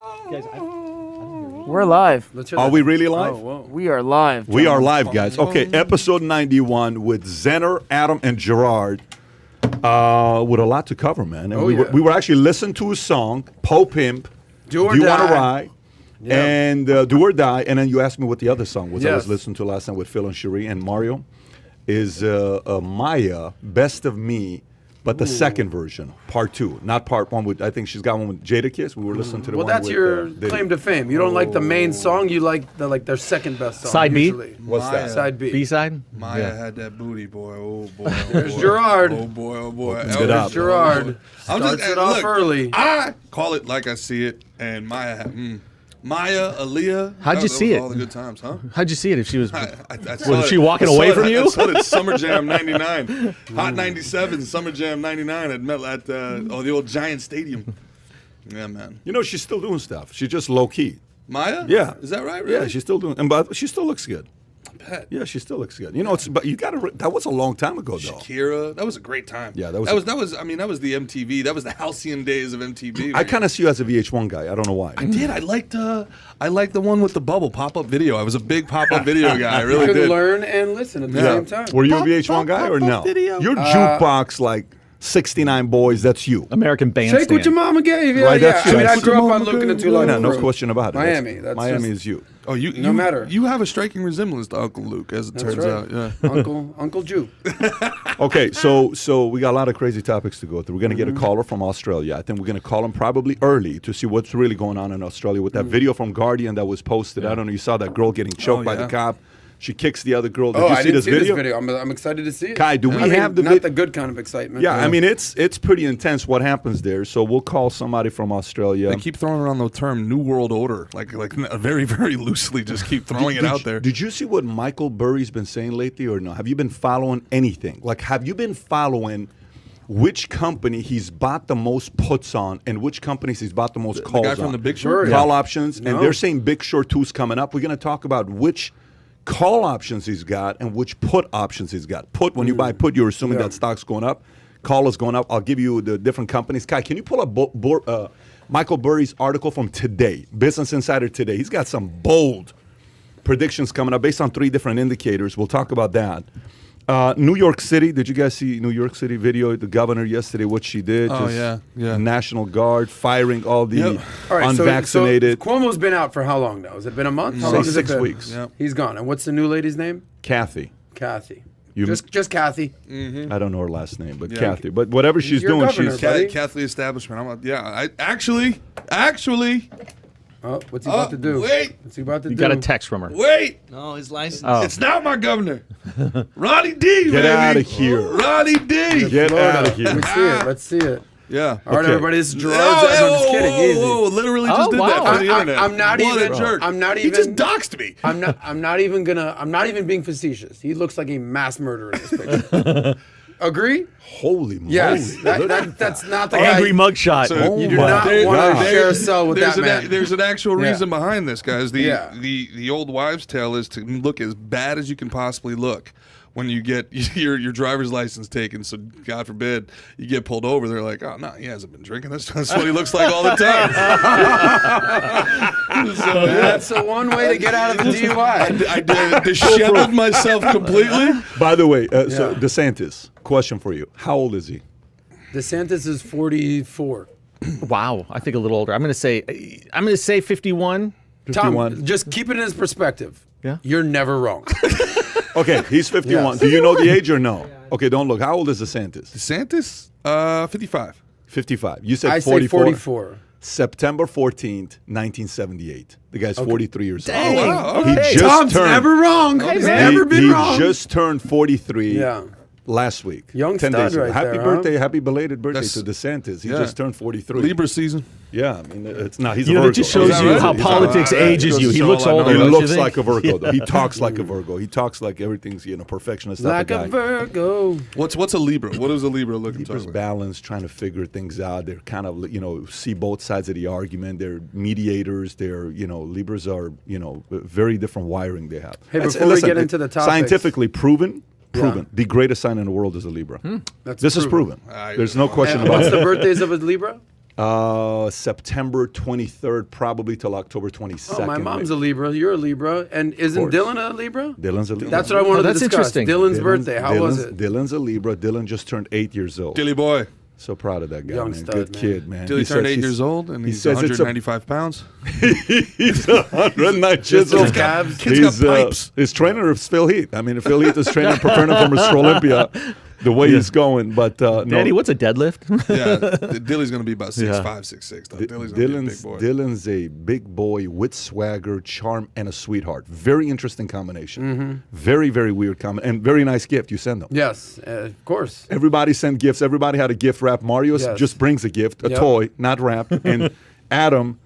Guys, I don't hear you. We're live. Are we really live? We are live. We are live, guys. Okay, episode 91 with Zenner, Adam, and Gerard. With a lot to cover, man. And we were actually listening to a song, Pope Pimp, Do or You Die. Want to Ride, Yeah. and Do or Die. And then you asked me what the other song was I was listening to last night with Phil and Cherie and Mario. Is Maya, Best of Me, but the second version, part 2, not part 1. With I think she's got one with Jadakiss. We were listening to the Well, one that's with, your Diddy. claim to fame. You don't like the main song. You like their second best song. Side B? usually. What's that? Side B. B-side? Maya had that booty, boy. Oh, boy. Oh, There's boy. Gerard. Oh, boy. Oh, boy. It up. There's Gerard. I'm Starts it off early. I call it like I see it, and Maya, Aaliyah. How'd you that see was it? all the good times, huh? How'd you see it if she was... I Was she walking away from you? I saw it at Summer Jam 99. Hot 97, Summer Jam 99 at the old Giant Stadium. Yeah, man. You know, she's still doing stuff. She's just low key. Maya? Yeah. Is that right? Really? Yeah, she's still doing, but she still looks good. Bet. Yeah, she still looks good. You know, but you got to. That was a long time ago, though. Shakira. That was a great time. Yeah, that was I mean, that was the MTV. That was the halcyon days of MTV. I kind of see you as a VH1 guy. I don't know why. I did. I liked the one with the bubble pop-up video. I was a big pop-up video guy. I You really can did. learn and listen at the same time. Were you a VH1 guy or no? video. You're jukebox like 69 boys. That's you. American Bandstand. Shake what your mama gave you. Right, Yeah, that's I you. mean, I That's grew your up on looking into No, like no question about it. Miami. That's Miami just- is you. Oh, you No matter. You have a striking resemblance to Uncle Luke, as it That's turns right. out. Yeah. Uncle Jew. Okay, so we got a lot of crazy topics to go through. We're going to get a caller from Australia. I think we're going to call him probably early to see what's really going on in Australia with that video from Guardian that was posted. I don't know. You saw that girl getting choked by the yeah. cop. She kicks the other girl. Did Oh, you I see didn't this see video? this video. I'm excited to see it. Kai, do we I mean, have the not vid- the good kind of excitement. Yeah, I mean it's pretty intense what happens there. So we'll call somebody from Australia. They keep throwing around the term New World Order, like very, very loosely. Just keep throwing it out there. Did you see what Michael Burry's been saying lately or no? Have you been following anything? Like, have you been following which company he's bought the most puts on and which companies he's bought the most calls guy from on? the Big Short? Call Yeah. options. No. And they're saying Big Short 2's coming up. We're going to talk about which call options he's got and which put options he's got. Put, when you buy put, you're assuming that stock's going up. Call is going up. I'll give you the different companies. Kai, can you pull up Michael Burry's article from today, Business Insider today? He's got some bold predictions coming up based on 3 different indicators. We'll talk about that. New York City. Did you guys see New York City video? The governor yesterday, what she did. Oh, yeah. National Guard firing all the All right, unvaccinated. So Cuomo's been out for how long now? Has it been a month? How Say long has it 6 been? weeks. Yep. He's gone. And what's the new lady's name? Kathy. Kathy. You- Just Kathy. I don't know her last name, but Yeah. Kathy. But whatever she's your doing, governor, she's buddy. Catholic establishment. I actually. Oh, what's he about to do? Wait. What's he about to You do? got a text from her. Wait. No, his license. Oh. It's not my governor. Ronnie D. Get baby. out of here. Ronnie D. Get Florida. out of here. Let's see it. Let's see it. Yeah. All right, Okay. everybody. This is Gerard's. Oh, I'm just kidding. Easy. Whoa, literally just Oh, did wow. that for the internet. I'm not What even. a jerk. I'm not He even. just doxed me. I'm not even being facetious. He looks like a mass murderer in this picture. Agree? Holy moly. Yes. Look at That's not the Angry guy. mugshot. So You do my not God. want to There- share a cell with there's that man. there's an actual Yeah. reason behind this, guys. Yeah. The old wives' tale is to look as bad as you can possibly look when you get your driver's license taken. So God forbid you get pulled over. They're like, oh no, he hasn't been drinking. That's what he looks like all the time. So That's the one way to get out of a DUI. I disheveled myself completely. By the way, so DeSantis, question for you. How old is he? DeSantis is 44. Wow. I think a little older. I'm going to say 51. 51. Tom, just keep it in his perspective. Yeah. You're never wrong. Okay, he's 51. Yes. Do you know the age or no? Okay, don't look. How old is DeSantis? DeSantis, 55. 55. You said I say 44. 44. September 14th, 1978. The guy's 43 years old. Dang. wow. He Okay. just Tom's turned. never wrong. He's never been he wrong. just turned 43 Yeah. last week. Young 10 stud days ago. right Happy there, huh? birthday, happy belated birthday That's- to DeSantis. He yeah. just turned 43. Libra season. Yeah, I mean, it's not. He's You a know, Virgo. that just shows Is that you right? how He's politics all right. ages you. He Goes looks to show all I older. know. He don't looks you like think? a Virgo, though. He talks like a Virgo. He talks like everything's, perfectionist type Like of a guy. Virgo. What's a Libra? What does a Libra look Libra's like? balanced, trying to figure things out. They're kind of, see both sides of the argument. They're mediators. They're, Libras are, very different wiring they have. Hey, before we get into the topics- scientifically proven. Yeah. The greatest sign in the world is a Libra. That's This is proven. I- There's no question And about what's it. the birthdays of a Libra? September 23rd, probably till October 22nd. Oh, my mom's a Libra. You're a Libra. And isn't Dylan a Libra? Dylan's a Libra. That's what I wanted to that's discuss. interesting. Dylan's birthday. How was it? Dylan's a Libra. Dylan just turned 8 years old. Dilly boy. So proud of that guy, Young man. stud, Good man. kid, man. Dilly He turned says 8 years old, and he's says it's 195 pounds. He's 109 years Just old. his calves. Kid's got pipes. His trainer is Phil Heath. I mean, Phil Heath is training, preparing him for Mr. Olympia, the way he's going. But Daddy, no, what's a deadlift? Yeah, Dilly's going to be about 6'5", 6'6". Though. Dilly's going to be a big boy. Dylan's a big boy with swagger, charm, and a sweetheart. Very interesting combination. Very, very weird combination. And very nice gift you send them. Yes, of course. Everybody sent gifts. Everybody had a gift wrap. Mario Yes. just brings a gift, a Yep. toy, not wrapped. And Adam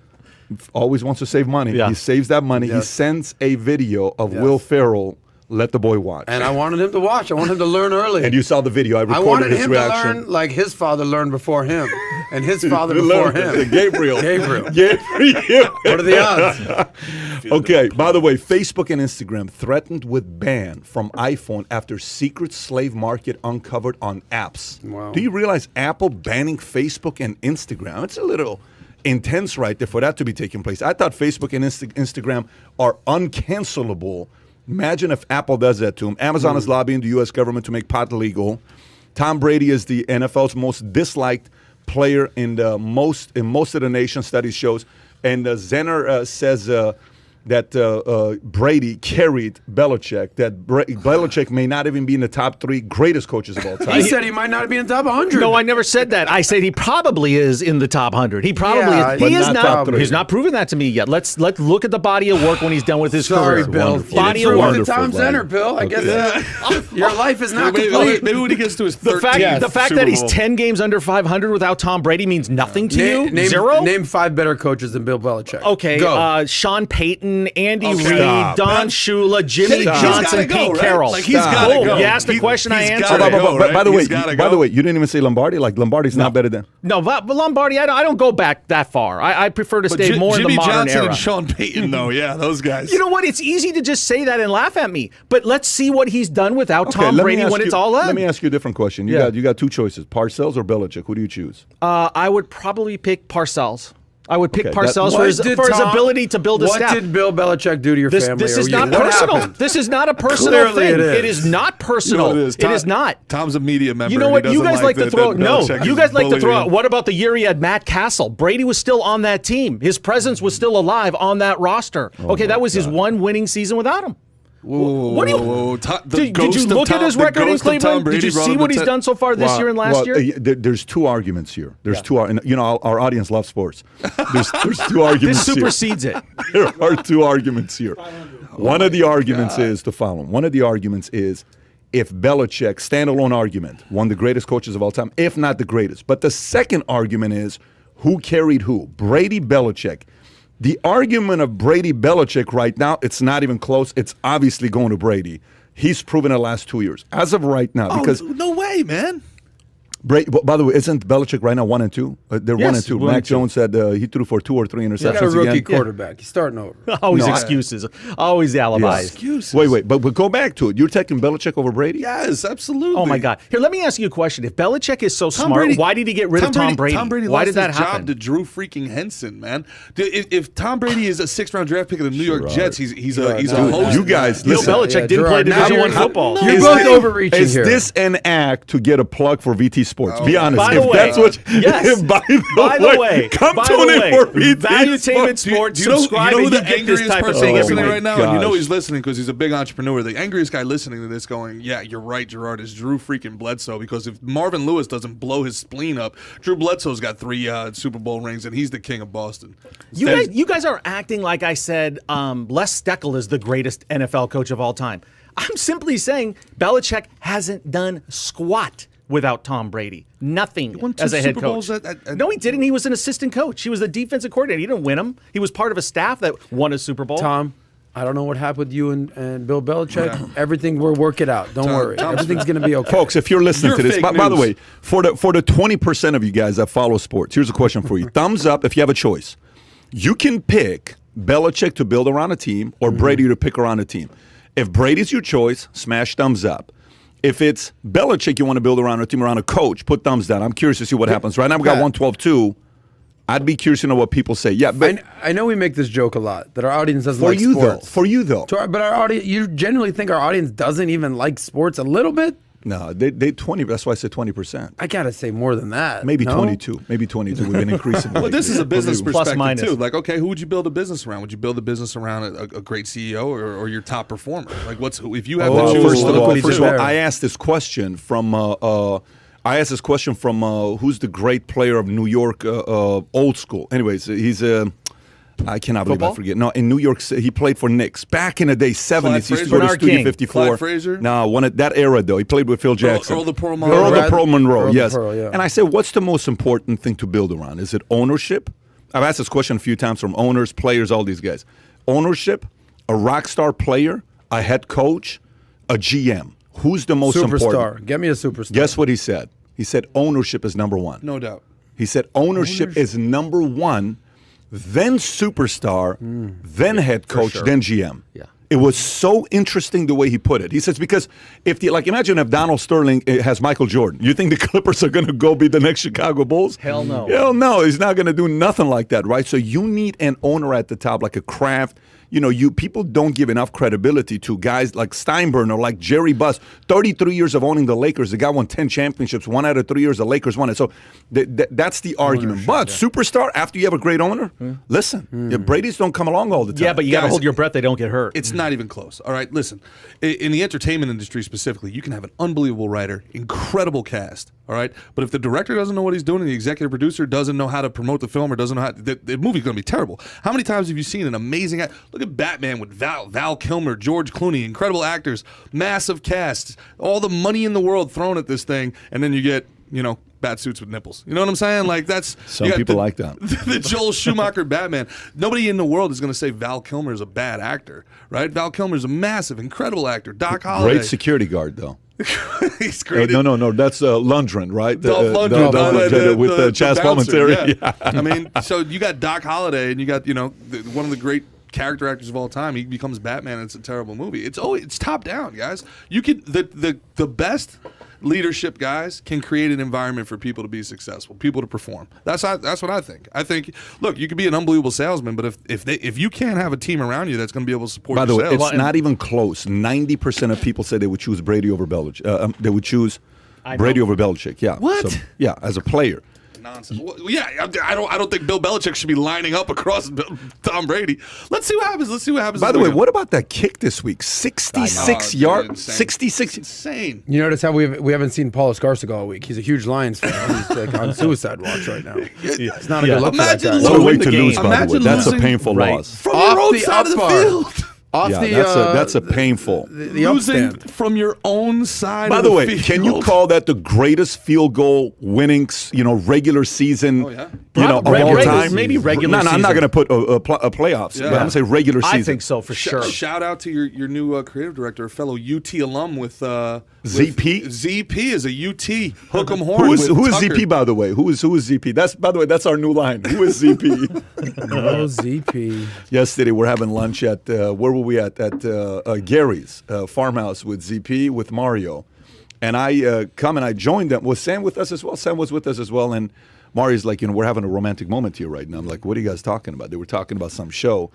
always wants to save money. Yeah. He saves that money. He Yes. sends a video of Yes. Will Ferrell. Let the boy watch. And I wanted him to watch. I wanted him to learn early. And you saw the video. I I recorded wanted his him reaction. to learn like his father learned before him, and his father before him. Gabriel. Gabriel. Gabriel. What are the odds? Okay, by the way, Facebook and Instagram threatened with ban from iPhone after secret slave market uncovered on apps. Wow. Do you realize Apple banning Facebook and Instagram? It's a little intense right there for that to be taking place. I thought Facebook and Instagram are uncancelable. Imagine if Apple does that to them. Amazon is lobbying the U.S. government to make pot legal. Tom Brady is the NFL's most disliked player in most of the nation, studies shows. And Zenner says that Brady carried Belichick, that Belichick may not even be in the top 3 greatest coaches of all time. He said he might not be in the top 100. No, I never said that. I said he probably is in the top 100. He probably Yeah, is. but He is not not. top three. He's not proven that to me yet. Let's look at the body of work when he's done with his Sorry, career. Bill. Wonderful. Body You of didn't work. prove it to Tom Wonderful, Zenner, Bill. I guess your life is not Maybe, complete. maybe when he gets to his The 13th fact Super that he's Bowl. 10 games under 500 without Tom Brady means nothing to you? Name, Zero? Name 5 better coaches than Bill Belichick. Okay, Go. Sean Payton, Andy Okay. Reid, Stop. Don Shula, Jimmy He's Johnson, gotta go, Pete right? Carroll. Like, he's gotta Boom. go. You asked the He- question, I he's answered. gotta it. go. By the way, He's gotta by go. the way, you didn't even say Lombardi. Like Lombardi's not better than. No, but Lombardi, I don't go back that far. I prefer to But stay more in Jimmy the modern Johnson era. and Sean Payton, though, yeah, those guys. You know what? It's easy to just say that and laugh at me. But let's see what he's done without Okay, Tom let me Brady ask when you- it's all Let done. me ask you a different question. Yeah. You got 2 choices: Parcells or Belichick. Who do you choose? I would probably pick Parcells. I would pick Okay, Parcells that- for his Tom- ability to build a What staff. did Bill Belichick do to your family? This or is you? not What personal. happened? This is not a personal Clearly thing. it It is. is not personal. You know what It is not. Tom's a media member. You know and what? he You doesn't guys like to that throw. No, Belichick you is guys like to throw bullying out. him. What about the year he had Matt Castle? Brady was still on that team. His presence was still alive on that roster. Okay, that was his one winning season without him. What do you? Whoa. The Did you ghost of look at Tom- his the record in ghost of Tom Cleveland? Brady Did you brought see him what to he's 10 done so far this year and last year? There's 2 arguments here. There's 2 you know, our audience loves sports. There's 2 arguments This here. supersedes it. There are 2 arguments here. One of the arguments is the following. One of the arguments is if Belichick, standalone argument, one of the greatest coaches of all time, if not the greatest. But the second argument is who carried who? Brady, Belichick. The argument of Brady, Belichick right now, it's not even close. It's obviously going to Brady. He's proven it the last 2 years. As of right now, because no way, man. Brady, by the way, isn't Belichick right now 1 and 2? They're 1 and 2. 1 and Mac 2. Jones said he threw for 2 or 3 You interceptions got a rookie again. quarterback. He's starting over. Always No, excuses. Always alibis. Excuses. Wait, but go back to it. You're taking Belichick over Brady? Yes, absolutely. Oh my God! Here, let me ask you a question. If Belichick is so Tom smart, Brady- why did he get rid of Tom Brady? Tom Brady why lost did that his happen? job to Drew freaking Henson, man. Dude, if Tom Brady is a 6th-round draft pick of the New York Gerard. He's a no, host. You guys, Bill listen. Belichick didn't play Gerard, now Division you're- I football. You're Is both this- overreaching Is here. this an act to get a plug for VT Sports? Be honest. By if the way, that's what, yes. By By the way, come by tune the in way, for VT Valuetainment Sports. Sports. Subscribe you know and who you the get this angriest type of person thing every listening my week. right now? And you know gosh. he's listening because he's a big entrepreneur. The angriest guy listening to this going, yeah, you're right, Gerard, is Drew freaking Bledsoe. Because if Marvin Lewis doesn't blow his spleen up, Drew Bledsoe's got 3 Super Bowl rings, and he's the king of Boston. You guys are acting like I said Les Steckel is the greatest NFL coach of all time. I'm simply saying Belichick hasn't done squat without Tom Brady. Nothing won 2 as a head Super Bowls coach. at- No, he didn't. He was an assistant coach. He was the defensive coordinator. He didn't win them. He was part of a staff that won a Super Bowl. Tom, I don't know what happened with you and Bill Belichick. Everything, we'll work it out. Don't worry. Tom's Everything's going to be okay. Folks, if you're listening You're to this, fake by the news. way, for the 20% of you guys that follow sports, here's a question for you. Thumbs up if you have a choice. You can pick Belichick to build around a team or Brady to pick around a team. If Brady's your choice, smash thumbs up. If it's Belichick you want to build around a team, around a coach, put thumbs down. I'm curious to see what happens. Right now, we've got Pat. 112-2. I'd be curious to know what people say. Yeah, but I know we make this joke a lot that our audience doesn't for like you sports. though, for you though, But our audience, you genuinely think our audience doesn't even like sports a little bit? no, they 20. That's why I said 20%. I gotta say more than that. Maybe no? 22. Maybe 22. We've been increasing. Well, this is a business Plus, perspective minus. too. Like, okay, who would you build a business around? Would you build a business around a great CEO or your top performer? Like, if you have Well, to choose? first of look all, what he did there. I asked this question from who's the great player of New York, old school. Anyways, he's I cannot believe I forget. No, in New York, he played for Knicks back in the day, 70s. He used to go to Bernard Studio King. 54. Clyde Frazier? No, that era though. He played with Phil Jackson. Earl the Pearl Earl Monroe. the Pearl Monroe. Earl the Yes. Pearl, yeah. And I said, what's the most important thing to build around? Is it ownership? I've asked this question a few times from owners, players, all these guys. Ownership, a rock star player, a head coach, a GM. Who's the most Superstar. important? Get me a superstar. Guess what he said? He said ownership is number one. No doubt. He said ownership is number one, then superstar, then head coach, sure. then GM. Yeah. It was so interesting the way he put it. He says, because imagine if Donald Sterling has Michael Jordan. You think the Clippers are going to go be the next Chicago Bulls? Hell no. Hell no. He's not going to do nothing like that, right? So you need an owner at the top, like a Kraft. People don't give enough credibility to guys like Steinbrenner, like Jerry Buss. 33 years of owning the Lakers. The guy won 10 championships. 1 out of 3 years, the Lakers won it. So that's the argument. But superstar, after you have a great owner, listen, Brady's don't come along all the time. Yeah, but you got to Guys, hold your breath. They don't get hurt. It's not even close. All right, listen. In the entertainment industry specifically, you can have an unbelievable writer, incredible cast. All right, but if the director doesn't know what he's doing and the executive producer doesn't know how to promote the film or doesn't know how, the movie's going to be terrible. How many times have you seen an amazing look at Batman with Val Kilmer, George Clooney, incredible actors, massive casts, all the money in the world thrown at this thing, and then you get bat suits with nipples. You know what I'm saying? Like that's Some people like that. The Joel Schumacher Batman. Nobody in the world is going to say Val Kilmer is a bad actor, right? Val Kilmer is a massive, incredible actor. Doc Holliday, Great security guard, though. he's great. No. That's Lundgren, right? Dolph Lundgren, with Chaz bouncer, Palminteri. yeah. I mean, so you got Doc Holliday, and you got one of the great character actors of all time. He becomes Batman, and it's a terrible movie. It's top down, guys. You could the best leadership guys can create an environment for people to be successful, people to perform. That's what I think. I think, look, you could be an unbelievable salesman, but if you can't have a team around you that's going to be able to support By the your way, sales, it's not even close. 90% of people say they would choose Brady over Belichick. They would choose Brady over Belichick. Yeah. What? So, yeah, as a player. nonsense. Well, yeah, I don't think Bill Belichick should be lining up across Tom Brady. Let's see what happens. By the way, what about that kick this week? 66 yards. 66. Insane. You notice how we haven't seen Paul Escarcega all week. He's a huge Lions fan. He's like on suicide watch right now. It's not a good look for that guy. What a way to game. lose, by the way. Imagine That's a losing- painful loss. From Off your own the side of the up field. Off Yeah, the that's a painful. the Losing upstand. from your own side By of the the way, field. can you call that the greatest field goal winning, regular season, Oh, yeah. of all time? Maybe regular No, I'm not season. going to put a playoffs. Yeah. But I'm going to say regular season. I think so for sure. Shout out to your new creative director, a fellow UT alum with ZP? ZP is a UT hook 'em horn. Who is with ZP, Tucker. by the way? Who is ZP? That's our new line. Who is ZP? Oh, ZP. Yesterday we're having lunch at where were we at Gary's farmhouse with ZP with Mario, and I come and I joined them. Was Sam with us as well? Sam was with us as well, and Mario's like, we're having a romantic moment here right now. I'm like, what are you guys talking about? They were talking about some show,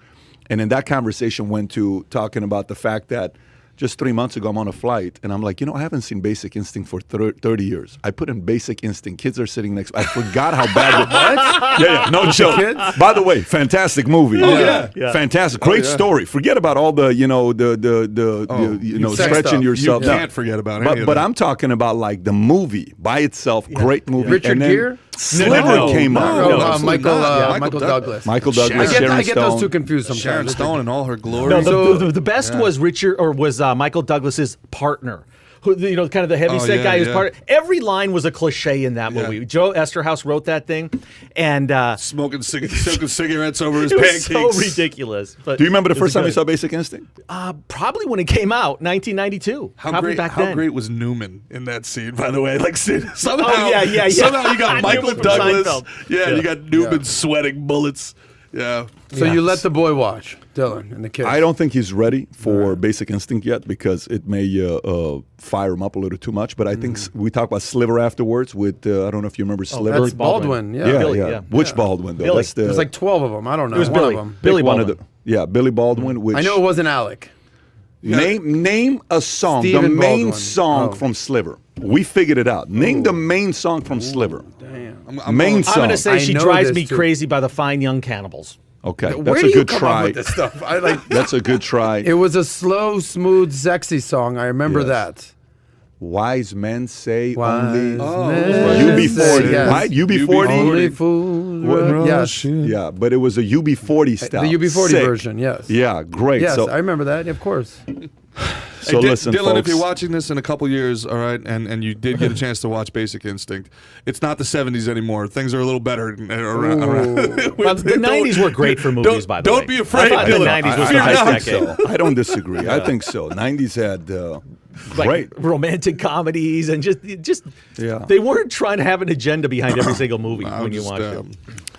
and then that conversation went to talking about the fact that just 3 months ago I'm on a flight, and I'm like, I haven't seen Basic Instinct for 30 years. I put in Basic Instinct. Kids are sitting next. I forgot how bad it was. Yeah, no joke. By the way, fantastic movie. Oh, yeah. Fantastic. Great story. Forget about all the, sex stretching stuff. yourself. You can't forget about any of But that. I'm talking about like the movie by itself. Great movie. Richard And then Gere? Sliver came out. No, No, absolutely Michael, not. Michael Douglas. Michael Douglas, Sharon- Sharon I get those Stone. two confused sometimes. Sharon Stone in all her glory. No, So- the best was Michael Douglas's partner. Who, kind of the heavyset yeah, guy who's yeah. part. Every line was a cliche in that movie. Joe Esterhaus wrote that thing, and smoking cigarettes over his it was pancakes. so ridiculous. But Do you remember the it first was time you good. saw Basic Instinct? Probably when it came out, 1992. Probably back How then. great was Newman in that scene? By the way, like somehow, Oh, yeah. somehow you got Michael Newman from Douglas. Seinfeld. Yeah, you got Newman sweating bullets. Yeah. So you let the boy watch, Dylan, and the kids. I don't think he's ready for Basic Instinct yet because it may fire him up a little too much. But I think we talked about Sliver afterwards with, I don't know if you remember Sliver. That's Baldwin. Yeah. Billy, yeah. Which Baldwin, though? Billy. That's the, There's like 12 of them. I don't know. It was One Billy. of them. Billy one of Baldwin. Billy Baldwin. Which I know it wasn't Alec. Name a song, Stephen the main Baldwin. song from Sliver. We figured it out. Name the main song from Sliver. Damn. Main I'm song. going to say I She know Drives this Me too. Crazy by the Fine Young Cannibals. Okay, Where that's do a you good come up try. with this stuff? I like. That's a good try. It was a slow, smooth, sexy song. I remember Yes. that. Wise men say Wise only men UB40, say yes. right? UB40. Only fools. What- Yes. Yeah, but it was a UB40 style. The UB40 Sick. version, yes. Yeah, great. Yes, so I remember that, of course. so Hey, listen, Dylan, folks. if you're watching this in a couple years, all right, and you did get a chance to watch Basic Instinct, it's not the 70s anymore. Things are a little better around. Well, the 90s were great for movies, by the way. Don't be afraid, I thought the Dylan. 90s was I the best think decade. so. I don't disagree. I think so. 90s had Like great. romantic comedies and just Yeah. they weren't trying to have an agenda behind every single movie when you watch it.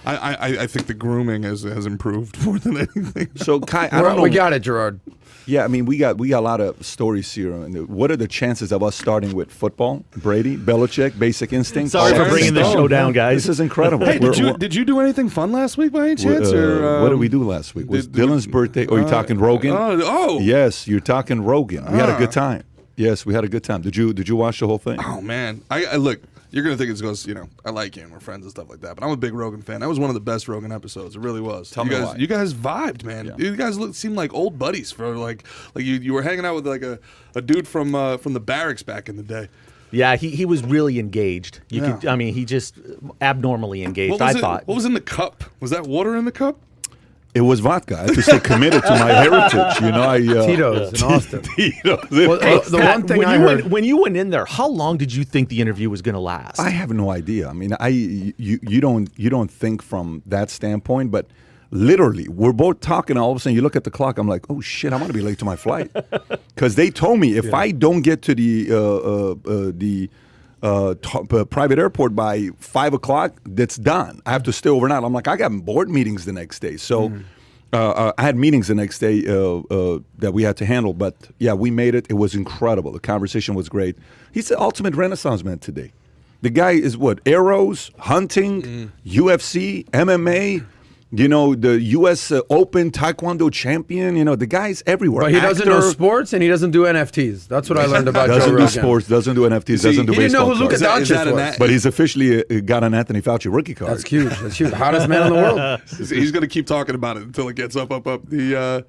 I think the grooming has improved more than anything. So Kai, I don't know. We got it, Gerard. Yeah, I mean, we got a lot of stories here. And what are the chances of us starting with football? Brady, Belichick, Basic Instinct. Sorry all for that bringing stuff. the show down, guys. This is incredible. Hey, We're- did you do anything fun last week by any chance? what did we do last week? Was Dylan's birthday? Or are you talking Rogan? Oh. Yes, you're talking Rogan. We had a good time. Yes, we had a good time. Did you watch the whole thing? Oh man, I look. You're gonna think it's because I like you and we're friends and stuff like that. But I'm a big Rogan fan. That was one of the best Rogan episodes. It really was. Tell you me guys, why. You guys vibed, man. Yeah. You guys seemed like old buddies for like you were hanging out with like a dude from the barracks back in the day. Yeah, he was really engaged. Yeah. I mean, he just abnormally engaged, I thought. What was in the cup? Was that water in the cup? It was vodka. I have to stay committed to my heritage. Tito's in Austin. Tito's. Well, Hey, the Pat, one thing when I you heard. when you went in there, how long did you think the interview was going to last? I have no idea. I mean, you don't think from that standpoint, but literally, we're both talking. All of a sudden, you look at the clock. I'm like, oh shit, I'm gonna be late to my flight because they told me if I don't get to the private airport by 5 o'clock, that's done. I have to stay overnight. I'm like, I got board meetings the next day, so. I had meetings the next day that we had to handle, but yeah, we made it. It was incredible. The conversation was great. He's the ultimate Renaissance man today. The guy is what? Arrows, hunting, UFC, MMA, the U.S. Open Taekwondo champion. The guy's everywhere. But he doesn't know Actor, sports and he doesn't do NFTs. That's what I learned about Joe doesn't do Rogan. sports, doesn't do NFTs, doesn't do He didn't know baseball who Luka cards. Is that Doncic an was. But he's officially got an Anthony Fauci rookie card. That's huge. That's huge. Hottest man in the world. He's gonna keep talking about it until it gets up. The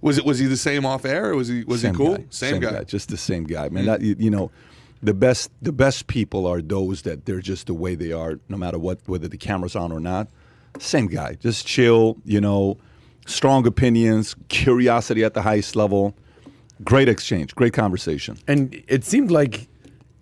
was he the same off air or was he cool? Guy. Same guy. Just the same guy, man. That, the best people are those that they're just the way they are, no matter whether the camera's on or not. Same guy, just chill. Strong opinions, curiosity at the highest level. Great exchange, great conversation. And it seemed like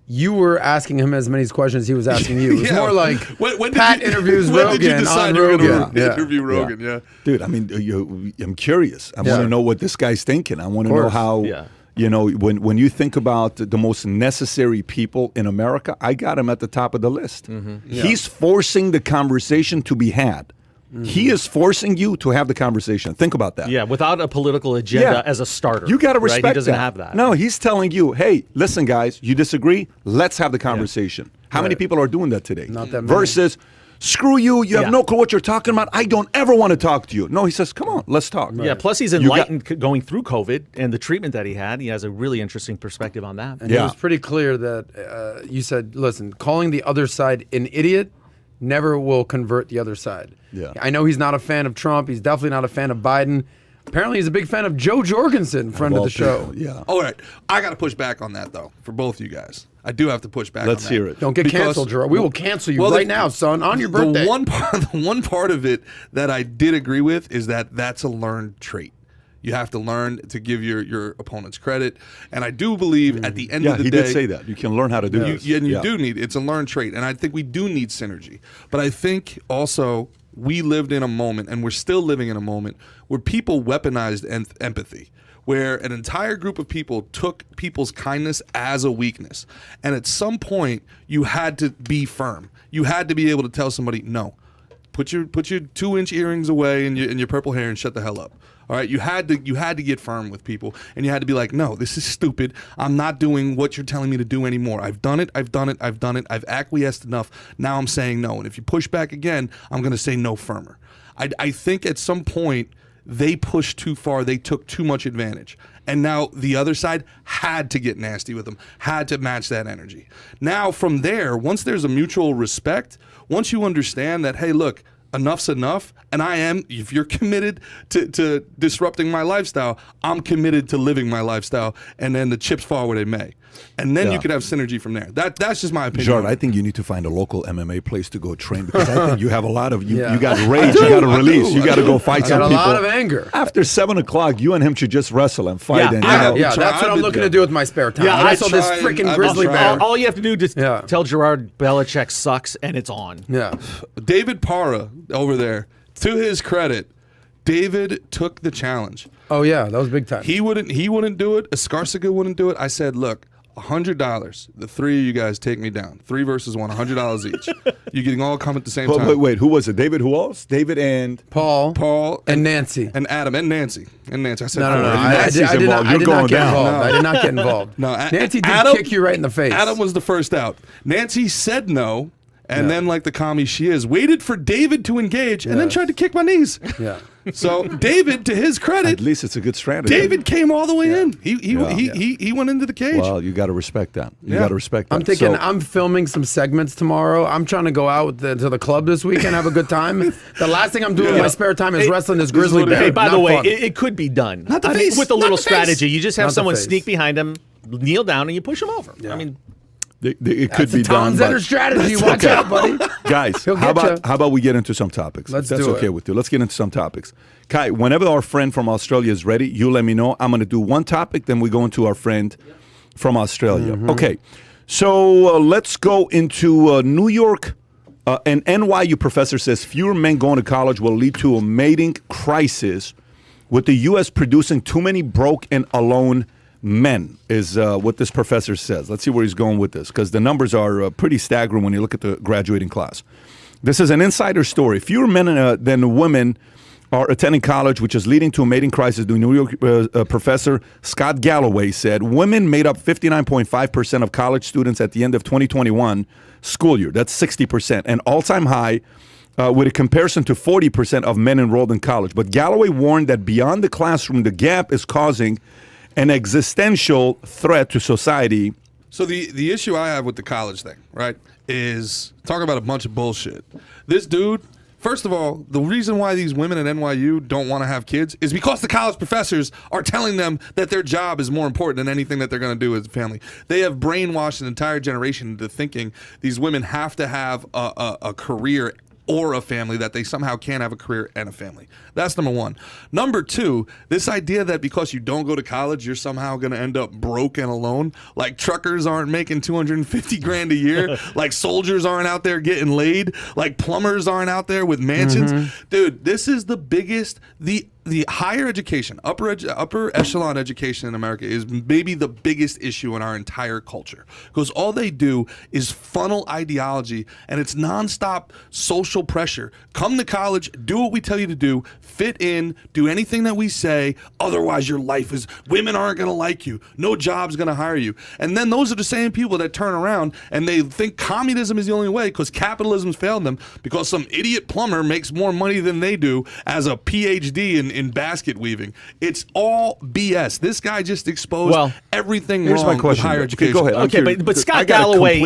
you were asking him as many questions as he was asking you. It was Yeah. more like When did Pat you- interviews when Rogan did you decide on you were Rogan. gonna interview Rogan? Yeah. Dude, I mean, I'm curious. I want to know what this guy's thinking. I want to know course. how. Yeah. When you think about the most necessary people in America, I got him at the top of the list. He's forcing the conversation to be had. He is forcing you to have the conversation. Think about that. Yeah, without a political agenda as a starter. You got to respect right? He doesn't that. have that. No, he's telling you, hey, listen, guys, you disagree? Let's have the conversation. How many people are doing that today? Not that many. Versus, screw you, you have Yeah. no clue what you're talking about. I don't ever want to talk to you. No, he says, come on, let's talk. Yeah, plus he's enlightened going through COVID and the treatment that he had. He has a really interesting perspective on that. And it was pretty clear that you said, listen, calling the other side an idiot never will convert the other side. Yeah. I know he's not a fan of Trump. He's definitely not a fan of Biden. Apparently, he's a big fan of Joe Jorgensen, friend of the show. Yeah. All right, I got to push back on that though for both you guys. I do have to push back. Let's on that. hear it. Don't get Because- canceled, Gerard. We will cancel you Well, right now, son, on your birthday. The one part of it that I did agree with is that that's a learned trait. You have to learn to give your opponents credit, and I do believe at the end Yeah, of the he day, did say that. You can learn how to do this. you do need it's a learned trait, and I think we do need synergy. But I think also we lived in a moment, and we're still living in a moment where people weaponized empathy, where an entire group of people took people's kindness as a weakness, and at some point you had to be firm. You had to be able to tell somebody no. put your 2-inch earrings away and your purple hair and shut the hell up. All right, you had to get firm with people, and you had to be like, no, this is stupid. I'm not doing what you're telling me to do anymore. I've done it. I've acquiesced enough. Now I'm saying no, and if you push back again, I'm going to say no firmer. I think at some point they pushed too far. They took too much advantage. And now the other side had to get nasty with them, had to match that energy. Now from there, once there's a mutual respect, once you understand that, hey, look, enough's enough, and if you're committed to disrupting my lifestyle, I'm committed to living my lifestyle, and then the chips fall where they may. And then you could have synergy from there. That's just my opinion. Jordan, I think you need to find a local MMA place to go train, because I think you have a lot of you got rage, you got to release, you got to go fight some people. A lot of anger. After 7 o'clock, you and him should just wrestle and fight. That's what I'm looking to do with my spare time. Yeah, I saw this freaking grizzly bear. All you have to do is tell Gerard Belichick sucks, and it's on. Yeah. David Parra over there, to his credit, David took the challenge. Oh yeah, that was big time. He wouldn't do it. Escarcega wouldn't do it. I said, look, $100. The three of you guys take me down. 3 versus 1, $100 each. You can all come at the same time. Wait, who was it? David? Who else? David and Paul and Nancy and Adam and Nancy. I said, no. I did not get involved. I did not get involved. No, Nancy did kick you right in the face. Adam was the first out. Nancy said no. And then, like the commie she is, waited for David to engage and then tried to kick my knees. Yeah. So David, to his credit, at least it's a good strategy. David came all the way in. He went into the cage. Well, you got to respect that. You got to respect that. I'm thinking I'm filming some segments tomorrow. I'm trying to go out to the club this weekend, have a good time. The last thing I'm doing in my spare time is wrestling this grizzly bear. Hey, by the way, it could be done. Not the face. With a little strategy. Face. You just have someone sneak behind him, kneel down, and you push him over. Yeah. I mean, it could be done. That's strategy. Watch out, buddy. Guys, how about we get into some topics? Let's That's do okay it. with you. Let's get into some topics. Kai, whenever our friend from Australia is ready, you let me know. I'm going to do one topic, then we go into our friend from Australia. Mm-hmm. Okay, so let's go into New York. An NYU professor says fewer men going to college will lead to a mating crisis, with the U.S. producing too many broke and alone men, is what this professor says. Let's see where he's going with this, because the numbers are pretty staggering when you look at the graduating class. This is an insider story. Fewer men than women are attending college, which is leading to a mating crisis. The New York professor Scott Galloway said women made up 59.5% of college students at the end of 2021 school year. That's 60%, an all-time high, with a comparison to 40% of men enrolled in college. But Galloway warned that beyond the classroom, the gap is causing an existential threat to society. So the issue I have with the college thing, right, is talking about a bunch of bullshit. This dude, first of all, the reason why these women at NYU don't want to have kids is because the college professors are telling them that their job is more important than anything that they're going to do as a family. They have brainwashed an entire generation into thinking these women have to have a career or a family, that they somehow can't have a career and a family. That's number one. Number two, this idea that because you don't go to college, you're somehow going to end up broke and alone. Like truckers aren't making $250,000 a year. Like soldiers aren't out there getting laid. Like plumbers aren't out there with mansions. Mm-hmm. Dude, this is the biggest, the higher education, upper echelon education in America is maybe the biggest issue in our entire culture, because all they do is funnel ideology, and it's nonstop social pressure. Come to college, do what we tell you to do, fit in, do anything that we say, otherwise your life is, women aren't going to like you, no job's going to hire you. And then those are the same people that turn around and they think communism is the only way because capitalism's failed them, because some idiot plumber makes more money than they do as a PhD in basket weaving. It's all BS. This guy just exposed everything here's wrong my question. with higher education. Go ahead. Okay, but Scott Galloway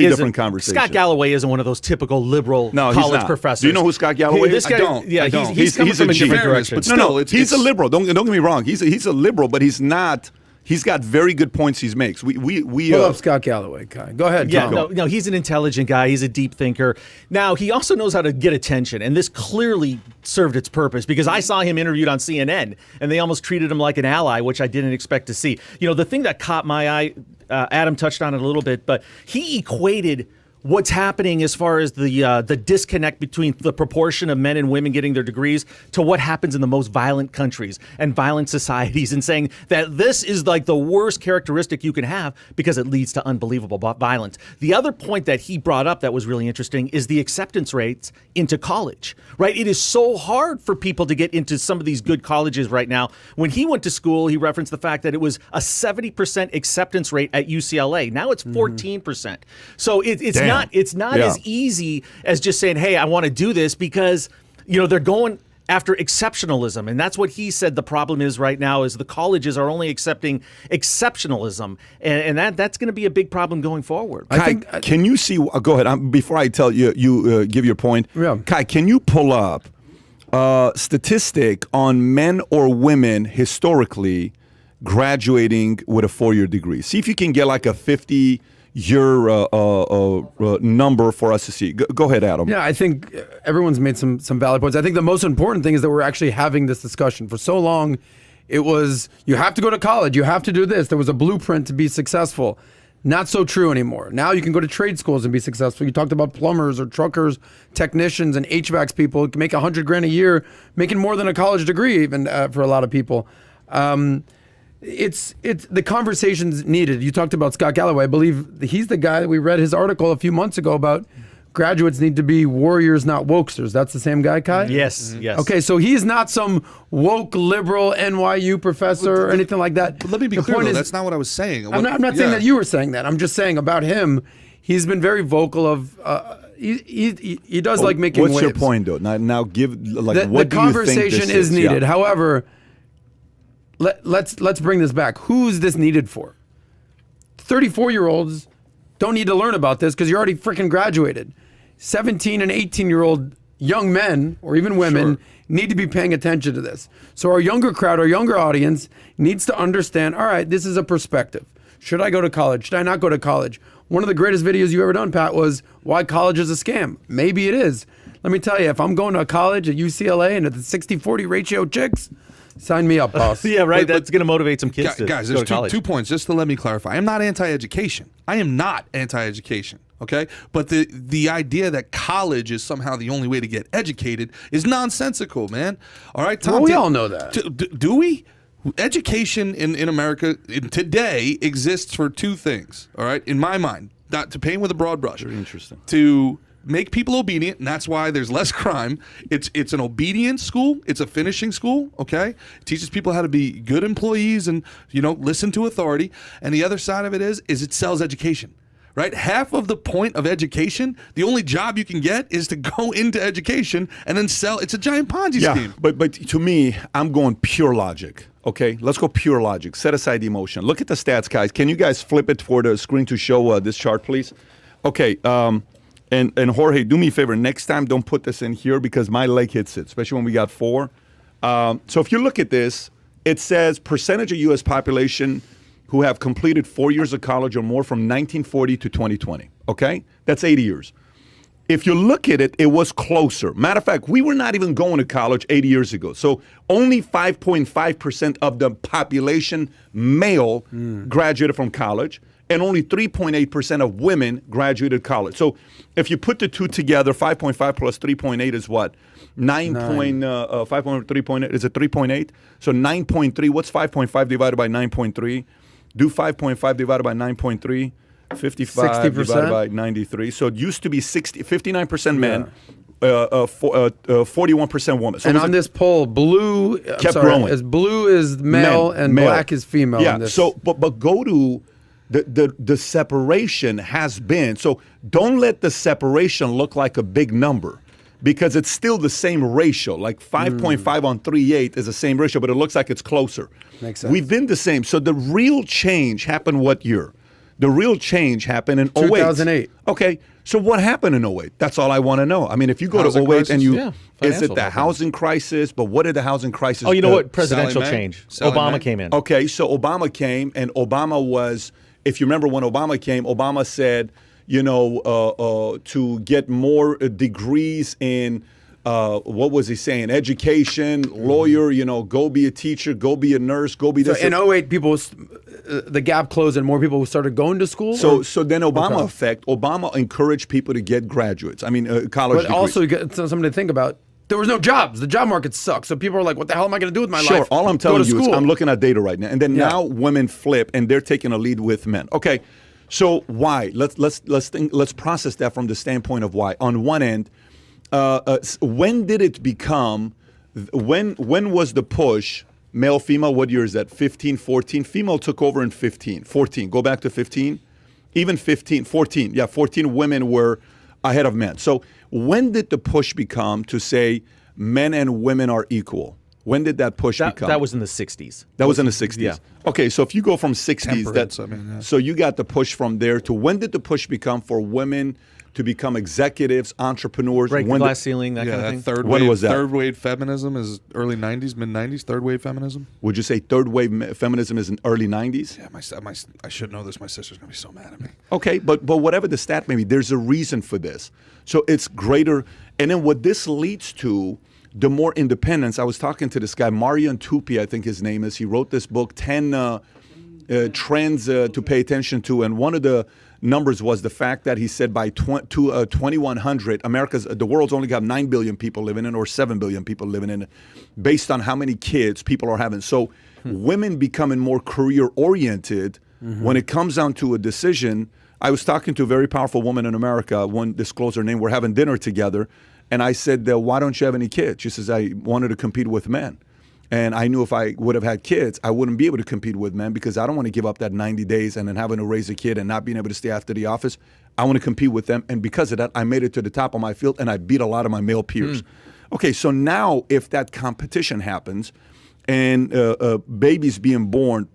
isn't one of those typical liberal college professors. Do you know who Scott Galloway is? This guy, I don't. He's coming from a different direction. But still, he's a liberal. Don't get me wrong. He's a liberal, but he's not. He's got very good points he makes. We pull up Scott Galloway, Kai. Go ahead, Tom. No, he's an intelligent guy. He's a deep thinker. Now, he also knows how to get attention, and this clearly served its purpose, because I saw him interviewed on CNN, and they almost treated him like an ally, which I didn't expect to see. You know, the thing that caught my eye, Adam touched on it a little bit, but he equated what's happening as far as the disconnect between the proportion of men and women getting their degrees to what happens in the most violent countries and violent societies, and saying that this is like the worst characteristic you can have because it leads to unbelievable violence. The other point that he brought up that was really interesting is the acceptance rates into college, right? It is so hard for people to get into some of these good colleges right now. When he went to school, he referenced the fact that it was a 70% acceptance rate at UCLA. Now it's 14%. So it's not as easy as just saying, hey, I want to do this, because, they're going after exceptionalism. And that's what he said the problem is right now, is the colleges are only accepting exceptionalism. And that's going to be a big problem going forward. Kai, can you see, go ahead, before I tell you give your point. Yeah. Kai, can you pull up statistic on men or women historically graduating with a 4-year degree? See if you can get like a 50-year number for us to see. Go ahead, Adam. Yeah, I think everyone's made some valid points. I think the most important thing is that we're actually having this discussion. For so long, it was, you have to go to college, you have to do this. There was a blueprint to be successful. Not so true anymore. Now you can go to trade schools and be successful. You talked about plumbers or truckers, technicians, and HVAC people who can make $100,000 a year, making more than a college degree even for a lot of people. It's the conversation's needed. You talked about Scott Galloway. I believe he's the guy that we read his article a few months ago about graduates need to be warriors, not wokesters. That's the same guy, Kai? Yes, yes. Okay, so he's not some woke liberal NYU professor or anything like that. But let me be clear, though, that's not what I was saying. I'm not saying that you were saying that. I'm just saying about him, he's been very vocal of, he does like making waves. What's your point, though? Now give, like, what the do you think this conversation is needed. Yeah. However, let's bring this back. Who's this needed for? 34-year-olds don't need to learn about this because you're already freaking graduated. 17 and 18-year-old young men or even women need to be paying attention to this. So our younger crowd, our younger audience needs to understand, all right, this is a perspective. Should I go to college? Should I not go to college? One of the greatest videos you ever done, Pat, was why college is a scam. Maybe it is. Let me tell you, if I'm going to a college at UCLA and at the 60-40 ratio chicks, sign me up, boss. Yeah, right. That's going to motivate some kids to guys, go there's to college. 2 points, just to let me clarify. I'm not anti-education. I am not anti-education, okay? But the idea that college is somehow the only way to get educated is nonsensical, man. All right, Tom? Well, we all know that. Do we? Education in America today exists for 2 things, all right, in my mind. Not to paint with a broad brush. Very interesting. To make people obedient, and that's why there's less crime. It's an obedience school. It's a finishing school, okay? It teaches people how to be good employees and, listen to authority. And the other side of it is it sells education, right? Half of the point of education, the only job you can get is to go into education and then sell. It's a giant Ponzi scheme. But to me, I'm going pure logic. Okay, let's go pure logic. Set aside the emotion. Look at the stats, guys. Can you guys flip it for the screen to show this chart, please? Okay, and Jorge, do me a favor. Next time, don't put this in here because my leg hits it, especially when we got 4. So if you look at this, it says percentage of U.S. population who have completed 4 years of college or more from 1940 to 2020. Okay, that's 80 years. If you look at it, it was closer. Matter of fact, we were not even going to college 80 years ago. So only 5.5% of the population male graduated from college, and only 3.8% of women graduated college. So if you put the two together, 5.5 plus 3.8 is what? 5.3.8, is it 3.8? So 9.3, what's 5.5 divided by 9.3? Do 5.5 divided by 9.3. 55 60%? divided by 93. So it used to be 59% men, 41% women. So and on this poll, blue growing. Blue is male and black is female. Yeah. In this. So, but go to the separation has been. So don't let the separation look like a big number, because it's still the same ratio. Like 5.5 on 3.8 is the same ratio, but it looks like it's closer. Makes sense. We've been the same. So the real change happened what year? The real change happened in 2008. Okay, so what happened in 08? That's all I want to know. I mean, if you go Housing to 08 crisis? and you, Yeah, is it financial the housing crisis? But what did the housing crisis Oh, you know do? what? Presidential Sally Mae? change. Sally Obama Mae? came in. Okay, so Obama came, and Obama was, if you remember when Obama came, Obama said, to get more degrees in, what was he saying? Education, lawyer, go be a teacher, go be a nurse, go be this. So in 08, people the gap closed and more people started going to school? So then Obama effect. Obama encouraged people to get graduates. I mean, college But degrees. also, you get something to think about. There was no jobs. The job market sucks. So people are like, what the hell am I going to do with my life? Sure. All I'm telling you is school. I'm looking at data right now, and then now women flip, and they're taking a lead with men. Okay, so why? Let's process that from the standpoint of why. On one end, when did it become? When was the push? Male, female. What year is that? 15, 14. Female took over in 15, 14. Go back to 15. Even 15, 14. Yeah, 14 women were ahead of men. So when did the push become to say men and women are equal? When did that push become? That was in the 60s. That was in the 60s. Yeah. Okay, so if you go from 60s, so you got the push from there to when did the push become for women to become executives, entrepreneurs? Break the glass ceiling, that kind of thing? When was that? Third wave feminism is early 90s, mid 90s, third wave feminism? Would you say third wave feminism is in early 90s? Yeah, I should know this. My sister's going to be so mad at me. Okay, but whatever the stat may be, there's a reason for this. So it's greater. And then what this leads to, the more independence. I was talking to this guy, Marian Tupi, I think his name is. He wrote this book, 10 Trends to Pay Attention to. And one of the numbers was the fact that he said by 2100, the world's only got 9 billion people living in, or 7 billion people living in, based on how many kids people are having. So women becoming more career-oriented when it comes down to a decision. I was talking to a very powerful woman in America, won't disclose her name. We're having dinner together, and I said, why don't you have any kids? She says, I wanted to compete with men. And I knew if I would have had kids, I wouldn't be able to compete with men because I don't want to give up that 90 days and then having to raise a kid and not being able to stay after the office. I want to compete with them. And because of that, I made it to the top of my field and I beat a lot of my male peers. Okay, so now if that competition happens and babies being born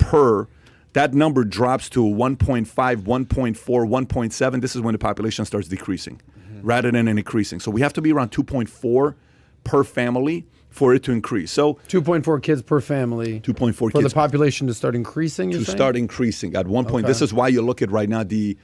that number drops to 1.5, 1.4, 1.7. This is when the population starts decreasing rather than increasing. So we have to be around 2.4 per family for it to increase. So 2.4 kids per family. 2.4 for kids. the population to start increasing, you're saying? Start increasing. At one point, this is why you look at right now the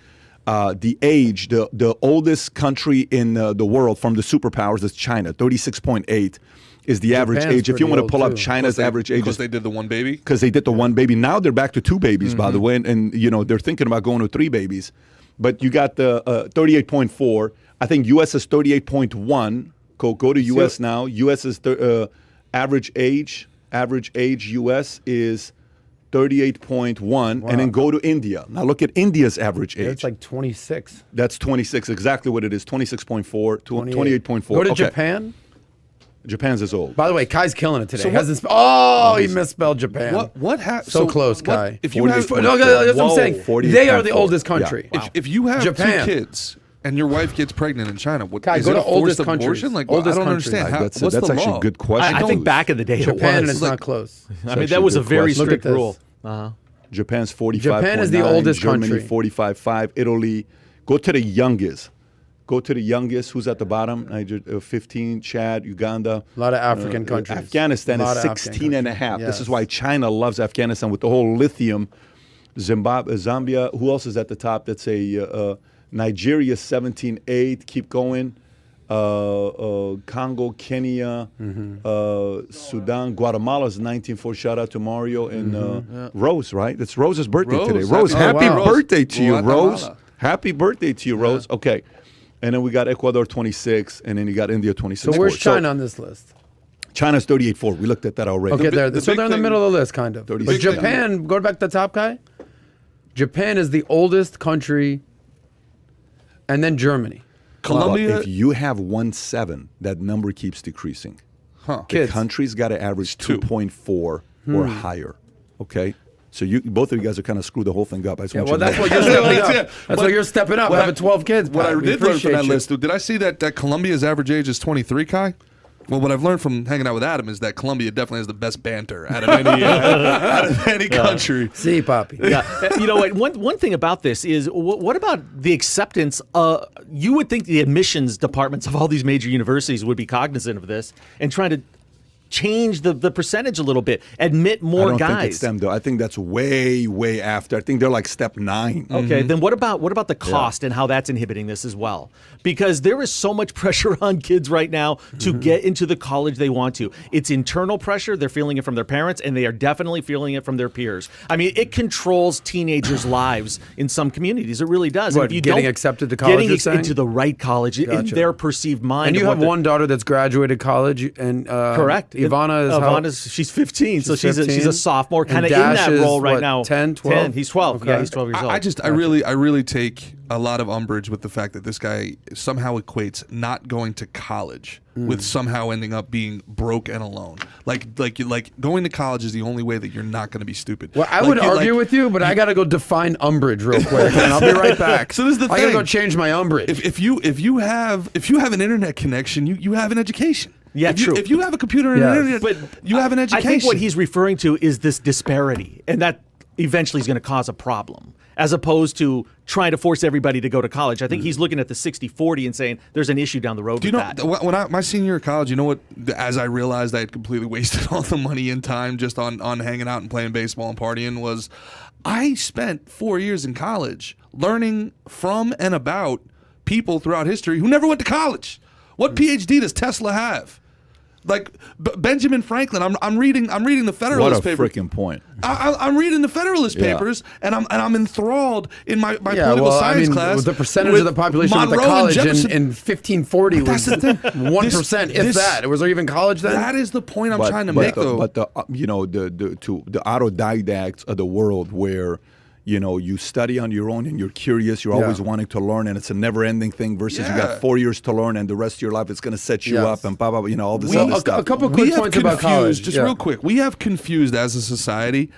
age, the oldest country in the world from the superpowers is China. 36.8 is the average age. If you want to pull up China's average age. Because they did the one baby? Because they did the one baby. Now they're back to 2 babies, by the way. And they're thinking about going to 3 babies. But you got the 38.4. I think U.S. is 38.1. Go to U.S. now. U.S. is average age U.S. is 38.1, and then go to India. Now look at India's average age. It's like 26. That's 26, exactly what it is, 26.4, 28.4. Go to Japan. Japan's is old. By the way, Kai's killing it today. So He misspelled Japan. What happened? So close, Kai. If you have, that's what I'm saying. They are the oldest country. Yeah. Wow. If you have Japan. 2 kids and your wife gets pregnant in China, Kai, is go it to a forced oldest abortion? countries. Like, Oldest I don't countries. understand. That's What's the actually law? a good question. I think back in the day Japan, it was. and it's not close. I mean, that was a very question. strict Look at rule. this. Japan's 45.9. Japan is the oldest Germany, country. 45.5. Italy. Go to the youngest. Who's at the bottom? Nigeria, 15. Chad, Uganda. A lot of African countries. Afghanistan is 16 and a half. Yes. This is why China loves Afghanistan with the whole lithium. Zimbabwe, Zambia. Who else is at the top? That's a Nigeria 17.8. Keep going. Congo, Kenya, Sudan, Guatemala is 19.4. Shout out to Mario and Rose, right? It's Rose's birthday Rose. today. Rose, Oh, happy wow. birthday to you, Guatemala. Rose. Happy birthday to you, Rose. Okay. And then we got Ecuador 26, and then you got India 26. So where's China on this list? China's 38.4. We looked at that already. Okay, the so big they're in the thing- middle of the list, kind of. 36. But Japan, go back to the top guy. Japan is the oldest country, and then Germany. Colombia. If you have 1.7, that number keeps decreasing. Huh. The country's got to average 2.4 or higher. Okay? So both of you guys are kind of screwed the whole thing up. I just want you to That's know. what you're stepping up. Yeah. That's why you're stepping up. Having 12 kids. What Pat. I We did learn from appreciate that you. list, did I see that Colombia's average age is 23, Kai? Well, what I've learned from hanging out with Adam is that Colombia definitely has the best banter out of any country. See, Poppy. Yeah. You know what? One thing about this is what about the acceptance? You would think the admissions departments of all these major universities would be cognizant of this and trying to change the percentage a little bit. Admit more I don't guys. think it's them though. I think that's way after. I think they're like step 9. Okay, then what about the cost and how that's inhibiting this as well? Because there is so much pressure on kids right now to get into the college they want to. It's internal pressure. They're feeling it from their parents, and they are definitely feeling it from their peers. I mean, it controls teenagers' lives in some communities. It really does. What, And if you getting don't- accepted to college, getting you're saying? into the right college in Gotcha. their perceived mind. And you of have what the- one daughter that's graduated college, and Correct. Ivana is how- she's 15, so she's a 15? sophomore, And kind of in Dash that is role right what, now. 10, 12? He's 12. Okay. Yeah, he's 12 years old. I really take a lot of umbrage with the fact that this guy somehow equates not going to college with somehow ending up being broke and alone. Like going to college is the only way that you're not going to be stupid. Well, I would argue with you, but I got to go define umbrage real quick, and I'll be right back. So this is the I got to thing. go change my umbrage. If you have an internet connection, you have an education. Yeah, if you, true. If you have a computer and Yes. an internet, But you have an education. I think what he's referring to is this disparity, and that eventually is going to cause a problem, as opposed to trying to force everybody to go to college. I think he's looking at the 60-40 and saying there's an issue down the road Do you with know that. when my senior year of college? You know what? As I realized I had completely wasted all the money and time just on hanging out and playing baseball and partying, was I spent 4 years in college learning from and about people throughout history who never went to college. What PhD does Tesla have? Like Benjamin Franklin, I'm reading the What Federalist a paper. freaking point. I'm reading the Federalist Yeah. papers, and I'm enthralled in my yeah, political well, science I mean, class. the percentage with of the population went to Monroe and college in Jefferson. 1540 was That's the thing. 1%, if This- that. Was there even college then? That is the point I'm trying to make, though. But the autodidacts of the world where you study on your own and you're curious, you're always wanting to learn, and it's a never-ending thing. Versus you Yeah. got 4 years to learn, and the rest of your life it's going to set you Yes. up and blah blah blah. All this We- other a stuff. A couple We quick have points about college. just Yeah. real quick. We have confused as a society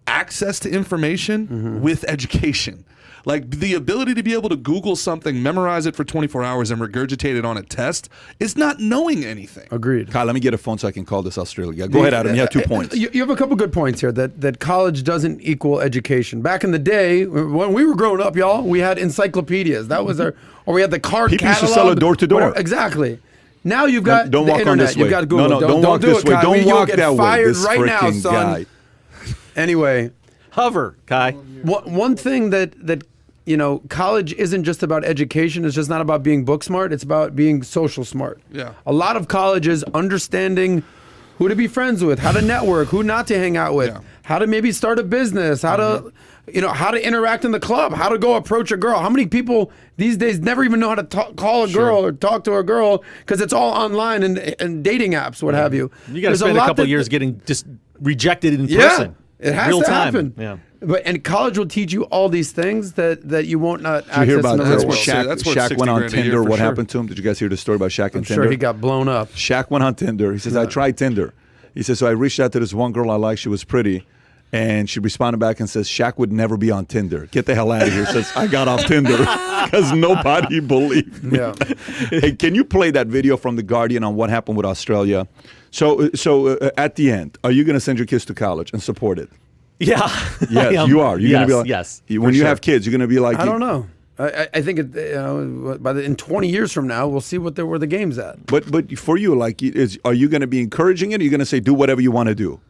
access to information with education. Like the ability to be able to Google something, memorize it for 24 hours, and regurgitate it on a test is not knowing anything. Agreed. Kyle, let me get a phone so I can call this Australia guy. Go ahead, Adam. You have 2 points. You have a couple good points here that college doesn't equal education. Back in the day, when we were growing up, y'all, we had encyclopedias. That was our, or we had the card People used to catalog. sell it door to door. whatever. Exactly. Now you've got Don't the walk on internet. this You've way. got Google. No, don't walk do this it, way. Kai. Don't You'll walk get that way. fired This right now, freaking son. guy. Anyway, Hover, Kai. one thing that college isn't just about education. It's just not about being book smart. It's about being social smart. Yeah. A lot of colleges understanding who to be friends with, how to network, who not to hang out with, Yeah. how to maybe start a business, how to how to interact in the club, how to go approach a girl. How many people these days never even know how to call a girl or talk to a girl because it's all online and dating apps, what have you. You got to There's spend a lot couple that- years getting just rejected in Yeah, person. it has Real to time. happen. Yeah. And college will teach you all these things that you won't not Did you hear access about in the this? real world. Shaq- that's worth Shaq 60 went on grand a year Tinder. for What sure. happened to him? Did you guys hear the story about Shaq and I'm Tinder? sure he got blown up. Shaq went on Tinder. He says, I tried Tinder. He says, so I reached out to this one girl I liked. She was pretty. And she responded back and says, Shaq would never be on Tinder. Get the hell out of here. Says, I got off Tinder because nobody believed me. Yeah. Hey, can you play that video from The Guardian on what happened with Australia? So at the end, are you going to send your kids to college and support it? Yeah. Yes, you are. You're yes, going to be like, yes. When you have kids, you're going to be like, I don't know. I think in 20 years from now, we'll see where the game's at. But for you, like, are you going to be encouraging it? Or are you going to say, do whatever you want to do?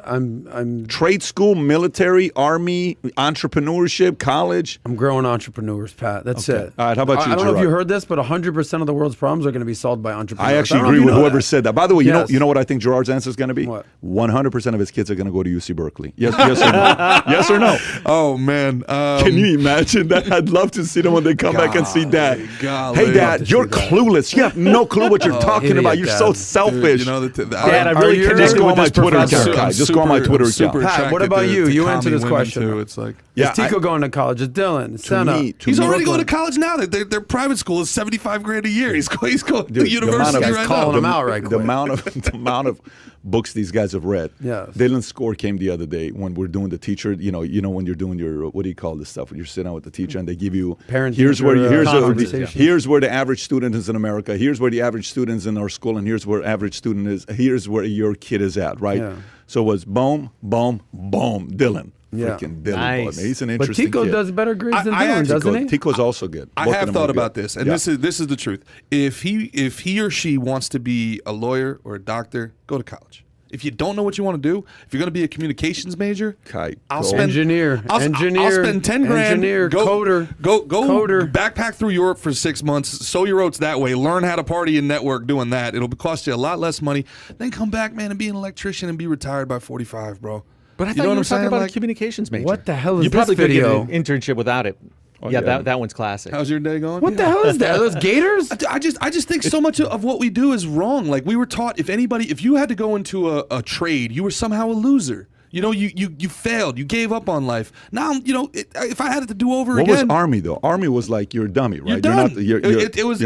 I'm Trade school, military, army, entrepreneurship, college. I'm growing entrepreneurs, Pat. That's it. All right, how about you, I don't know if Gerard? you heard this, but 100% of the world's problems are going to be solved by entrepreneurs. I actually don't know if agree you with know whoever that. said that. By the way, Yes. you know what I think Gerard's answer is going to be? What? 100% of his kids are going to go to UC Berkeley. Yes or no? Yes or no? Oh man, Can you imagine that? I'd love to see them when they come back and see Dad. golly. Hey, Love Dad, to you're see that. clueless. You have no clue what you're talking idiot, about. You're so Dad. selfish. You know, Dad, I Are really you- connected Just go with on my this Twitter professor. account, guys. Just go on my Twitter account. Pat, what about you? You answer this question. Too. It's like Yeah, Is Tico going to college? Is Dylan? Senna? he's already going to college now. Their private school is $75,000 a year. He's going to Dude, university the amount of- right calling now. him out right the quick. amount of books these guys have read. Yes. Dylan's score came the other day when we're doing the teacher. You know when you're doing your what do you call this stuff? When you're sitting down with the teacher and they give you Parent-teacher, here's where the average student is in America. Here's where the average student is in our school, and here's where average student is. Here's where your kid is at. Right. Yeah. So it was boom, boom, boom. Dylan. Yeah. freaking Billy Nice. Boy, man. He's an But interesting Tico kid. does better grades than I Dylan, actually- doesn't he? Tico's also good. I Both of have them thought are about good. this, and Yeah. this is the truth. If he or she wants to be a lawyer or a doctor, go to college. If you don't know what you want to do, if you're going to be a communications major, Kite, I'll go. spend Engineer, I'll spend 10 grand. engineer, coder, Go coder. backpack through Europe for 6 months. Sow your oats that way. Learn how to party and network doing that. It'll cost you a lot less money. Then come back, man, and be an electrician and be retired by 45, bro. But I thought know you what were I'm talking saying? about Like, a communications major. What the hell is you this probably video? could get an internship without it. Yeah, yeah. that one's classic. how's your day going? What the hell is that? Are those gators? I just think so much of what we do is wrong. Like we were taught, if you had to go into a trade, you were somehow a loser. You know, you failed. You gave up on life. Now, you know, if I had it to do over What again, was Army though? Army was like you're a dummy, right? you're done. You're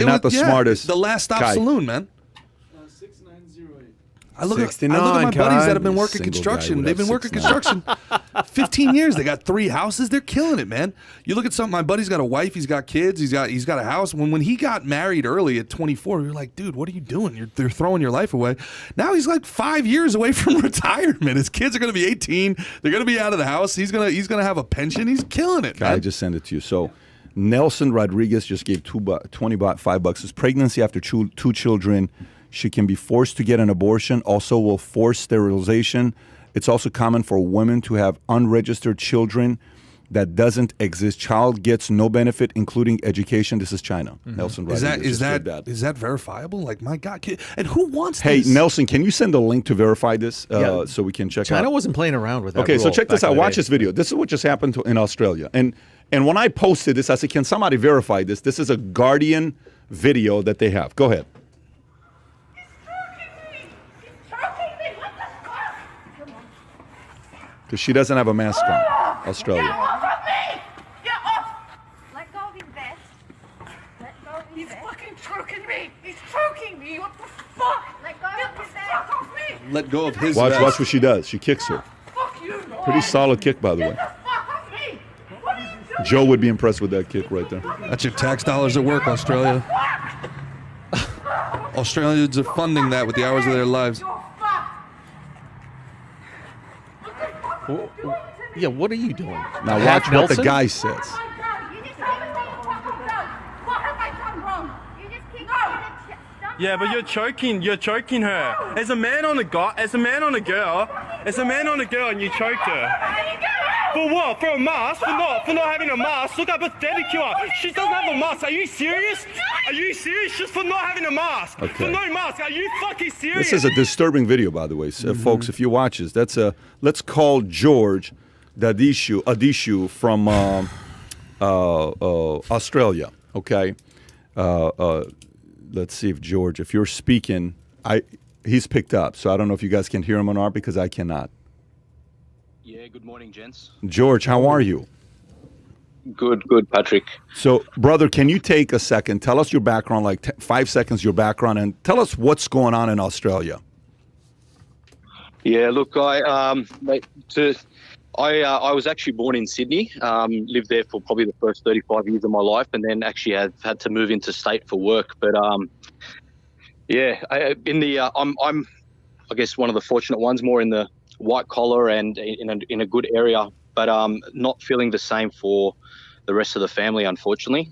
not the yeah, smartest. The last stop guy. saloon, man. 6908. I look at 69, my buddies Kai. that have been working Single guy construction. would They've have been working 69. construction 15 years. They got 3 houses. They're killing it, man. You look at some. My buddy's got a wife. He's got kids. He's got a house. When he got married early at 24, we were like, dude, what are you doing? They're throwing your life away. Now he's like 5 years away from retirement. His kids are going to be 18. They're going to be out of the house. He's gonna have a pension. He's killing it, I man. just sent it to you. So Nelson Rodriguez just gave $5. His pregnancy after two children. She can be forced to get an abortion. Also will force sterilization. It's also common for women to have unregistered children that doesn't exist. Child gets no benefit, including education. This is China. Nelson Rodriguez. Is just did that verifiable? Like, my God, and who wants Hey, this? Nelson, can you send a link to verify this Yeah. so we can check China out? wasn't playing around with that. Okay, so rule check this back in out. the Watch day. this video. This is what just happened in Australia. And when I posted this, I said, can somebody verify this? This is a Guardian video that they have. Go ahead. Because she doesn't have a mask on. Australia. off of me! Get off! Let go of his vest. Let go of his He's vest. fucking choking me! He's choking me! What the fuck? Let go Get of the his fuck vest. off me! Let go of his. Watch vest. what she does. She kicks her. Fuck you! Pretty solid kick, by the way. Get the fuck off me! What are you doing? Joe would be impressed with that kick right there. That's your tax dollars at work, Australia. Australians are funding that with the hours of their lives. You're fucked! What the fuck are you doing to me? Yeah, what are you doing? Now Half watch what the Nelson? guy says. Oh my God, you just told me what I've done. What have I done wrong? You just kicked No. her in the chest. Yeah, but you're choking her. As a man on a girl, and you choked her. How do you get out? For what? For a mask? For not having a mask? Look how pathetic you are. She doesn't have a mask. Are you serious? Are you serious? Just for not having a mask? Okay. For no mask? Are you fucking serious? This is a disturbing video, by the way, so, folks. If you watch this, that's a. Let's call George Adishu from Australia. Okay, let's see if George, if you're speaking, he's picked up. So I don't know if you guys can hear him or not because I cannot. Yeah, good morning, gents. George, how are you? Good, Patrick. So, brother, can you take a second? Tell us your background, like 5 seconds, your background, and tell us what's going on in Australia. Yeah, look, I was actually born in Sydney, lived there for probably the first 35 years of my life, and then actually had to move into state for work. But I'm I guess one of the fortunate ones, more in the white collar and in a good area, but not feeling the same for the rest of the family, unfortunately.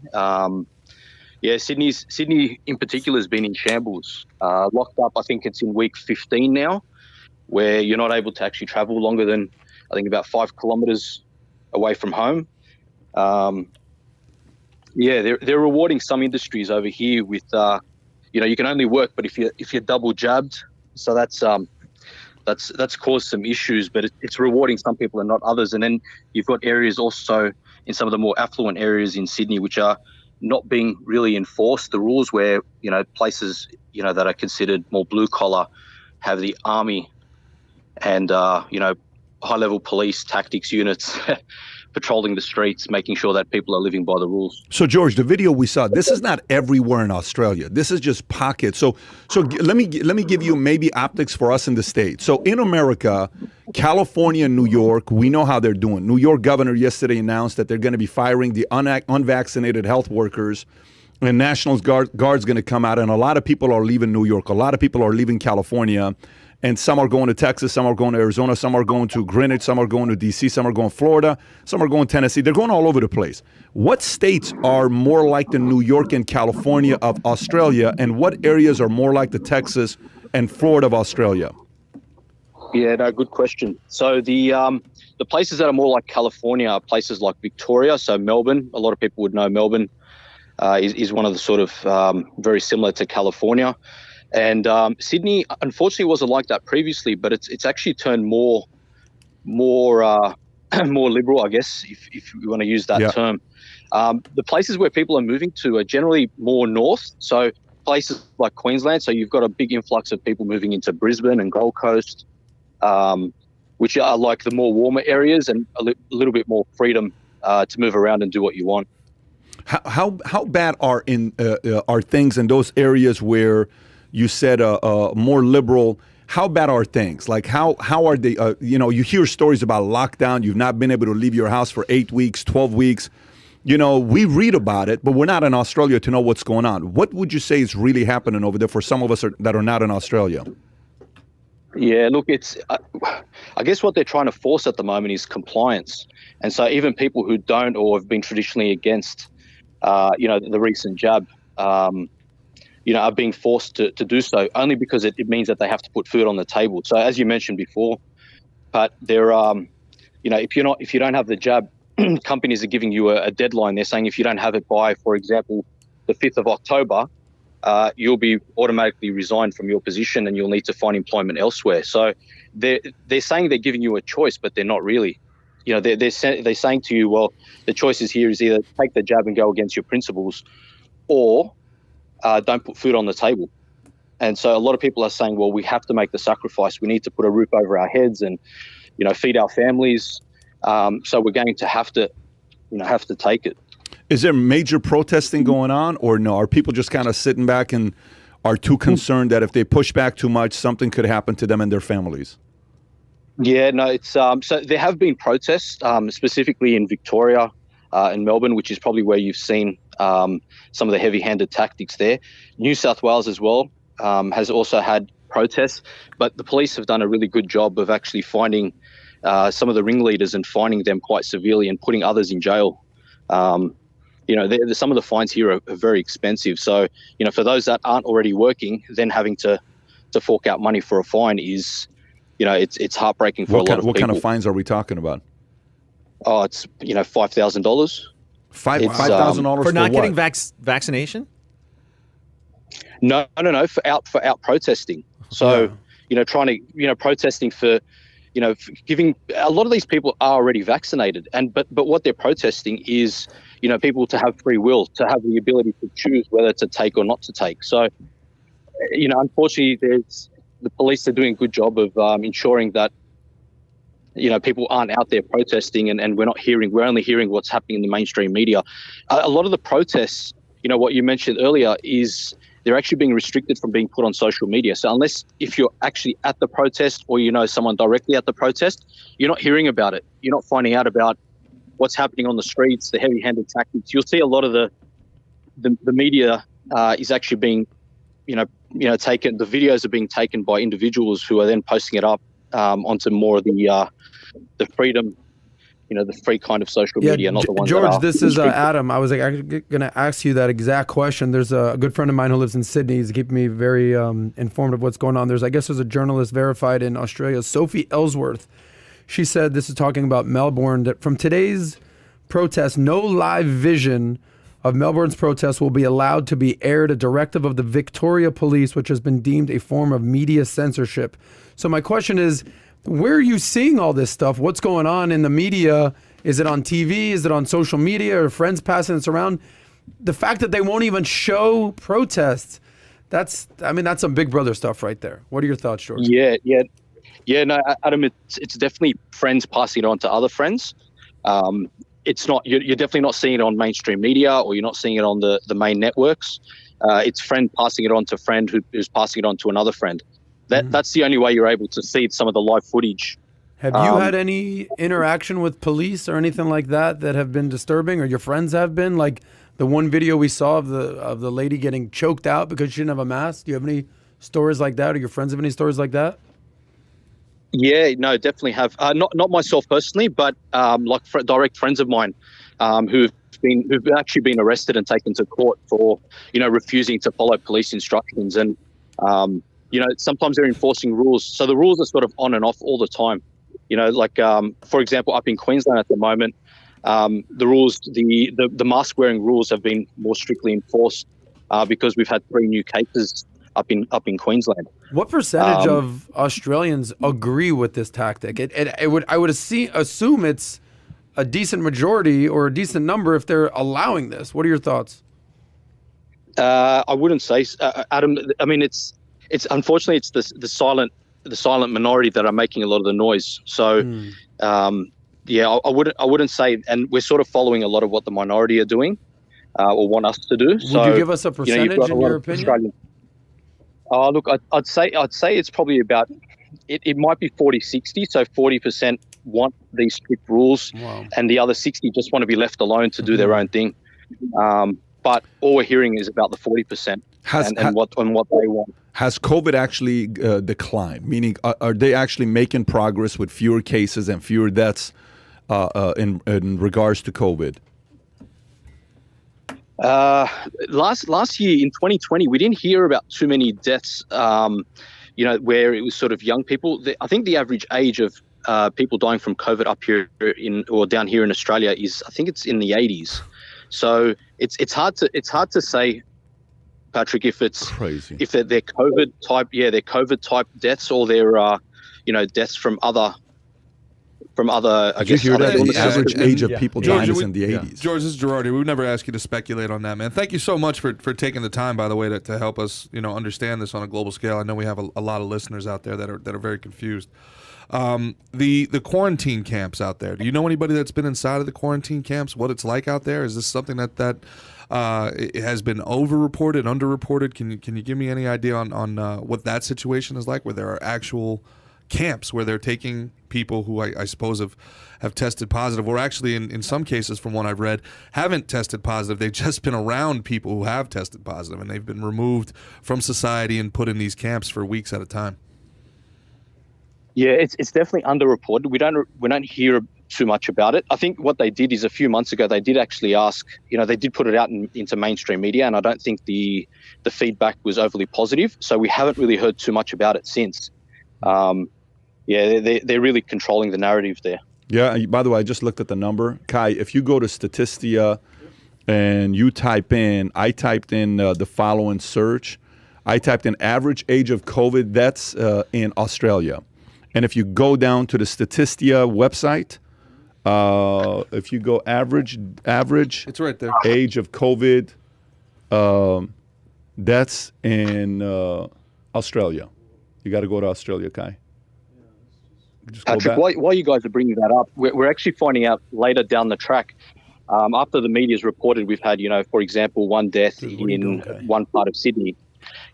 Sydney in particular has been in shambles. Locked up, I think it's in week 15 now, where you're not able to actually travel longer than, I think, about 5 kilometres away from home. They're rewarding some industries over here with, you can only work, but if you're double jabbed, so that's caused some issues. But it's rewarding some people and not others. And then you've got areas also in some of the more affluent areas in Sydney, which are not being really enforced. The rules where places that are considered more blue collar have the army and high-level police tactics units patrolling the streets, making sure that people are living by the rules. So, George, the video we saw, this is not everywhere in Australia. This is just pockets. So let me give you maybe optics for us in the States. So in America, California and New York, we know how they're doing. New York governor yesterday announced that they're going to be firing the unvaccinated health workers, and National Guard's going to come out, and a lot of people are leaving New York. A lot of people are leaving California. and some are going to Texas, some are going to Arizona, some are going to Greenwich, some are going to D.C., some are going to Florida, some are going to Tennessee. They're going all over the place. What states are more like the New York and California of Australia, and what areas are more like the Texas and Florida of Australia? Yeah, no, good question. So the places that are more like California are places like Victoria. So Melbourne, a lot of people would know Melbourne is one of the sort of very similar to California. And Sydney, unfortunately, wasn't like that previously, but it's actually turned more more liberal, I guess, if you want to use that term. The places where people are moving to are generally more north. So places like Queensland. So you've got a big influx of people moving into Brisbane and Gold Coast, which are like the more warmer areas and a little bit more freedom to move around and do what you want. How bad are things in those areas where you said more liberal? How bad are things? Like how are they? You hear stories about lockdown. You've not been able to leave your house for 8 weeks, 12 weeks. We read about it, but we're not in Australia to know what's going on. What would you say is really happening over there for some of us that are not in Australia? Yeah, look, I guess what they're trying to force at the moment is compliance. And so even people who don't or have been traditionally against, the recent jab, are being forced to do so only because it means that they have to put food on the table. So as you mentioned before, but there, if you don't have the jab, companies are giving you a deadline. They're saying if you don't have it by, for example, the 5th of October, you'll be automatically resigned from your position and you'll need to find employment elsewhere. So they're saying they're giving you a choice, but they're not really. They're saying to you, well, the choices here is either take the jab and go against your principles, or don't put food on the table. And so a lot of people are saying, well, we have to make the sacrifice. We need to put a roof over our heads and, feed our families. So we're going to have to take it. Is there major protesting going on, or no? Are people just kind of sitting back and are too concerned that if they push back too much, something could happen to them and their families? Yeah, no, it's so there have been protests, specifically in Victoria and Melbourne, which is probably where you've seen some of the heavy-handed tactics there. New South Wales as well has also had protests, but the police have done a really good job of actually finding some of the ringleaders and fining them quite severely and putting others in jail. Some of the fines here are very expensive. So, for those that aren't already working, then having to fork out money for a fine is, it's heartbreaking for a lot of people. What kind of fines are we talking about? Oh, it's, $5,000. $5,000 for not what? getting vaccination? No, for out protesting. So, trying to, protesting for, giving a lot of these people are already vaccinated, but what they're protesting is, people to have free will, to have the ability to choose whether to take or not to take. So, unfortunately, the police are doing a good job of ensuring that, people aren't out there protesting and we're only hearing what's happening in the mainstream media. A lot of the protests, what you mentioned earlier is they're actually being restricted from being put on social media. So if you're actually at the protest or someone directly at the protest, you're not hearing about it. You're not finding out about what's happening on the streets, the heavy-handed tactics. You'll see a lot of the media is actually being, taken. The videos are being taken by individuals who are then posting it up onto more of the freedom, the free kind of social media, not the ones George, that are this is Adam. I was going to ask you that exact question. There's a good friend of mine who lives in Sydney. He's keeping me very informed of what's going on. There's a journalist verified in Australia, Sophie Ellsworth. She said, this is talking about Melbourne, that from today's protest, no live vision of Melbourne's protest will be allowed to be aired, a directive of the Victoria Police, which has been deemed a form of media censorship. So my question is, where are you seeing all this stuff? What's going on in the media? Is it on TV? Is it on social media? Or friends passing this around? The fact that they won't even show protests, that's some Big Brother stuff right there. What are your thoughts, George? Yeah, no, Adam, it's definitely friends passing it on to other friends. It's not, you're definitely not seeing it on mainstream media, or you're not seeing it on the main networks. It's friend passing it on to friend who's passing it on to another friend. That's the only way you're able to see some of the live footage. Have you had any interaction with police or anything like that have been disturbing, or your friends have been? Like the one video we saw of the lady getting choked out because she didn't have a mask. Do you have any stories like that, or your friends have any stories like that? Yeah, no, definitely have. Not myself personally, but like direct friends of mine who've actually been arrested and taken to court for refusing to follow police instructions. And sometimes they're enforcing rules, so the rules are sort of on and off all the time. For example, up in Queensland at the moment, the rules, the mask wearing rules have been more strictly enforced because we've had 3 new cases up in Queensland. What percentage of Australians agree with this tactic? I would assume it's a decent majority or a decent number if they're allowing this. What are your thoughts? I wouldn't say, Adam. I mean, it's unfortunately it's the silent minority that are making a lot of the noise. So, I wouldn't say, and we're sort of following a lot of what the minority are doing or want us to do. Would you give us a percentage in your opinion? Look, I'd say it's probably about, it might be 40-60. So 40% want these strict rules, and the other 60 just want to be left alone to do their own thing. But all we're hearing is about the 40% and what they want. Has COVID actually declined? Meaning, are they actually making progress with fewer cases and fewer deaths in regards to COVID? Last year in 2020, we didn't hear about too many deaths. Where it was sort of young people. I think the average age of people dying from COVID up here down here in Australia is, I think it's in the 80s. So it's hard to say, Patrick, if it's crazy, if they're COVID type deaths, or they're deaths from other. I guess you hear that the average age of people dying is George, in the 80s. George, this is Girardi. We would never ask you to speculate on that, man. Thank you so much for taking the time, by the way, to help us understand this on a global scale. I know we have a lot of listeners out there that are very confused. The quarantine camps out there. Do you know anybody that's been inside of the quarantine camps? What it's like out there? Is this something that it has been overreported, underreported? Can you give me any idea on what that situation is like, where there are actual camps where they're taking people who I suppose have tested positive, or actually in some cases, from what I've read, haven't tested positive. They've just been around people who have tested positive, and they've been removed from society and put in these camps for weeks at a time. Yeah, it's definitely underreported. We don't hear too much about it. I think what they did is, a few months ago, they did actually ask, they did put it out into mainstream media, and I don't think the feedback was overly positive. So we haven't really heard too much about it since. They're really controlling the narrative there. Yeah, by the way, I just looked at the number. Kai, if you go to Statistia and you I typed in the following search. I typed in average age of COVID deaths in Australia. And if you go down to the Statistia website, if you go average, it's right there. Age of COVID deaths in Australia. You got to go to Australia, Kai. Patrick, while you guys are bringing that up, we're actually finding out later down the track, after the media's reported, we've had, for example, one death in one part of Sydney.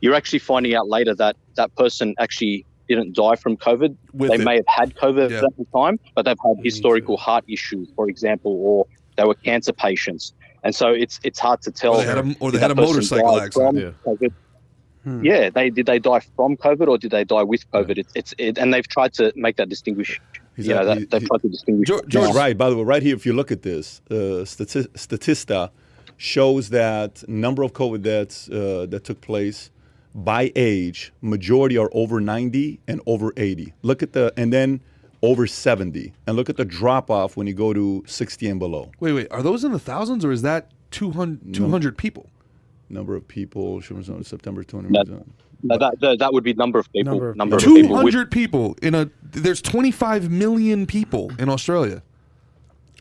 You're actually finding out later that that person actually didn't die from COVID. They may have had COVID at the time, but they've had historical heart issues, for example, or they were cancer patients. And so it's hard to tell. Or they had a motorcycle accident. Yeah, did they die from COVID, or did they die with COVID? And they've tried to make that distinguish. They've tried to distinguish. George, right. By the way, right here, if you look at this, Statista shows that number of COVID deaths that took place by age, majority are over 90 and over 80. Look at and then over 70, and look at the drop off when you go to 60 and below. Wait, are those in the thousands, or is that 200 people? Number of people, September 20. That would be number of people. Number of 200 people there's 25 million people in Australia.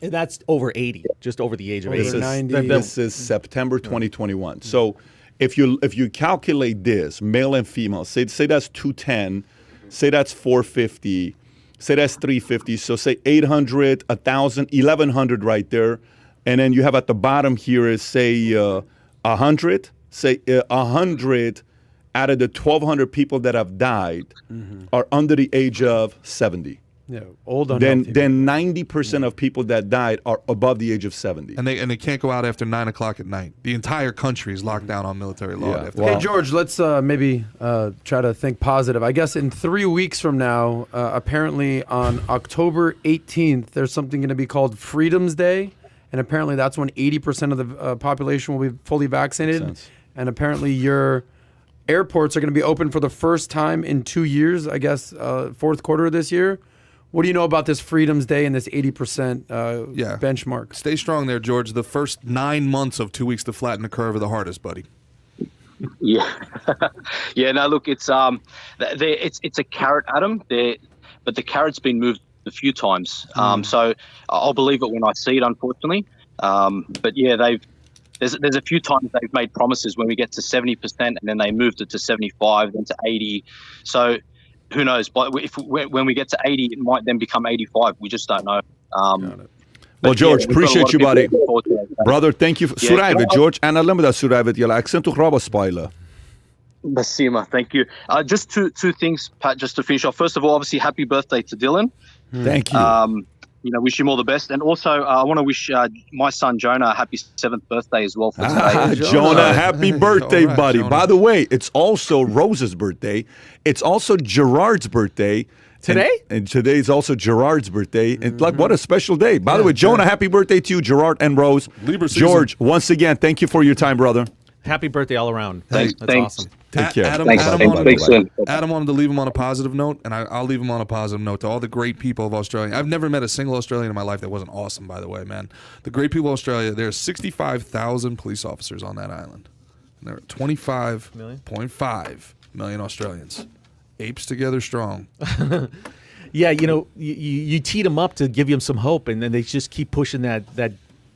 And that's over 80, just over the age of 80. 90. This is September 2021. So if you calculate this, male and female, say that's 210, say that's 450, say that's 350, so say 800, 1,000, 1,100 right there. And then you have at the bottom here is say 100, say 100 out of the 1,200 people that have died are under the age of 70. old unhealthy. then 90% of people that died are above the age of 70. And they can't go out after 9 o'clock at night. The entire country is locked down on military law. Yeah. After Hey, George, let's maybe try to think positive. I guess in 3 weeks from now, apparently on October 18th, there's something going to be called Freedom's Day. And apparently that's when 80% of the population will be fully vaccinated. Makes sense. And apparently your airports are going to be open for the first time in 2 years, I guess, fourth quarter of this year. What do you know about this Freedom's Day and this 80% benchmark? Stay strong there, George. The first 9 months of 2 weeks to flatten the curve are the hardest, buddy. Yeah, yeah. No, look, it's a carrot, Adam. But the carrot's been moved a few times. So I'll believe it when I see it, unfortunately. But yeah, there's a few times they've made promises when we get to 70%, and then they moved it to 75, then to 80. So who knows? But when we get to 80, it might then become 85. We just don't know. Well, George, appreciate you, buddy. Brother, thank you. Surajvet, George. En alam da surajvet jela accent toch raba spoiler. Basima, thank you. Just two things, Pat, just to finish off. First of all, obviously, happy birthday to Dylan. Thank you. Wish him all the best. And also, I want to wish my son, Jonah, a happy 7th birthday as well for today. Jonah, happy birthday, right, buddy. Jonah. By the way, it's also Rose's birthday. It's also Gerard's birthday. Today? And today is also Gerard's birthday. And like, what a special day. By the way, Jonah, happy birthday to you, Gerard and Rose. Libra season. George, once again, thank you for your time, brother. Happy birthday all around. Thanks. That's awesome. Take care. Adam wanted to leave him on a positive note, and I'll leave him on a positive note to all the great people of Australia. I've never met a single Australian in my life that wasn't awesome, by the way, man. The great people of Australia, there are 65,000 police officers on that island. And there are 25.5 million Australians. Apes together strong. Yeah, you teed them up to give them some hope, and then they just keep pushing that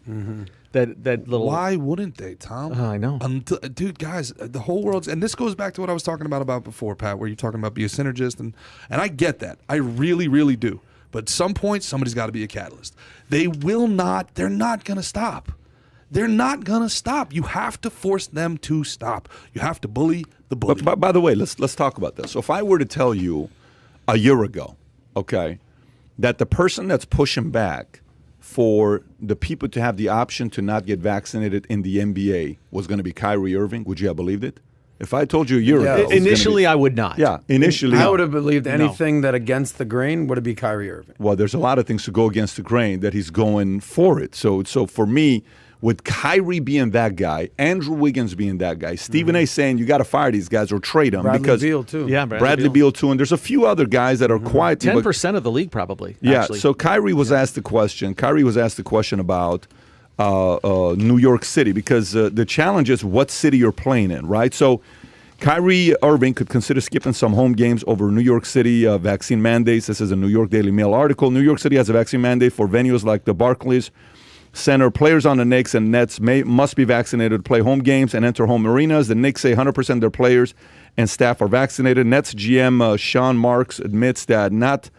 little. Why wouldn't they, Tom? I know. Dude, guys, the whole world's, and this goes back to what I was talking about before, Pat, where you're talking about be a synergist, and I get that. I really, really do. But at some point, somebody's got to be a catalyst. They're not going to stop. They're not going to stop. You have to force them to stop. You have to bully the bully. But by the way, let's talk about this. So if I were to tell you a year ago, okay, that the person that's pushing back for the people to have the option to not get vaccinated in the NBA was going to be Kyrie Irving, would you have believed it? If I told you a year ago. Initially, I would not. Yeah, initially. I would have believed anything that against the grain would it be Kyrie Irving. Well, there's a lot of things to go against the grain that he's going for it. So for me, with Kyrie being that guy, Andrew Wiggins being that guy, Stephen A. saying you got to fire these guys or trade them. Bradley Beal, too. Yeah, Bradley Beal, too. And there's a few other guys that are quiet. 10% of the league, probably. Yeah, actually. so Kyrie was asked the question. Kyrie was asked the question about New York City because the challenge is what city you're playing in, right? So Kyrie Irving could consider skipping some home games over New York City vaccine mandates. This is a New York Daily Mail article. New York City has a vaccine mandate for venues like the Barclays Center. Players on the Knicks and Nets must be vaccinated to play home games and enter home arenas. The Knicks say 100% of their players and staff are vaccinated. Nets GM Sean Marks admits that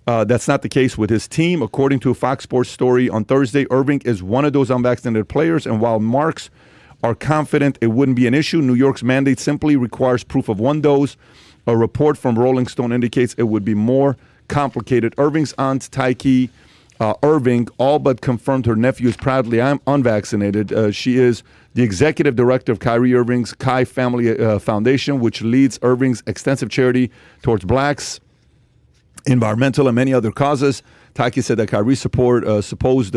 that's not the case with his team. According to a Fox Sports story on Thursday, Irving is one of those unvaccinated players, and while Marks are confident it wouldn't be an issue, New York's mandate simply requires proof of one dose. A report from Rolling Stone indicates it would be more complicated. Irving's aunt, Tyke Irving, all but confirmed her nephew is proudly unvaccinated. She is the executive director of Kyrie Irving's Kai Family Foundation, which leads Irving's extensive charity towards blacks, environmental, and many other causes. Tyke said that Kyrie's supposed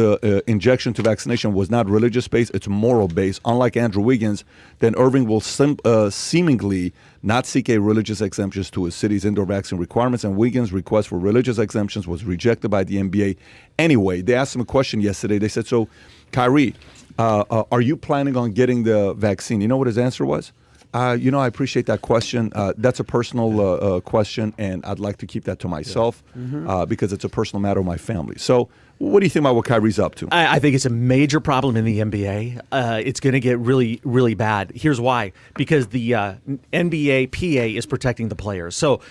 injection to vaccination was not religious-based, it's moral-based. Unlike Andrew Wiggins, then Irving will seemingly not seek a religious exemptions to his city's indoor vaccine requirements, and Wiggins' request for religious exemptions was rejected by the NBA. Anyway, they asked him a question yesterday. They said, so, Kyrie, are you planning on getting the vaccine? You know what his answer was? I appreciate that question. That's a personal question, and I'd like to keep that to myself because it's a personal matter of my family. So what do you think about what Kyrie's up to? I think it's a major problem in the NBA. It's going to get really, really bad. Here's why. Because the NBA PA is protecting the players. So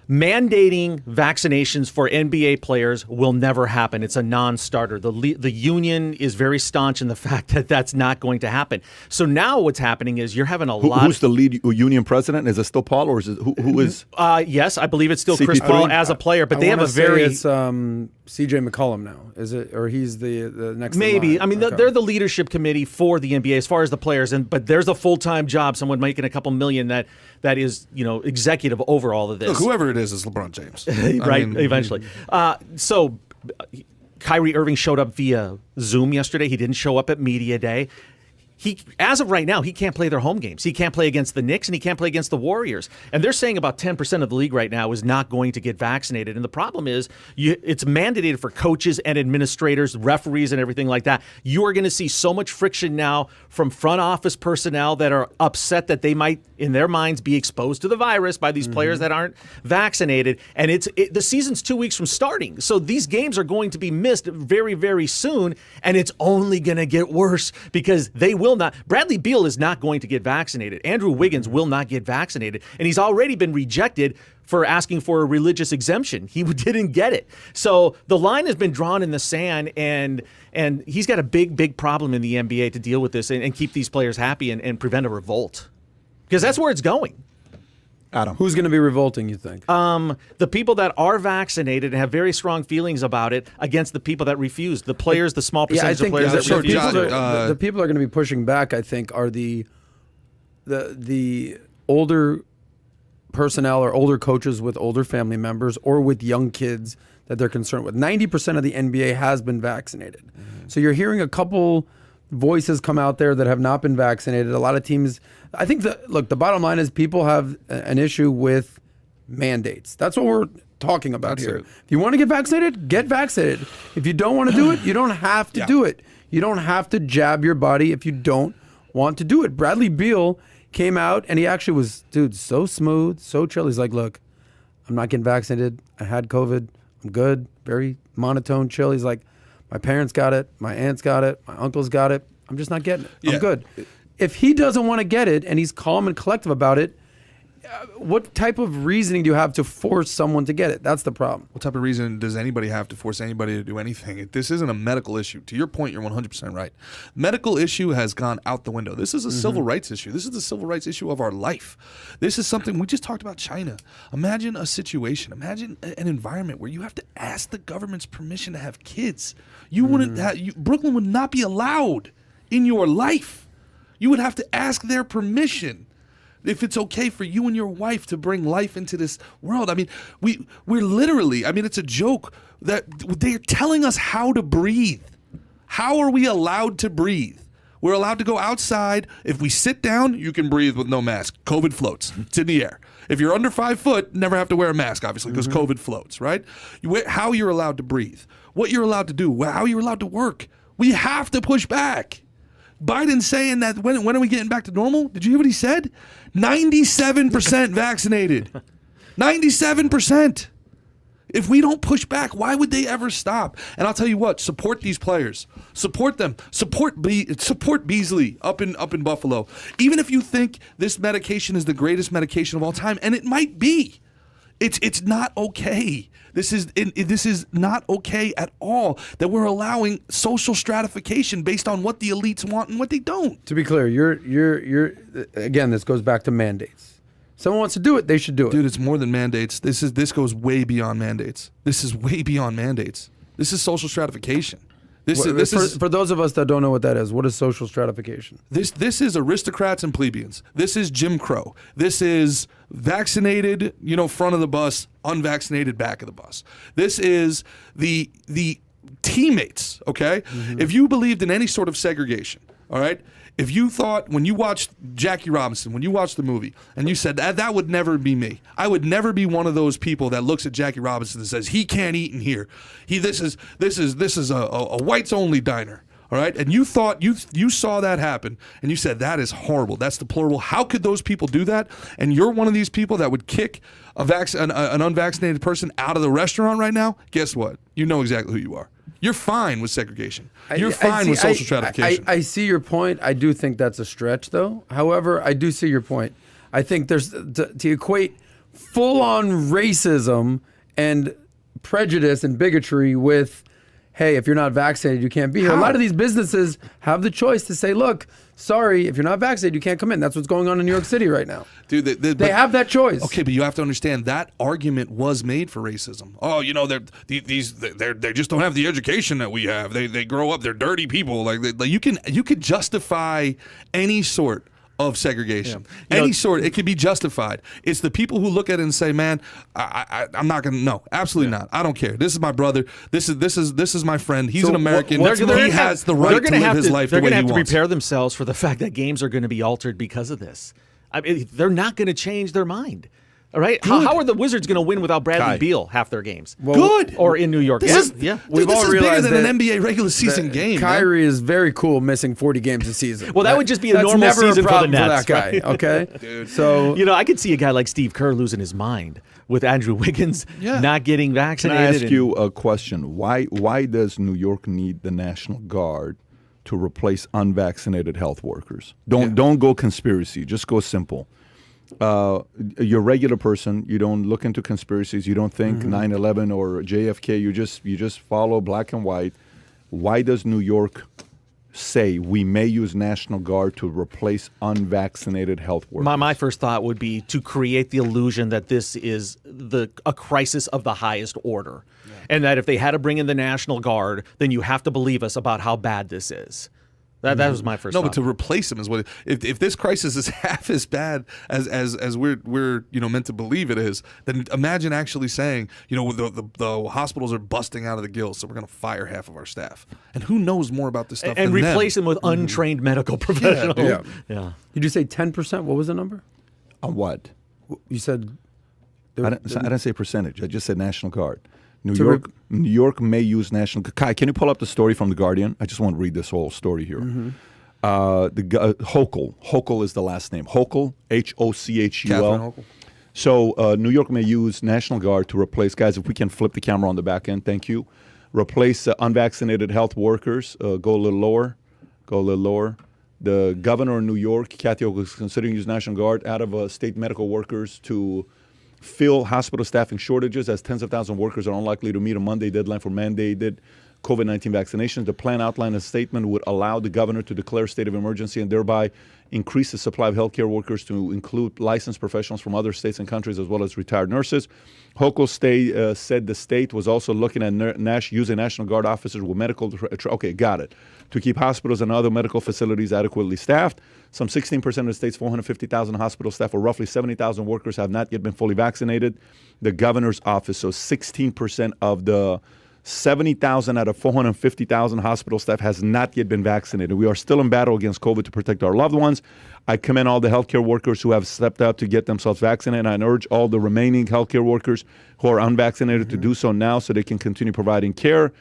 Mandating vaccinations for NBA players will never happen. It's a non-starter. The union is very staunch in the fact that that's not going to happen. So now what's happening is you're having Who's the lead union president? Is it still Paul, or is it who is? Yes, I believe it's still Chris CP3? Paul as a player, but they have a very. It's C.J. McCollum now, is it? Or he's the next. Maybe. In line? I mean, Okay. they're the leadership committee for the NBA as far as the players, but there's a full-time job, someone making a couple million that is executive over all of this. Look, whoever it is LeBron James. Right, eventually. So Kyrie Irving showed up via Zoom yesterday. He didn't show up at Media Day. As of right now, he can't play their home games. He can't play against the Knicks, and he can't play against the Warriors. And they're saying about 10% of the league right now is not going to get vaccinated. And the problem is it's mandated for coaches and administrators, referees, and everything like that. You are going to see so much friction now from front office personnel that are upset that they might, in their minds, be exposed to the virus by these players that aren't vaccinated. And the season's 2 weeks from starting. So these games are going to be missed very, very soon. And it's only going to get worse because they will not. Bradley Beal is not going to get vaccinated. Andrew Wiggins will not get vaccinated. And he's already been rejected for asking for a religious exemption. He didn't get it. So the line has been drawn in the sand, and he's got a big, big problem in the NBA to deal with this and keep these players happy and prevent a revolt. Because that's where it's going. Adam. Who's going to be revolting, you think? The people that are vaccinated and have very strong feelings about it against the people that refuse. The players, the small percentage of players that refuse. The people that are going to be pushing back, I think, are the older personnel or older coaches with older family members or with young kids that they're concerned with. 90% of the NBA has been vaccinated. So you're hearing a couple voices come out there that have not been vaccinated. A lot of teams, I think the bottom line is people have an issue with mandates. That's what we're talking about here. If you want to get vaccinated. If you don't want to do it, you don't have to do it. You don't have to jab your body if you don't want to do it. Bradley Beal came out and he actually was, so smooth, so chill. He's like, look, I'm not getting vaccinated. I had COVID. I'm good. Very monotone, chill. He's like, my parents got it. My aunts got it. My uncles got it. I'm just not getting it. I'm good. If he doesn't want to get it and he's calm and collective about it, what type of reasoning do you have to force someone to get it? That's the problem. What type of reason does anybody have to force anybody to do anything? This isn't a medical issue. To your point, you're 100% right. Medical issue has gone out the window. This is a civil rights issue. This is the civil rights issue of our life. This is something, we just talked about China. Imagine a situation, imagine an environment where you have to ask the government's permission to have kids. You wouldn't have, Brooklyn would not be allowed in your life. You would have to ask their permission if it's okay for you and your wife to bring life into this world. I mean, we're literally, I mean, it's a joke that they're telling us how to breathe. How are we allowed to breathe? We're allowed to go outside. If we sit down, you can breathe with no mask. COVID floats. It's in the air. If you're under 5 foot, never have to wear a mask, obviously, because COVID floats, right? How you're allowed to breathe, what you're allowed to do, how you're allowed to work. We have to push back. Biden's saying that when are we getting back to normal? Did you hear what he said? 97% vaccinated. 97%. If we don't push back, why would they ever stop? And I'll tell you what, support these players. Support them. Support Beasley up in Buffalo. Even if you think this medication is the greatest medication of all time, and it might be, it's not okay. This is not okay at all that we're allowing social stratification based on what the elites want and what they don't. To be clear, you're again, this goes back to mandates. Someone wants to do it, they should do it. Dude, it's more than mandates. This goes way beyond mandates. This is way beyond mandates. This is social stratification. For those of us that don't know what that is, what is social stratification? This is aristocrats and plebeians. This is Jim Crow. This is vaccinated, front of the bus, unvaccinated back of the bus. This is the teammates, okay? If you believed in any sort of segregation, all right? If you thought, when you watched Jackie Robinson, when you watched the movie, and you said, that would never be me. I would never be one of those people that looks at Jackie Robinson and says, he can't eat in here. This is a whites only diner. All right, and you thought you saw that happen, and you said that is horrible. That's deplorable. How could those people do that? And you're one of these people that would kick an unvaccinated person out of the restaurant right now. Guess what? You know exactly who you are. You're fine with segregation. You're fine with social stratification. I see your point. I do think that's a stretch, though. However, I do see your point. I think there's to equate full-on racism and prejudice and bigotry with, hey, if you're not vaccinated, you can't be here. A lot of these businesses have the choice to say, look, sorry, if you're not vaccinated, you can't come in. That's what's going on in New York City right now. Dude, they have that choice. Okay, but you have to understand that argument was made for racism. Oh, you know, they just don't have the education that we have. They grow up, they're dirty people. Like you could justify any sort of segregation, any sort. It could be justified. It's the people who look at it and say, "Man, I'm not gonna. No, absolutely not. I don't care. This is my brother. This is my friend. He's an American. He has the right to live his life the way he wants." They're going to have to prepare themselves for the fact that games are going to be altered because of this. I mean, they're not going to change their mind. All right, how are the Wizards going to win without Bradley Beal half their games? Well, good. Or in New York? This We've all is realized bigger than an NBA regular season game. Kyrie is very cool missing 40 games a season. Well, that would just be a That's normal never season a problem for the Nets, for that guy. right? Okay, Dude. So I could see a guy like Steve Kerr losing his mind with Andrew Wiggins not getting Can vaccinated. I ask you a question? Why does New York need the National Guard to replace unvaccinated health workers? Don't go conspiracy. Just go simple. You're a regular person. You don't look into conspiracies. You don't think 9/11 or JFK. You just follow black and white. Why does New York say we may use National Guard to replace unvaccinated health workers? My first thought would be to create the illusion that this is a crisis of the highest order, and that if they had to bring in the National Guard, then you have to believe us about how bad this is. That was my first. No, thought. but to replace him is what. If this crisis is half as bad as we're meant to believe it is, then imagine actually saying, the hospitals are busting out of the gills, so we're going to fire half of our staff. And who knows more about this stuff and than replace them? them with untrained medical professionals. Yeah. Did you say 10%? What was the number? On what? You said. I didn't say percentage. I just said National Guard. New York may use National. Kai, can you pull up the story from The Guardian? I just want to read this whole story here. Hochul is the last name. Hochul, Hochul. Catherine Hochul. So New York may use National Guard to replace, guys, if we can flip the camera on the back end, thank you. Replace unvaccinated health workers. Go a little lower. The governor of New York, Kathy Hochul, is considering using National Guard out of state medical workers to fill hospital staffing shortages, as tens of thousands of workers are unlikely to meet a Monday deadline for mandated COVID-19 vaccinations. The plan outlined a statement would allow the governor to declare a state of emergency and thereby increase the supply of healthcare workers to include licensed professionals from other states and countries as well as retired nurses. Hochul said the state was also looking at using National Guard officers with medical to keep hospitals and other medical facilities adequately staffed. Some 16% of the state's 450,000 hospital staff, or roughly 70,000 workers, have not yet been fully vaccinated. The governor's office, so 16% of the 70,000 out of 450,000 hospital staff has not yet been vaccinated. We are still in battle against COVID to protect our loved ones. I commend all the healthcare workers who have stepped up to get themselves vaccinated, and I urge all the remaining healthcare workers who are unvaccinated to do so now so they can continue providing care.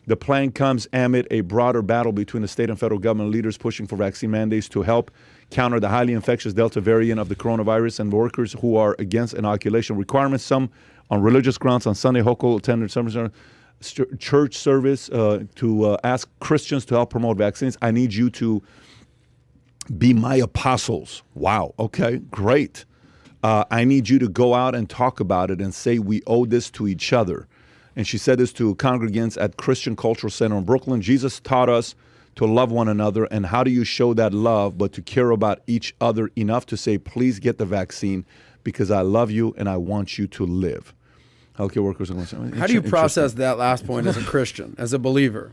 The plan comes amid a broader battle between the state and federal government leaders pushing for vaccine mandates to help counter the highly infectious Delta variant of the coronavirus, and workers who are against inoculation requirements. Some on religious grounds. On Sunday, Hochul attended some church service to ask Christians to help promote vaccines. I need you to be my apostles. Wow. Okay, great. I need you to go out and talk about it and say we owe this to each other. And she said this to congregants at Christian Cultural Center in Brooklyn. Jesus taught us to love one another. And how do you show that love but to care about each other enough to say, please get the vaccine because I love you and I want you to live. Healthcare workers are going to say, how do you process that last point as a Christian, as a believer?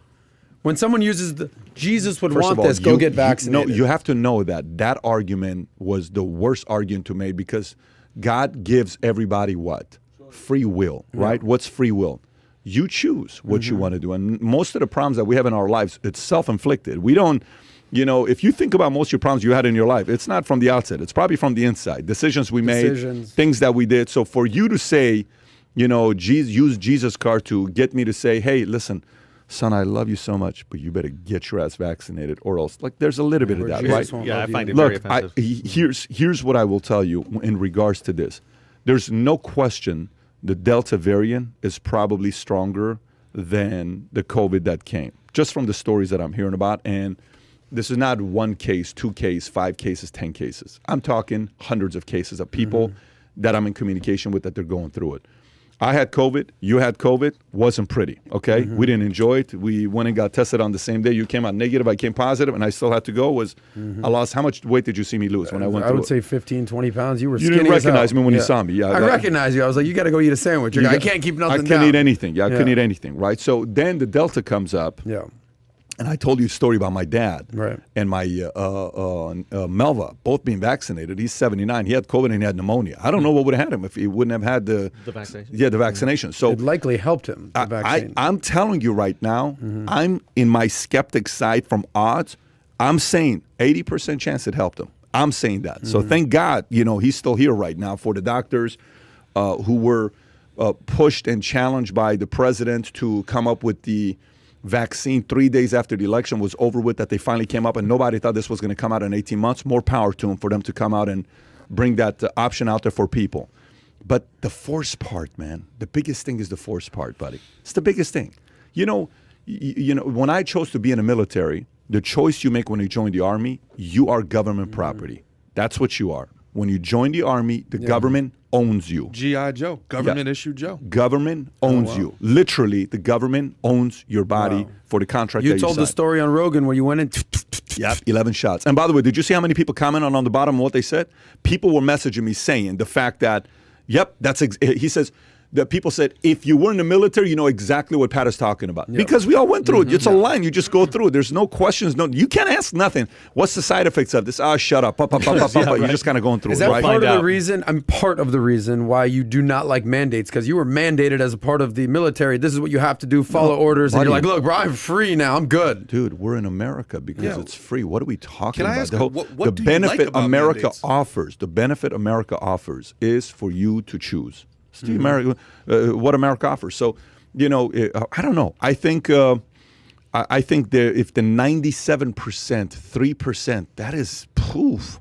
When someone uses Jesus would want this, go get vaccinated. No, you have to know that argument was the worst argument to make because God gives everybody what? Free will, right? What's free will? You choose what you want to do. And most of the problems that we have in our lives, it's self-inflicted. We don't, if you think about most of your problems you had in your life, it's not from the outset. It's probably from the inside. Decisions we made, things that we did. So for you to say, use Jesus card to get me to say, hey, listen, son, I love you so much, but you better get your ass vaccinated or else. Like, there's a little bit of that, right? Yeah, I find it very offensive. Here's what I will tell you in regards to this. There's no question the Delta variant is probably stronger than the COVID that came, just from the stories that I'm hearing about. And this is not one case, 2 cases, 5 cases, 10 cases. I'm talking hundreds of cases of people that I'm in communication with that they're going through it. I had COVID. You had COVID. Wasn't pretty, okay? We didn't enjoy it. We went and got tested on the same day. You came out negative. I came positive, and I still had to go. I lost, how much weight did you see me lose when I went through I would say 15, 20 pounds. You were You skinny didn't as hell. recognize me when you saw me. Yeah, I recognize you. I was like, you got to go eat a sandwich. I can't keep nothing I down. couldn't eat anything. Yeah, I couldn't eat anything, right? So then the Delta comes up. Yeah. And I told you a story about my dad Right. and my Melva both being vaccinated. He's 79. He had COVID and he had pneumonia. I don't know what would have had him if he wouldn't have had the vaccination. Yeah, the vaccination. So It likely helped him, the vaccine. I'm telling you right now, I'm in my skeptic side from odds. I'm saying 80% chance it helped him. I'm saying that. So thank God, he's still here right now for the doctors who were pushed and challenged by the president to come up with the vaccine 3 days after the election was over with, that they finally came up, and nobody thought this was going to come out in 18 months. More power to them for them to come out and bring that option out there for people. But the force part, man, the biggest thing is the force part, buddy. It's the biggest thing. When I chose to be in the military, the choice you make when you join the Army, you are government property. That's what you are. When you join the Army, the government owns you. G.I. Joe, government issued Joe. Government owns you. Literally, the government owns your body for the contract that You you told the signed. story on Rogan where you went in. Yep, 11 shots. And by the way, did you see how many people commented on the bottom of what they said? People were messaging me saying the fact that, he says, that people said, if you were in the military, you know exactly what Pat is talking about. Yep. Because we all went through it. It's a line. You just go through it. There's no questions. You can't ask nothing. What's the side effects of this? Shut up. You're just kind of going through Is it, that right? part of the reason? I'm part of the reason why you do not like mandates, because you were mandated as a part of the military. This is what you have to do. Follow orders, and you're like, look, bro, I'm free now. I'm good. Dude, we're in America because it's free. What are we talking Can I about? ask, what the do you benefit like about America mandates? offers. The benefit America offers is for you to choose. It's the America, what America offers. So, I don't know. I think if the 97%, 3%, that is proof.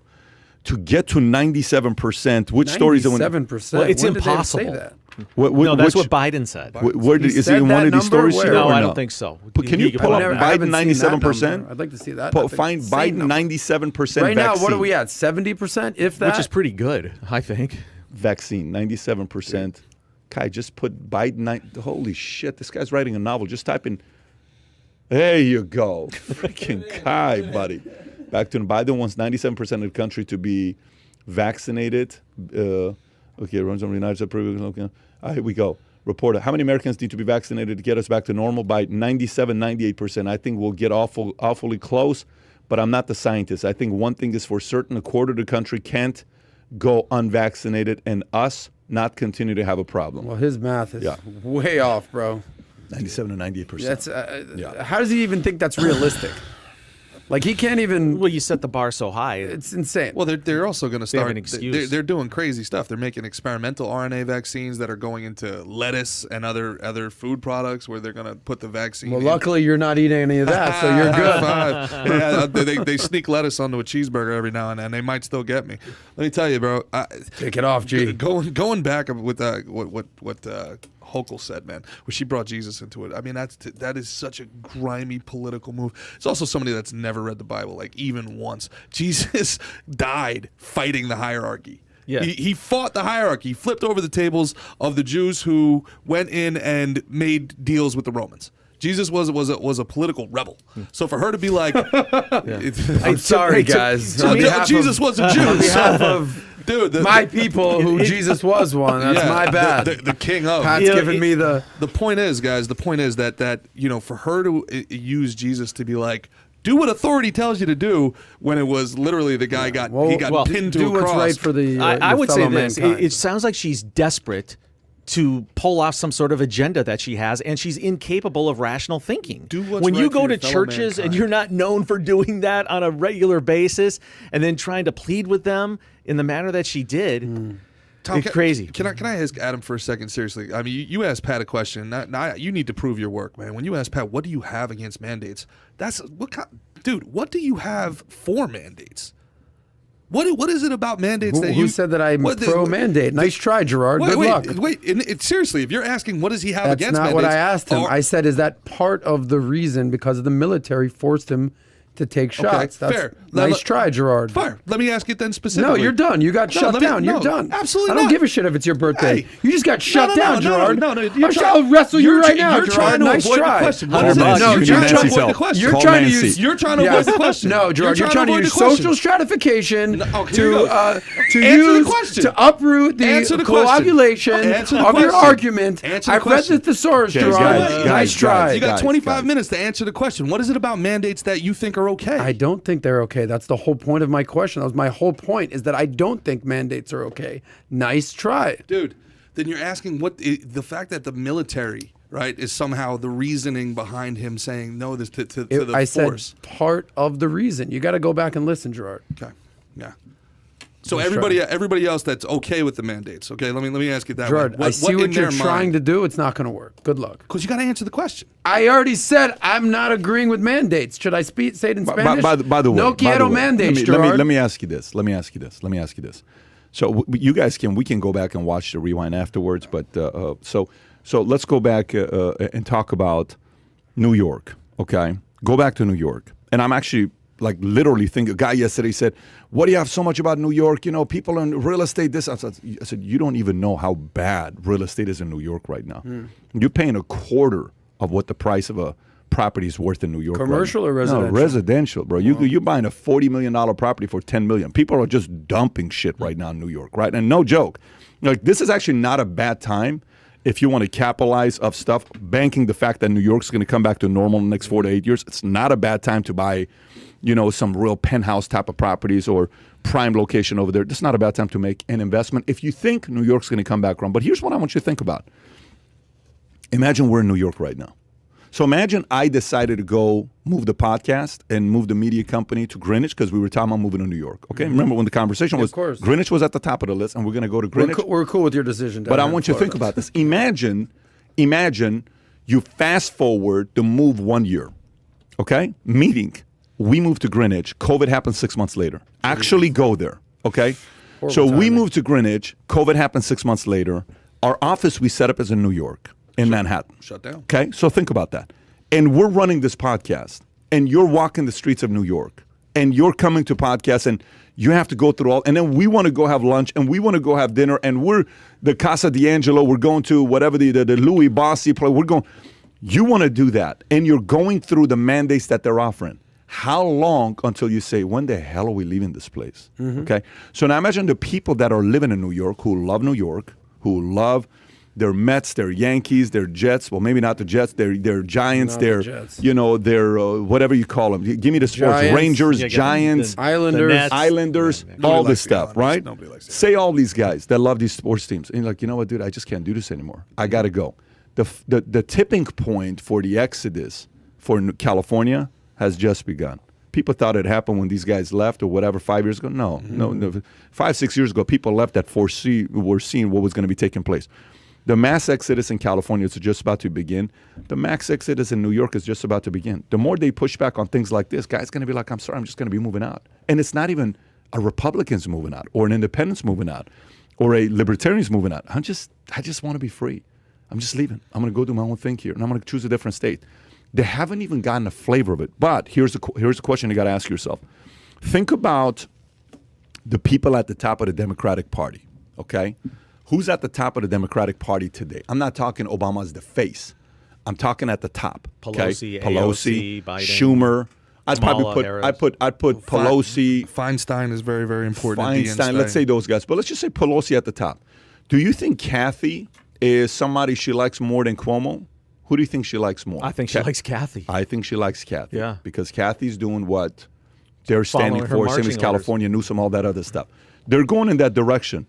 To get to 97%, which stories? 97%. Well, it's When did they impossible. say that? No, that's what Biden said. Where He is it said in that one of these number? stories? Where? here No, or I don't think so. But can you pull up I haven't Biden seen that 97%? number. I'd like to see that. Find That's insane Biden number. 97% Right now, vaccine. what are we at? 70%, if that? Which is pretty good, I think. Vaccine, 97%. Kai, just put Biden. Holy shit, this guy's writing a novel. Just type in. There you go. Freaking Kai, buddy. Back to Biden wants 97% of the country to be vaccinated. Okay, runs on the United States. Okay. Here we go. Reporter, how many Americans need to be vaccinated to get us back to normal? By 97, 98%. I think we'll get awfully close, but I'm not the scientist. I think one thing is for certain, a quarter of the country can't go unvaccinated, and us not continue to have a problem. Well, his math is way off, bro. 97 to 98%. That's how does he even think that's realistic? Like, he can't even. Well, you set the bar so high. It's insane. Well, they're also going to They have start. an excuse. They're doing crazy stuff. They're making experimental RNA vaccines that are going into lettuce and other food products where they're going to put the vaccine. Well, in. luckily you're not eating any of that, so you're good. Yeah, they sneak lettuce onto a cheeseburger every now and then. They might still get me. Let me tell you, bro. Take it off, G. Going back with what Hochul said, man, where she brought Jesus into it. I mean, that is such a grimy political move. It's also somebody that's never read the Bible, like even once. Jesus died fighting the hierarchy. Yeah. He fought the hierarchy. He flipped over the tables of the Jews who went in and made deals with the Romans. Jesus was a political rebel. So for her to be like, I'm sorry, guys. On behalf Jesus of- was a Jew. On behalf so- of dude, my people, who Jesus was one. That's my bad. The king of. Pat's giving me the. The point is, guys. The point is that for her to use Jesus to be like, do what authority tells you to do, when it was literally the guy got pinned to do a what's cross. right for the. I your would say fellow this. mankind. It sounds like she's desperate to pull off some sort of agenda that she has, and she's incapable of rational thinking. Do what's when you right go for to your fellow churches and mankind. you're not known for doing that on a regular basis, and then trying to plead with them in the manner that she did, Tom, it's crazy. Can I ask Adam for a second? Seriously, I mean, you asked Pat a question. Now you need to prove your work, man. When you ask Pat, what do you have against mandates? That's what kind, dude. What do you have for mandates? What is it about mandates that you? Who said that I'm pro-mandate? Nice try, Gerard. Good luck. Wait. Seriously, if you're asking, what does he have That's against not mandates? what I asked him. Or- I said, is that part of the reason because the military forced him to take shots. That's fair. Nice try, Gerard. Fair. Let me ask you then specifically. No, you're done. You got shut down. You're done. Absolutely I don't not. give a shit if it's your birthday. Hey. You just got shut down, Gerard. No, I'll wrestle you right now, You're trying Gerard. to Nice avoid try. the question. Call What is it? Nancy. No, You you're need trying to Nancy's avoid the help. question. You're Call trying to Nancy. use. You're trying to avoid the question. No, Gerard, you're trying to use social stratification to here we go. Answer the use question. to uproot Answer the the question. coagulation Answer the of your question. argument. Answer the I've read question. the thesaurus, Okay, Gerard. guys, Nice try. You got Guys, 25 guys. minutes to answer the question. What is it about mandates that you think are okay? I don't think they're okay. That's the whole point of my question. That was my whole point, is that I don't think mandates are okay. Nice try. Dude, then you're asking the fact that the military, right, is somehow the reasoning behind him saying no this to the I force. said part of the reason. You got to go back and listen, Gerard. Okay. Yeah. So Nice everybody else that's okay with the mandates. Okay, let me ask you that. Gerard, I see what you're trying to do. It's not going to work. Good luck. Because you got to answer the question. I already said I'm not agreeing with mandates. Should I say it in Spanish? By the way, no quiero mandates, Gerard. let me ask you this. So you guys we can go back and watch the rewind afterwards. But so let's go back and talk about New York. Okay, go back to New York, and I'm actually like literally thinking. A guy yesterday said, "What do you have so much about New York? You know, people in real estate." This I said, you don't even know how bad real estate is in New York right now. You're paying a quarter of what the price of a property is worth in New York. Commercial right or residential? No, residential, bro. You're buying a $40 million property for $10 million. People are just dumping shit right now in New York, right? And no joke. Like, this is actually not a bad time if you want to capitalize of stuff, banking the fact that New York's going to come back to normal in the next 4 to 8 years. It's not a bad time to buy, some real penthouse type of properties or prime location over there. It's not a bad time to make an investment if you think New York's going to come back around. But here's what I want you to think about. Imagine we're in New York right now. So imagine I decided to go move the podcast and move the media company to Greenwich because we were talking about moving to New York. Okay, remember when the conversation was Greenwich was at the top of the list, and we're going to go to Greenwich. We're cool with your decision. But I want you to think about this. Imagine you fast forward the move 1 year. Okay, meeting. We moved to Greenwich. COVID happened 6 months later. Actually go there. Okay, so we moved to Greenwich. COVID happened 6 months later. Our office we set up is in New York. In Manhattan. Shut down. Okay, so think about that. And we're running this podcast, and you're walking the streets of New York, and you're coming to podcasts, and you have to go through all, and then we want to go have lunch, and we want to go have dinner, and we're the Casa D'Angelo, we're going to whatever the Louis Bossy place, we're going. You want to do that, and you're going through the mandates that they're offering. How long until you say, when the hell are we leaving this place? Okay, so now imagine the people that are living in New York who love New York, who love their Mets, their Yankees, their Jets. Well, maybe not the Jets. They're Giants. They're whatever you call them. Give me the sports. Giants. Rangers, Giants, Islanders, all this stuff, right? Nobody likes the Say all these guys that love these sports teams, and you're like, you know what, dude? I just can't do this anymore. I got to go. The tipping point for the exodus for California has just begun. People thought it happened when these guys left or whatever 5 years ago. No. 5, 6 years ago, people left that were seeing what was going to be taking place. The mass exodus in California is just about to begin. The mass exodus in New York is just about to begin. The more they push back on things like this, guys going to be like, I'm sorry, I'm just going to be moving out. And it's not even a Republican's moving out or an independent's moving out or a libertarian's moving out. I just want to be free. I'm just leaving. I'm going to go do my own thing here, and I'm going to choose a different state. They haven't even gotten a flavor of it. But here's the question you got to ask yourself. Think about the people at the top of the Democratic Party, okay? Who's at the top of the Democratic Party today? I'm not talking Obama's the face. I'm talking at the top. Pelosi, okay? AOC, Biden, Schumer. I'd put Pelosi. Feinstein is very, very important. Feinstein. Let's say those guys. But let's just say Pelosi at the top. Do you think Kathy is somebody she likes more than Cuomo? Who do you think she likes more? I think she likes Kathy. I think she likes Kathy. Yeah. Because Kathy's doing what they're standing Following her for. Same as marching California, Newsom, all that other stuff. They're going in that direction.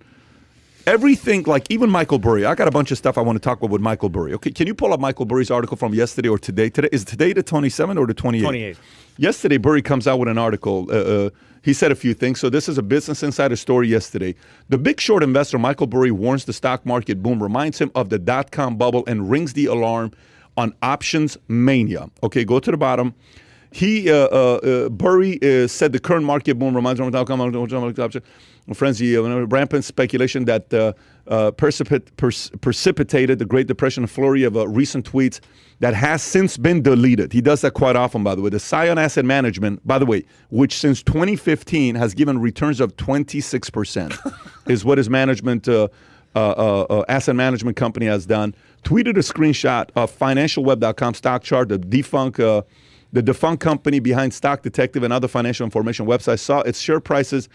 Everything, like even Michael Burry. I got a bunch of stuff I want to talk about with Michael Burry. Okay, can you pull up Michael Burry's article from yesterday or today? Is today the 27th or the 28th? 28th. Yesterday, Burry comes out with an article. He said a few things. So this is a Business Insider story yesterday. The Big Short investor Michael Burry warns the stock market boom, reminds him of the dot-com bubble, and rings the alarm on options mania. Okay, go to the bottom. Burry said the current market boom reminds me of frenzy, rampant speculation that precipitated the Great Depression, a flurry of recent tweets that has since been deleted. He does that quite often, by the way. The Scion Asset Management, by the way, which since 2015 has given returns of 26%, is what his management asset management company has done. Tweeted a screenshot of financialweb.com stock chart, the defunct company behind Stock Detective and other financial information websites, saw its share prices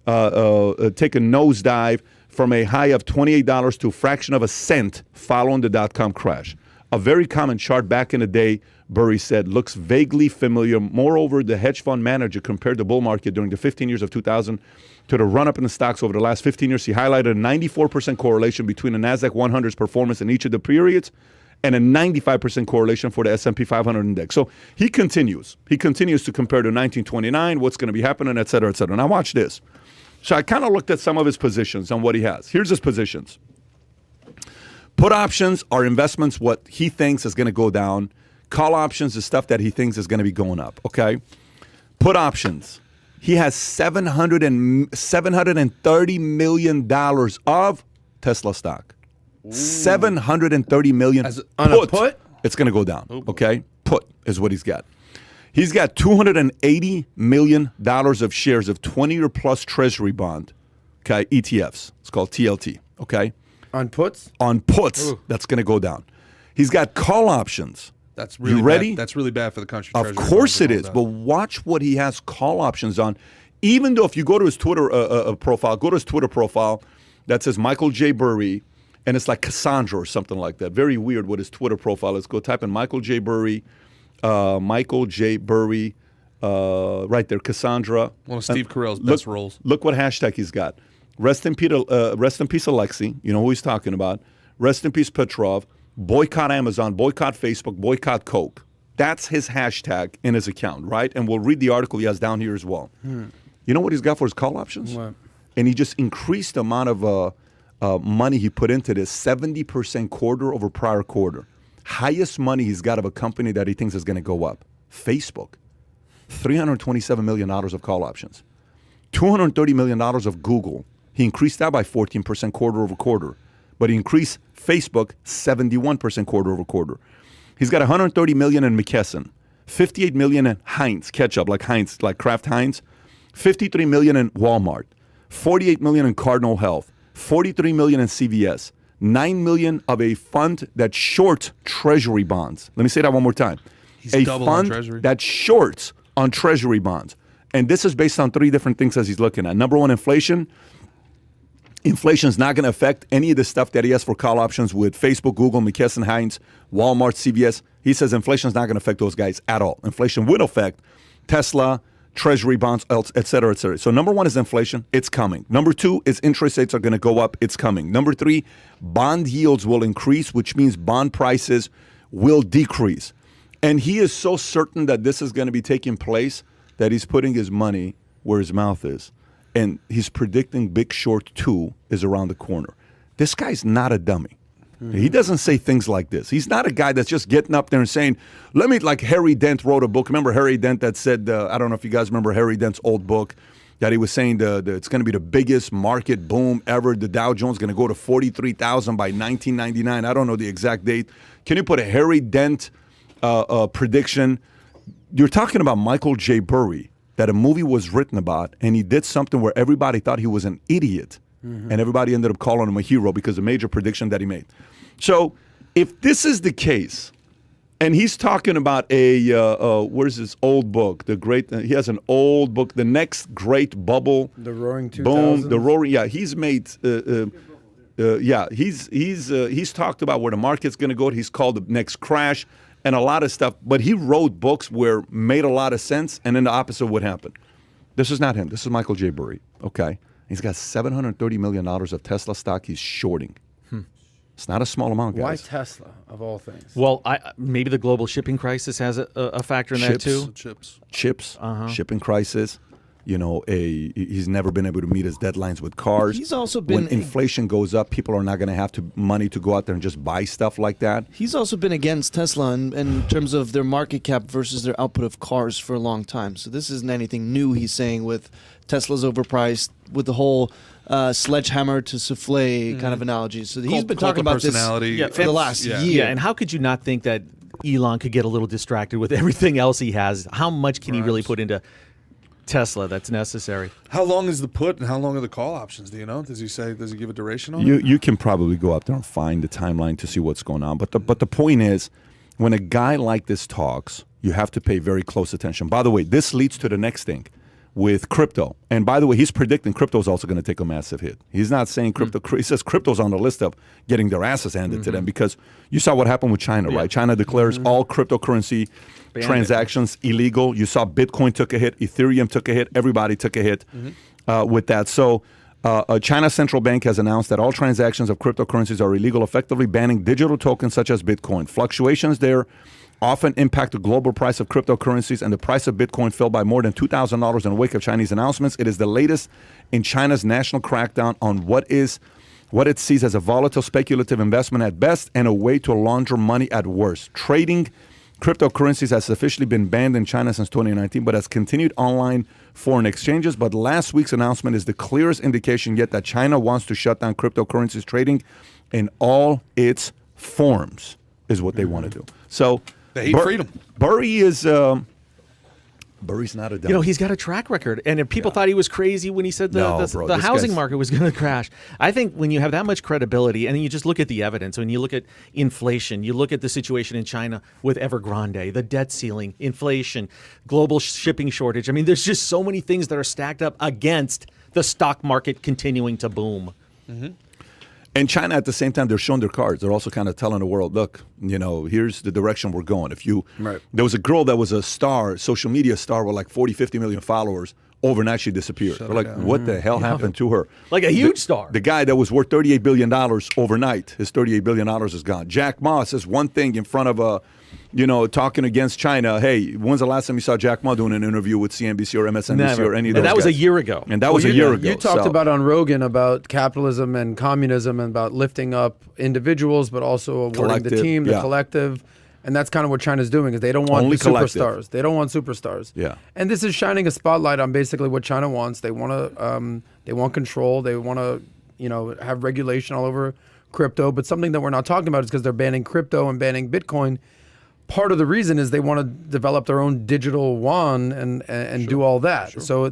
take a nosedive from a high of $28 to a fraction of a cent following the dot-com crash. A very common chart back in the day, Burry said, looks vaguely familiar. Moreover, the hedge fund manager compared the bull market during the 15 years of 2000 to the run-up in the stocks over the last 15 years. He highlighted a 94% correlation between the NASDAQ 100's performance in each of the periods and a 95% correlation for the S&P 500 index. So he continues. He continues to compare to 1929, what's going to be happening, et cetera, et cetera. Now watch this. So I kind of looked at some of his positions on what he has. Here's his positions. Put options are investments what he thinks is going to go down. Call options is stuff that he thinks is going to be going up, okay? Put options. He has $730 million of Tesla stock. $730 million. On a put? It's going to go down, okay? Put is what he's got. He's got $280 million of shares of 20-year plus treasury bond, okay, ETFs. It's called TLT, okay? On puts? On puts, that's going to go down. He's got call options. That's really You ready? Bad. That's really bad for the country. Of course it is, but watch what he has call options on. Even though if you go to his Twitter profile, that says Michael J. Burry, and it's like Cassandra or something like that. Very weird what his Twitter profile is. Go type in Michael J. Burry, right there, Cassandra. One of Steve Carell's best roles. Look what hashtag he's got. Rest in peace, Alexei. You know who he's talking about. Rest in peace, Petrov. Boycott Amazon, boycott Facebook, boycott Coke. That's his hashtag in his account, right? And we'll read the article he has down here as well. You know what he's got for his call options? What? And he just increased the amount of money he put into this, 70% quarter over prior quarter. Highest money he's got of a company that he thinks is going to go up. Facebook, $327 million of call options. $230 million of Google. He increased that by 14% quarter over quarter. But he increased Facebook 71% quarter over quarter. He's got $130 million in McKesson, $58 million in Heinz ketchup, like Kraft Heinz, $53 million in Walmart, $48 million in Cardinal Health, $43 million in CVS, $9 million of a fund that shorts treasury bonds. Let me say that one more time. He's a double on fund treasury. that shorts on treasury bonds. And this is based on three different things as he's looking at. Number one, inflation. Inflation is not going to affect any of the stuff that he has for call options with Facebook, Google, McKesson, Heinz, Walmart, CVS. He says inflation is not going to affect those guys at all. Inflation will affect Tesla, treasury bonds, et cetera, et cetera. So number one is inflation. It's coming. Number two is interest rates are going to go up. It's coming. Number three, bond yields will increase, which means bond prices will decrease. And he is so certain that this is going to be taking place that he's putting his money where his mouth is. And he's predicting Big Short 2 is around the corner. This guy's not a dummy. He doesn't say things like this. He's not a guy that's just getting up there and saying, like Harry Dent wrote a book. Remember Harry Dent that said, I don't know if you guys remember Harry Dent's old book, that he was saying it's going to be the biggest market boom ever. The Dow Jones is going to go to 43,000 by 1999. I don't know the exact date. Can you put a Harry Dent prediction? You're talking about Michael J. Burry, that a movie was written about, and he did something where everybody thought he was an idiot, and everybody ended up calling him a hero because of a major prediction that he made. So if this is the case, and he's talking about where's his old book? He has an old book, The Next Great Bubble. The Roaring 2000s? Boom, the Roaring, yeah. He's made, he's talked about where the market's going to go. He's called the next crash. And a lot of stuff, but he wrote books where made a lot of sense, and then the opposite would happen. This is not him. This is Michael J. Burry, okay? He's got $730 million of Tesla stock he's shorting. It's not a small amount, guys. Why Tesla, of all things? Well, maybe the global shipping crisis has a factor in that too. Chips. Shipping crisis. He's never been able to meet his deadlines with cars. He's also been when inflation goes up, people are not going to have money to go out there and just buy stuff like that. He's also been against Tesla in terms of their market cap versus their output of cars for a long time. So this isn't anything new. He's saying with Tesla's overpriced, with the whole sledgehammer to souffle kind of analogy. So he's been talking about this for the last year. Yeah, and how could you not think that Elon could get a little distracted with everything else he has? How much can he really put into Tesla that's necessary? How long is the put and how long are the call options? Do you know? Does he give a duration on it? You can probably go out there and find the timeline to see what's going on. But the point is, when a guy like this talks, you have to pay very close attention. By the way, this leads to the next thing with crypto. And by the way, he's predicting crypto is also going to take a massive hit. He's not saying crypto. He says crypto's on the list of getting their asses handed to them, because you saw what happened with China, right? China declares all cryptocurrency transactions illegal. You saw Bitcoin took a hit, Ethereum took a hit, everybody took a hit with that. So China's central bank has announced that all transactions of cryptocurrencies are illegal, effectively banning digital tokens such as Bitcoin. Fluctuations there often impact the global price of cryptocurrencies, and the price of Bitcoin fell by more than $2,000 in the wake of Chinese announcements. It is the latest in China's national crackdown on what it sees as a volatile speculative investment at best and a way to launder money at worst. Trading cryptocurrencies has officially been banned in China since 2019, but has continued online foreign exchanges. But last week's announcement is the clearest indication yet that China wants to shut down cryptocurrencies trading in all its forms, is what they want to do. So they hate freedom. Burry's not a dumb. He's got a track record. And if people thought he was crazy when he said the housing market was going to crash, I think when you have that much credibility, and then you just look at the evidence, when you look at inflation, you look at the situation in China with Evergrande, the debt ceiling, inflation, global shipping shortage. I mean, there's just so many things that are stacked up against the stock market continuing to boom. And China, at the same time, they're showing their cards. They're also kind of telling the world, look, here's the direction we're going. There was a girl that was a star, social media star with like 40, 50 million followers. Overnight, she disappeared. They're like, what the hell happened to her? Like a huge star. The guy that was worth $38 billion overnight, his $38 billion is gone. Jack Ma says one thing in front of talking against China. Hey, when's the last time you saw Jack Ma doing an interview with CNBC or MSNBC or any of those And that was guys? a year ago. And that was a year ago. You talked about on Rogan about capitalism and communism and about lifting up individuals, but also awarding the team, the collective. And that's kind of what China's doing, is they don't want superstars. They don't want superstars. Yeah. And this is shining a spotlight on basically what China wants. They want control. They want to, have regulation all over crypto. But something that we're not talking about is because they're banning crypto and banning Bitcoin. Part of the reason is they want to develop their own digital yuan and do all that. Sure. So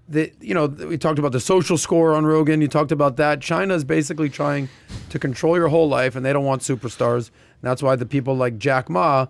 we talked about the social score on Rogan. You talked about that. China is basically trying to control your whole life, and they don't want superstars. And that's why the people like Jack Ma,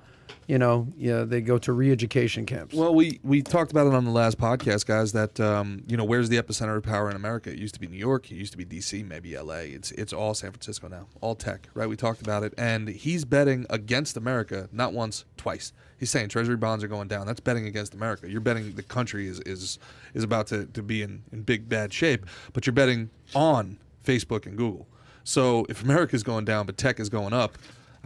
they go to re-education camps. Well, we talked about it on the last podcast, guys, that, where's the epicenter of power in America? It used to be New York. It used to be D.C., maybe L.A. It's all San Francisco now, all tech, right? We talked about it. And he's betting against America, not once, twice. He's saying Treasury bonds are going down. That's betting against America. You're betting the country is about to be in big, bad shape, but you're betting on Facebook and Google. So if America's going down but tech is going up,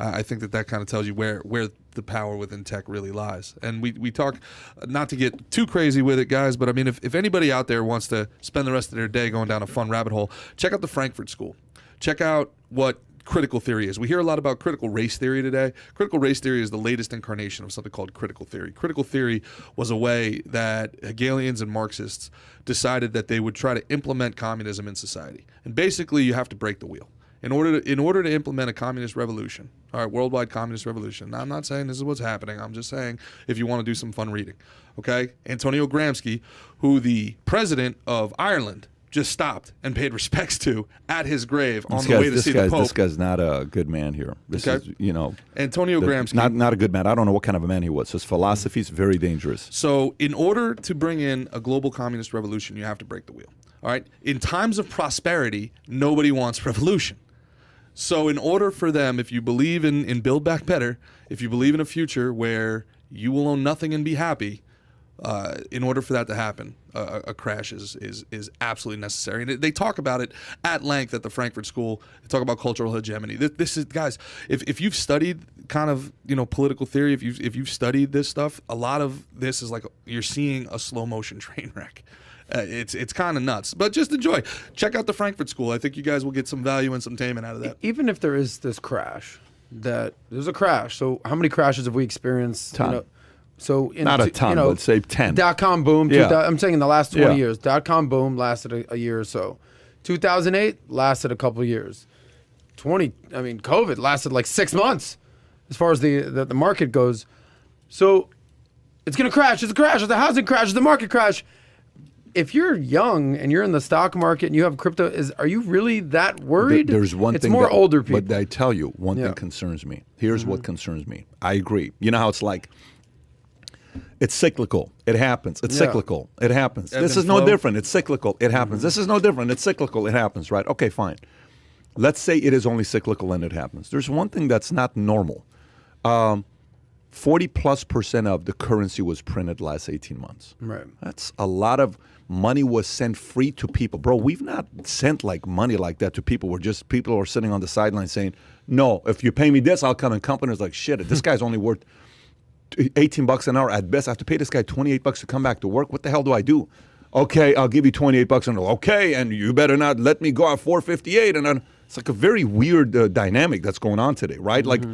I think that kind of tells you where the power within tech really lies. And we talk, not to get too crazy with it, guys, but I mean, if anybody out there wants to spend the rest of their day going down a fun rabbit hole, check out the Frankfurt School. Check out what critical theory is. We hear a lot about critical race theory today. Critical race theory is the latest incarnation of something called critical theory. Critical theory was a way that Hegelians and Marxists decided that they would try to implement communism in society. And basically, you have to break the wheel. In order to implement a communist revolution, all right, worldwide communist revolution. Now, I'm not saying this is what's happening. I'm just saying if you want to do some fun reading, okay? Antonio Gramsci, who the president of Ireland just stopped and paid respects to at his grave on the way to see the Pope. This guy's not a good man here. This is, Antonio Gramsci. Not a good man. I don't know what kind of a man he was. His philosophy is very dangerous. So in order to bring in a global communist revolution, you have to break the wheel, all right? In times of prosperity, nobody wants revolution. So in order for them, if you believe in Build Back Better, if you believe in a future where you will own nothing and be happy, In order for that to happen, a crash is absolutely necessary. And they talk about it at length at the Frankfurt School. They talk about cultural hegemony. This is, guys, if you've studied kind of political theory, if you've studied this stuff, a lot of this is like you're seeing a slow motion train wreck. It's kind of nuts, but just enjoy. Check out the Frankfurt School. I think you guys will get some value and some entertainment out of that. Even if there is this crash, there's a crash. So how many crashes have we experienced? Ton. So Not a ton, but say 10. .com boom. Yeah. I'm saying in the last 20 Yeah. years. .com boom lasted a year or so. 2008 lasted a couple of years. COVID lasted like 6 months as far as the market goes. So it's going to crash. It's a crash. It's a housing crash. It's a market crash. If you're young and you're in the stock market and you have crypto, are you really that worried? There's one it's thing. It's more older people. But I tell you, one thing concerns me. Here's what concerns me. I agree. You know how it's like, it's cyclical. It happens. It's cyclical. It happens. This is no different. It's cyclical. It happens. This is no different. It's cyclical. It happens, right? Okay, fine. Let's say it is only cyclical and it happens. There's one thing that's not normal. 40+% of the currency was printed last 18 months. Right. That's a lot of money was sent free to people. Bro, we've not sent like money like that to people. We're just people are sitting on the sidelines saying, no, if you pay me this, I'll come. And companies like, shit, this guy's only worth $18 an hour at best. I have to pay this guy $28 to come back to work. What the hell do I do? Okay, I'll give you $28 an hour. Okay, and you better not let me go at $4.58. And then it's like a very weird dynamic that's going on today, right? Like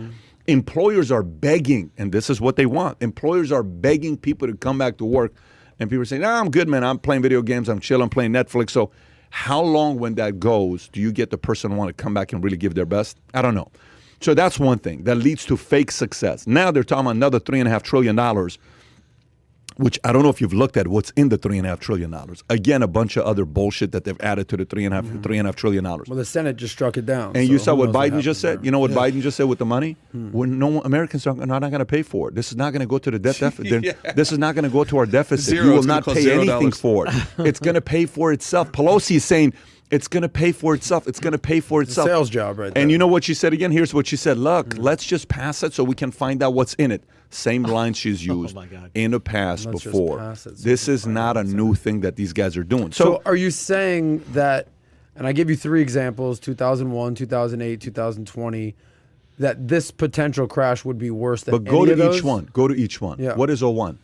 employers are begging, and this is what they want. Employers are begging people to come back to work, and people are saying, I'm good, man. I'm playing video games. I'm chilling. I'm playing Netflix. So how long when that goes do you get the person who want to come back and really give their best? I don't know. So that's one thing that leads to fake success. Now they're talking about another $3.5 trillion, which I don't know if you've looked at what's in the $3.5 trillion. Again, a bunch of other bullshit that they've added to the $3.5 trillion. Well, the Senate just struck it down. And so you saw what Biden happens just said? there. You know what Biden just said with the money? When no Americans are not going to pay for it. This is not going to go to the debt deficit. This is not going to go to our deficit. Zero. You will It's gonna not cost pay anything $0. for it. It's going to pay for itself. Pelosi is saying it's going to pay for itself. It's going to pay for itself. Sales job right there. And you know what she said again? Here's what she said. Look, let's just pass it so we can find out what's in it. Same line she's used my God. in the past Let's just before. pass it so This we can is find not out a what's in new thing that these guys are doing. So are you saying that, and I give you 3 examples, 2001, 2008, 2020, that this potential crash would be worse than But go any of to those? each one. Go to each one. Yeah. What is 01?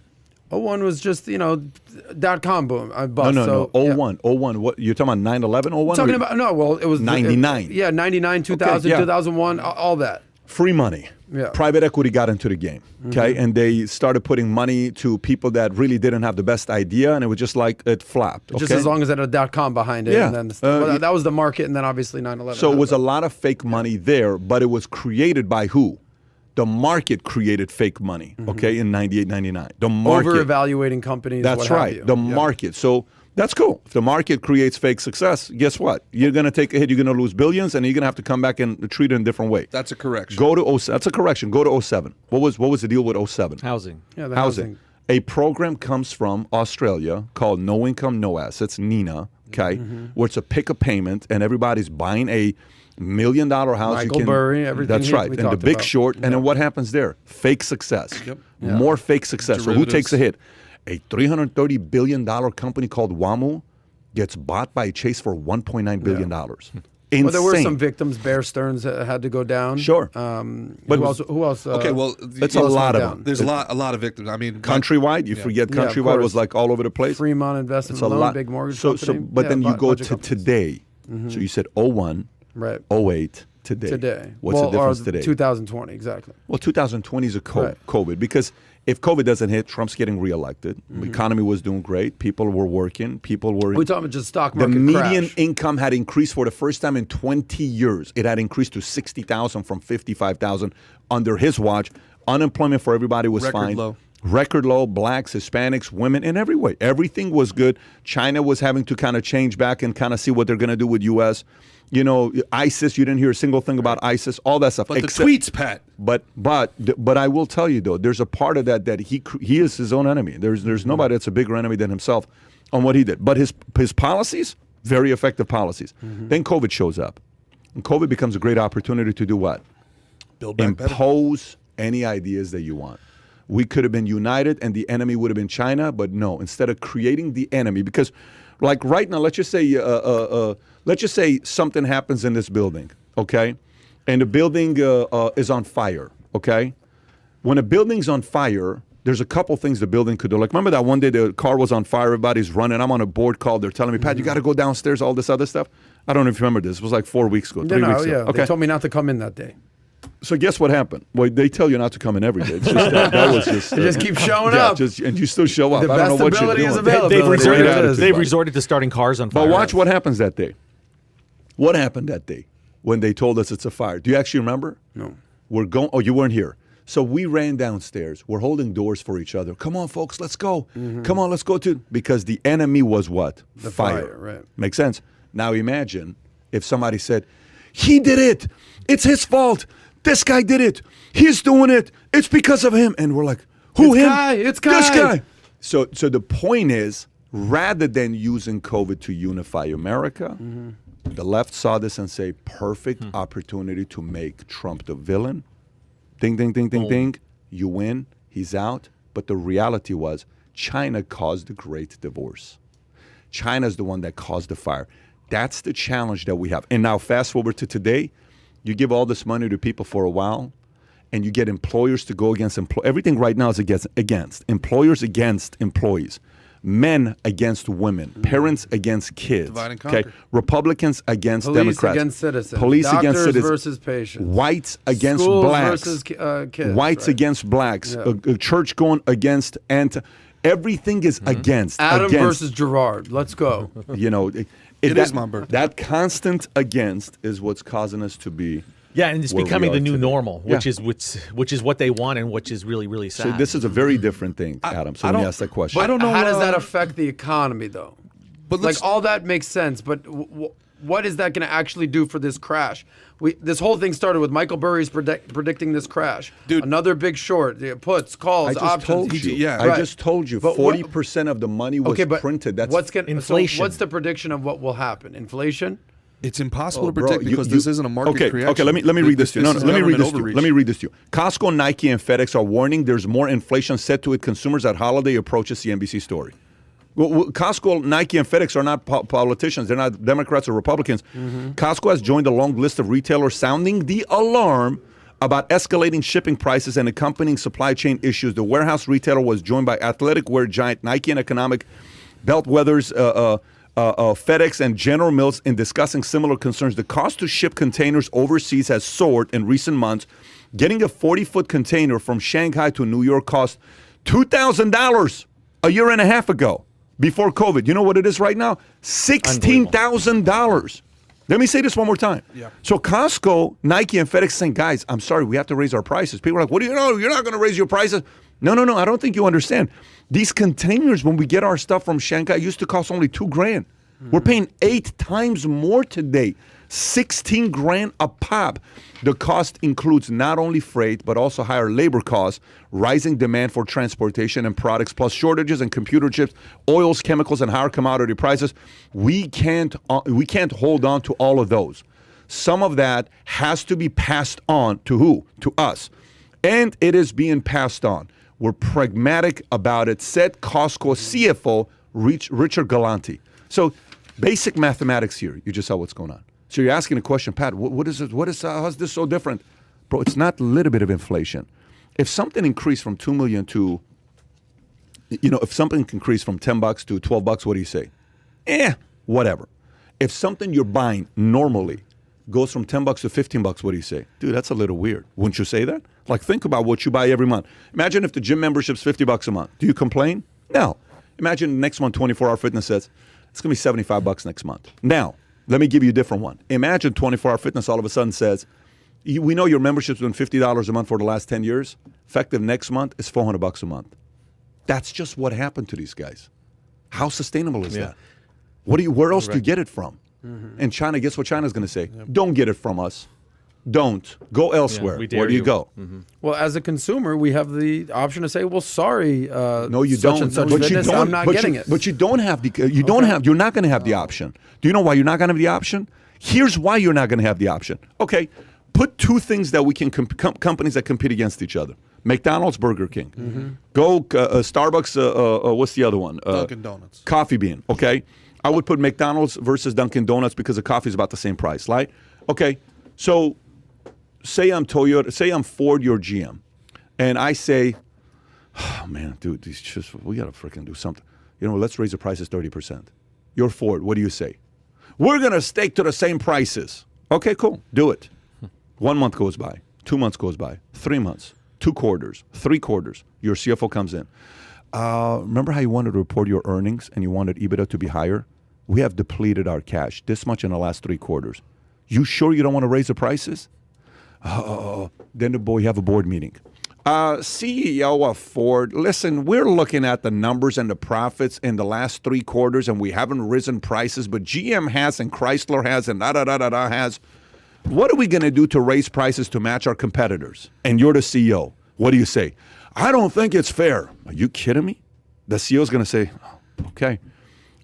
01 was just, .com boom. Bust. No. 01. 01. What you're talking about 9/11 01? Talking about, it was 99. 99, 2000, Okay, yeah. 2001, all that. Free money. Yeah. Private equity got into the game. Okay. And they started putting money to people that really didn't have the best idea, and it was just like it flopped. Just okay? as long as it had a .com behind it. Yeah. And then that was the market, and then obviously 9/11. So it was a lot of fake money there, but it was created by who? The market created fake money, okay, in 98, 99. The market. Over-evaluating companies, That's what have right. you. The Yeah. market. So that's cool. If the market creates fake success, guess what? You're going to take a hit. You're going to lose billions, and you're going to have to come back and treat it in a different way. That's a correction. Go to 07. That's a correction. Go to 07. What was the deal with 07? Housing. Yeah, the Housing. A program comes from Australia called No Income, No Assets, NINA, okay, where it's a pick a payment, and everybody's buying a $1 million house. Michael Burry, everything That's we right. And The talked Big about. Short. And then what happens there? Fake success. Yep. More fake success. So who Derivatives. takes a hit? A $330 billion company called WAMU gets bought by Chase for $1.9 billion. Insane. Well, there were some victims. Bear Stearns had to go down. Sure. But who else? Okay, well, That's a lot of them. There's a lot of victims. I mean, Countrywide, you forget Yeah, of Countrywide was course. like all over the place. Fremont Investment It's a Loan, lot. big mortgage so, company. but then you go bunch of to companies. today. So you said 01, Right. 08, today. Today. What's the difference or today? 2020, exactly. Well, 2020 is a Right. COVID because if COVID doesn't hit, Trump's getting reelected. The economy was doing great. People were working. People were. We're talking about just stock The market median crash. income had increased for the first time in 20 years. It had increased to 60,000 from 55,000 under his watch. Unemployment for everybody was Record fine. low. Record low. Blacks, Hispanics, women, in every way. Everything was good. China was having to kind of change back and kind of see what they're going to do with U.S. You know, ISIS. You didn't hear a single thing about ISIS. All that stuff. but the Except- tweets, Pat. But I will tell you though, there's a part of that he is his own enemy. There's nobody that's a bigger enemy than himself on what he did. But his policies, very effective policies. Then COVID shows up, and COVID becomes a great opportunity to do what? Build back better. Impose any ideas that you want. We could have been united and the enemy would have been China, but no. Instead of creating the enemy, because like right now, let's just say something happens in this building, okay? And the building is on fire, okay? When a building's on fire, there's a couple things the building could do. Like, remember that one day the car was on fire, everybody's running. I'm on a board call. They're telling me, Pat, you got to go downstairs, all this other stuff. I don't know if you remember this. It was like 4 weeks ago, 3 weeks ago. Yeah, they told me not to come in that day. So guess what happened? Well, they tell you not to come in every day. It's just that was just... just keep showing up. And you still show up. The I don't know what you're ability is doing. available. They've resorted to starting cars on fire. But watch what happens that day. What happened that day when they told us it's a fire? Do you actually remember? No. We're going... Oh, you weren't here. So we ran downstairs. We're holding doors for each other. Come on, folks, let's go. Come on, let's go to... Because the enemy was what? The fire, right. Makes sense? Now imagine if somebody said, he did it. It's his fault. This guy did it. He's doing it. It's because of him. And we're like, who, him? It's Guy. This guy. So the point is, rather than using COVID to unify America, the left saw this and say, perfect opportunity to make Trump the villain. Ding, ding, ding, ding, ding. You win. He's out. But the reality was, China caused the great divorce. China's the one that caused the fire. That's the challenge that we have. And now fast forward to today, you give all this money to people for a while, and you get employers to go against everything right now is against employers against employees, men against women, parents against kids. Divide and conquer. Republicans against Police Democrats, against citizens, police doctors against citizens, versus patients, whites against schools blacks, versus kids, whites against blacks, a church going against everything is against. Adam against. versus Gerard. Let's go. You know. It is my birthday. That constant against is what's causing us to be. Yeah, and it's where we becoming are the new today. normal, which is what they want, and which is really, really sad. So this is a very different thing, Adam. So let me ask that question. I don't know. How does that affect the economy, though? But like all that makes sense, but what is that going to actually do for this crash? This whole thing started with Michael Burry's predicting this crash. Dude, another big short, puts, calls, I just options. told you. I just told you. 40% of the money was printed. That's inflation. So what's the prediction of what will happen? Inflation? It's impossible to predict because this isn't a market creation. Okay, let me read this to you. Let me read this to you. Let me read this to you. Costco, Nike, and FedEx are warning there's more inflation set to hit consumers at holiday approaches. CNBC story. Well, Costco, Nike, and FedEx are not politicians. They're not Democrats or Republicans. Costco has joined a long list of retailers sounding the alarm about escalating shipping prices and accompanying supply chain issues. The warehouse retailer was joined by athletic wear giant Nike and economic bellwethers FedEx and General Mills in discussing similar concerns. The cost to ship containers overseas has soared in recent months. Getting a 40-foot container from Shanghai to New York cost $2,000 a year and a half ago. Before COVID, you know what it is right now? $16,000. Let me say this one more time. Yeah. So Costco, Nike, and FedEx saying, guys, I'm sorry, we have to raise our prices. People are like, what do you know? You're not going to raise your prices. No, I don't think you understand. These containers, when we get our stuff from Shanghai, used to cost only $2,000. We're paying 8 times more today. $16,000 a pop. The cost includes not only freight, but also higher labor costs, rising demand for transportation and products, plus shortages in computer chips, oils, chemicals, and higher commodity prices. We can't hold on to all of those. Some of that has to be passed on to who? To us. And it is being passed on. We're pragmatic about it, said Costco CFO Richard Galanti. So basic mathematics here. You just saw what's going on. So you're asking a question, Pat, what is it? How is this so different? Bro, it's not a little bit of inflation. If something increased from $2 million to, if something increased from $10 to $12, what do you say? Whatever. If something you're buying normally goes from $10 to $15, what do you say? Dude, that's a little weird. Wouldn't you say that? Like, think about what you buy every month. Imagine if the gym membership's $50 a month. Do you complain? No. Imagine next month 24-Hour Fitness says, it's going to be $75 next month. Now, let me give you a different one. Imagine 24-Hour Fitness all of a sudden says, we know your membership's been $50 a month for the last 10 years. Effective next month is $400 a month. That's just what happened to these guys. How sustainable is that? Where else do you get it from? And China, guess what China's going to say? Don't get it from us. Don't. Go elsewhere. Where do you go? Well, as a consumer, we have the option to say, "Well, sorry, no, you such don't. and such But fitness, you don't. I'm not getting it." But you don't have You're not going to have the option. Do you know why you're not going to have the option? Here's why you're not going to have the option. Okay, put two things that we can companies that compete against each other. McDonald's, Burger King. Go Starbucks, what's the other one? Dunkin' Donuts. Coffee Bean, okay? I would put McDonald's versus Dunkin' Donuts because the coffee is about the same price, right? Okay, so say I'm Toyota, say I'm Ford, you're GM, and I say, oh, man, dude, we got to freaking do something. You know, let's raise the prices 30%. You're Ford, what do you say? We're going to stick to the same prices. Okay, cool, do it. 1 month goes by, 2 months goes by, 3 months, 2 quarters, 3 quarters. Your CFO comes in. Remember how you wanted to report your earnings and you wanted EBITDA to be higher? We have depleted our cash this much in the last 3 quarters. You sure you don't want to raise the prices? Then you have a board meeting. CEO of Ford, listen, we're looking at the numbers and the profits in the last 3 quarters and we haven't risen prices, but GM has and Chrysler has and da-da-da-da-da has. What are we going to do to raise prices to match our competitors? And you're the CEO. What do you say? I don't think it's fair. Are you kidding me? The CEO is going to say, okay.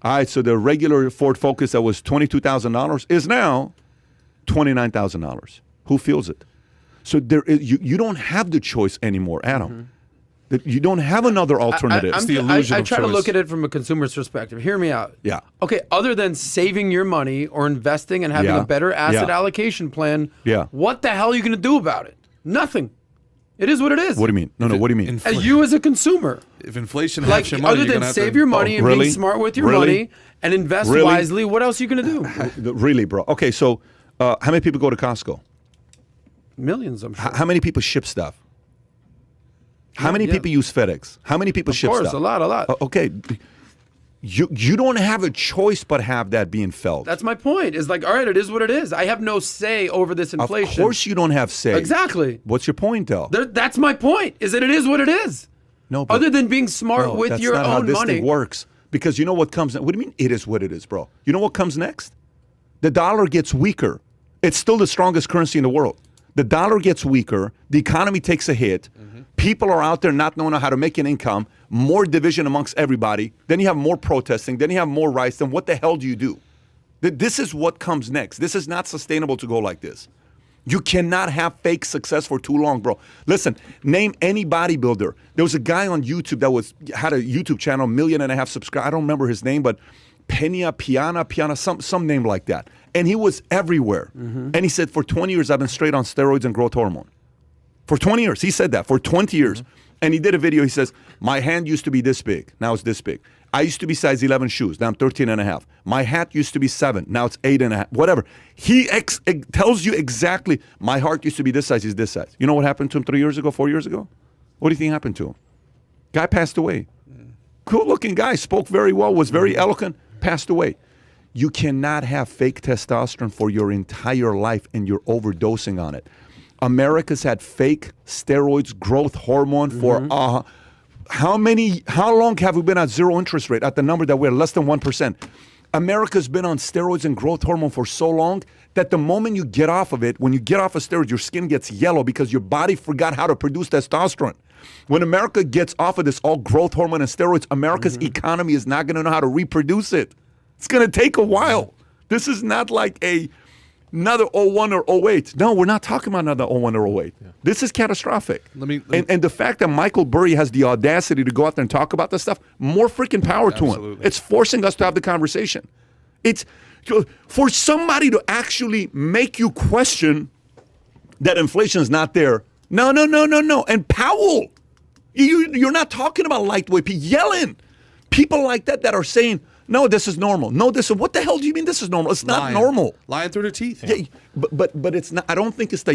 All right, so the regular Ford Focus that was $22,000 is now $29,000. Who feels it? So there is, you don't have the choice anymore, Adam. You don't have another alternative. It's the illusion I of try to choice. look at it from a consumer's perspective. Hear me out. Yeah. Okay, other than saving your money or investing and having Yeah. a better asset Yeah. allocation plan, Yeah. what the hell are you going to do about it? Nothing. It is what it is. What do you mean? No, what do you mean? As you as a consumer. If inflation Like, halves your money, other you're than gonna have save to, your money and really? being smart with your Really? money and invest Really? wisely, what else are you going to do? Really, bro. Okay, so how many people go to Costco? Millions, I'm sure. How many people ship stuff? How many people use FedEx? How many people ship Of course, stuff? a lot. Okay. You don't have a choice but have that being felt. That's my point. It's like, all right, it is what it is. I have no say over this inflation. Of course you don't have say. Exactly. What's your point, though? That's my point, is that it is what it is. No, but, Other than being smart with that's your not how own this money. thing works. Because you know what comes next? What do you mean it is what it is, bro? You know what comes next? The dollar gets weaker. It's still the strongest currency in the world. The dollar gets weaker. The economy takes a hit. People are out there not knowing how to make an income. More division amongst everybody. Then you have more protesting. Then you have more riots. Then what the hell do you do? This is what comes next. This is not sustainable to go like this. You cannot have fake success for too long, bro. Listen, name any bodybuilder. There was a guy on YouTube that had a YouTube channel, 1.5 million subscribers. I don't remember his name, but Piana, some name like that. And he was everywhere. And he said, for 20 years, I've been straight on steroids and growth hormone. For 20 years. He said that. For 20 years. And he did a video. He says, my hand used to be this big. Now it's this big. I used to be size 11 shoes. Now I'm 13.5. My hat used to be 7. Now it's 8.5. Whatever. He tells you exactly, my heart used to be this size. He's this size. You know what happened to him 3 years ago, 4 years ago? What do you think happened to him? Guy passed away. Cool looking guy. Spoke very well. Was very eloquent. Passed away. You cannot have fake testosterone for your entire life and you're overdosing on it. America's had fake steroids, growth hormone for how long have we been at zero interest rate at the number that we're less than 1%? America's been on steroids and growth hormone for so long that the moment you get off of it, when you get off of steroids, your skin gets yellow because your body forgot how to produce testosterone. When America gets off of this all growth hormone and steroids, America's economy is not going to know how to reproduce it. It's going to take a while. This is not like another 01 or 08. No, we're not talking about another 01 or 08. Yeah. This is catastrophic. And the fact that Michael Burry has the audacity to go out there and talk about this stuff, more freaking power to him. It's forcing us to have the conversation. It's for somebody to actually make you question that inflation is not there. No. And Powell, you're not talking about lightweight people. Yellen. People like that are saying, no, this is normal. No, what the hell do you mean this is normal? It's not normal. Lying through their teeth. Yeah, but it's not. I don't think it's the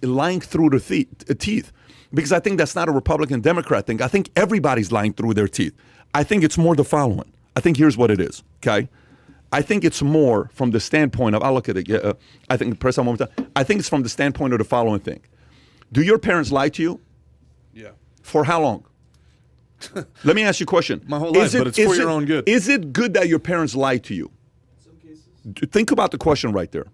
lying through the teeth, because I think that's not a Republican Democrat thing. I think everybody's lying through their teeth. I think it's more the following. I think here's what it is. Okay, I think it's more from the standpoint of. I'll look at it. I think press on one more time. I think it's from the standpoint of the following thing. Do your parents lie to you? Yeah. For how long? Let me ask you a question. My whole life, but it's for your own good. Is it good that your parents lied to you? In some cases. Think about the question right there.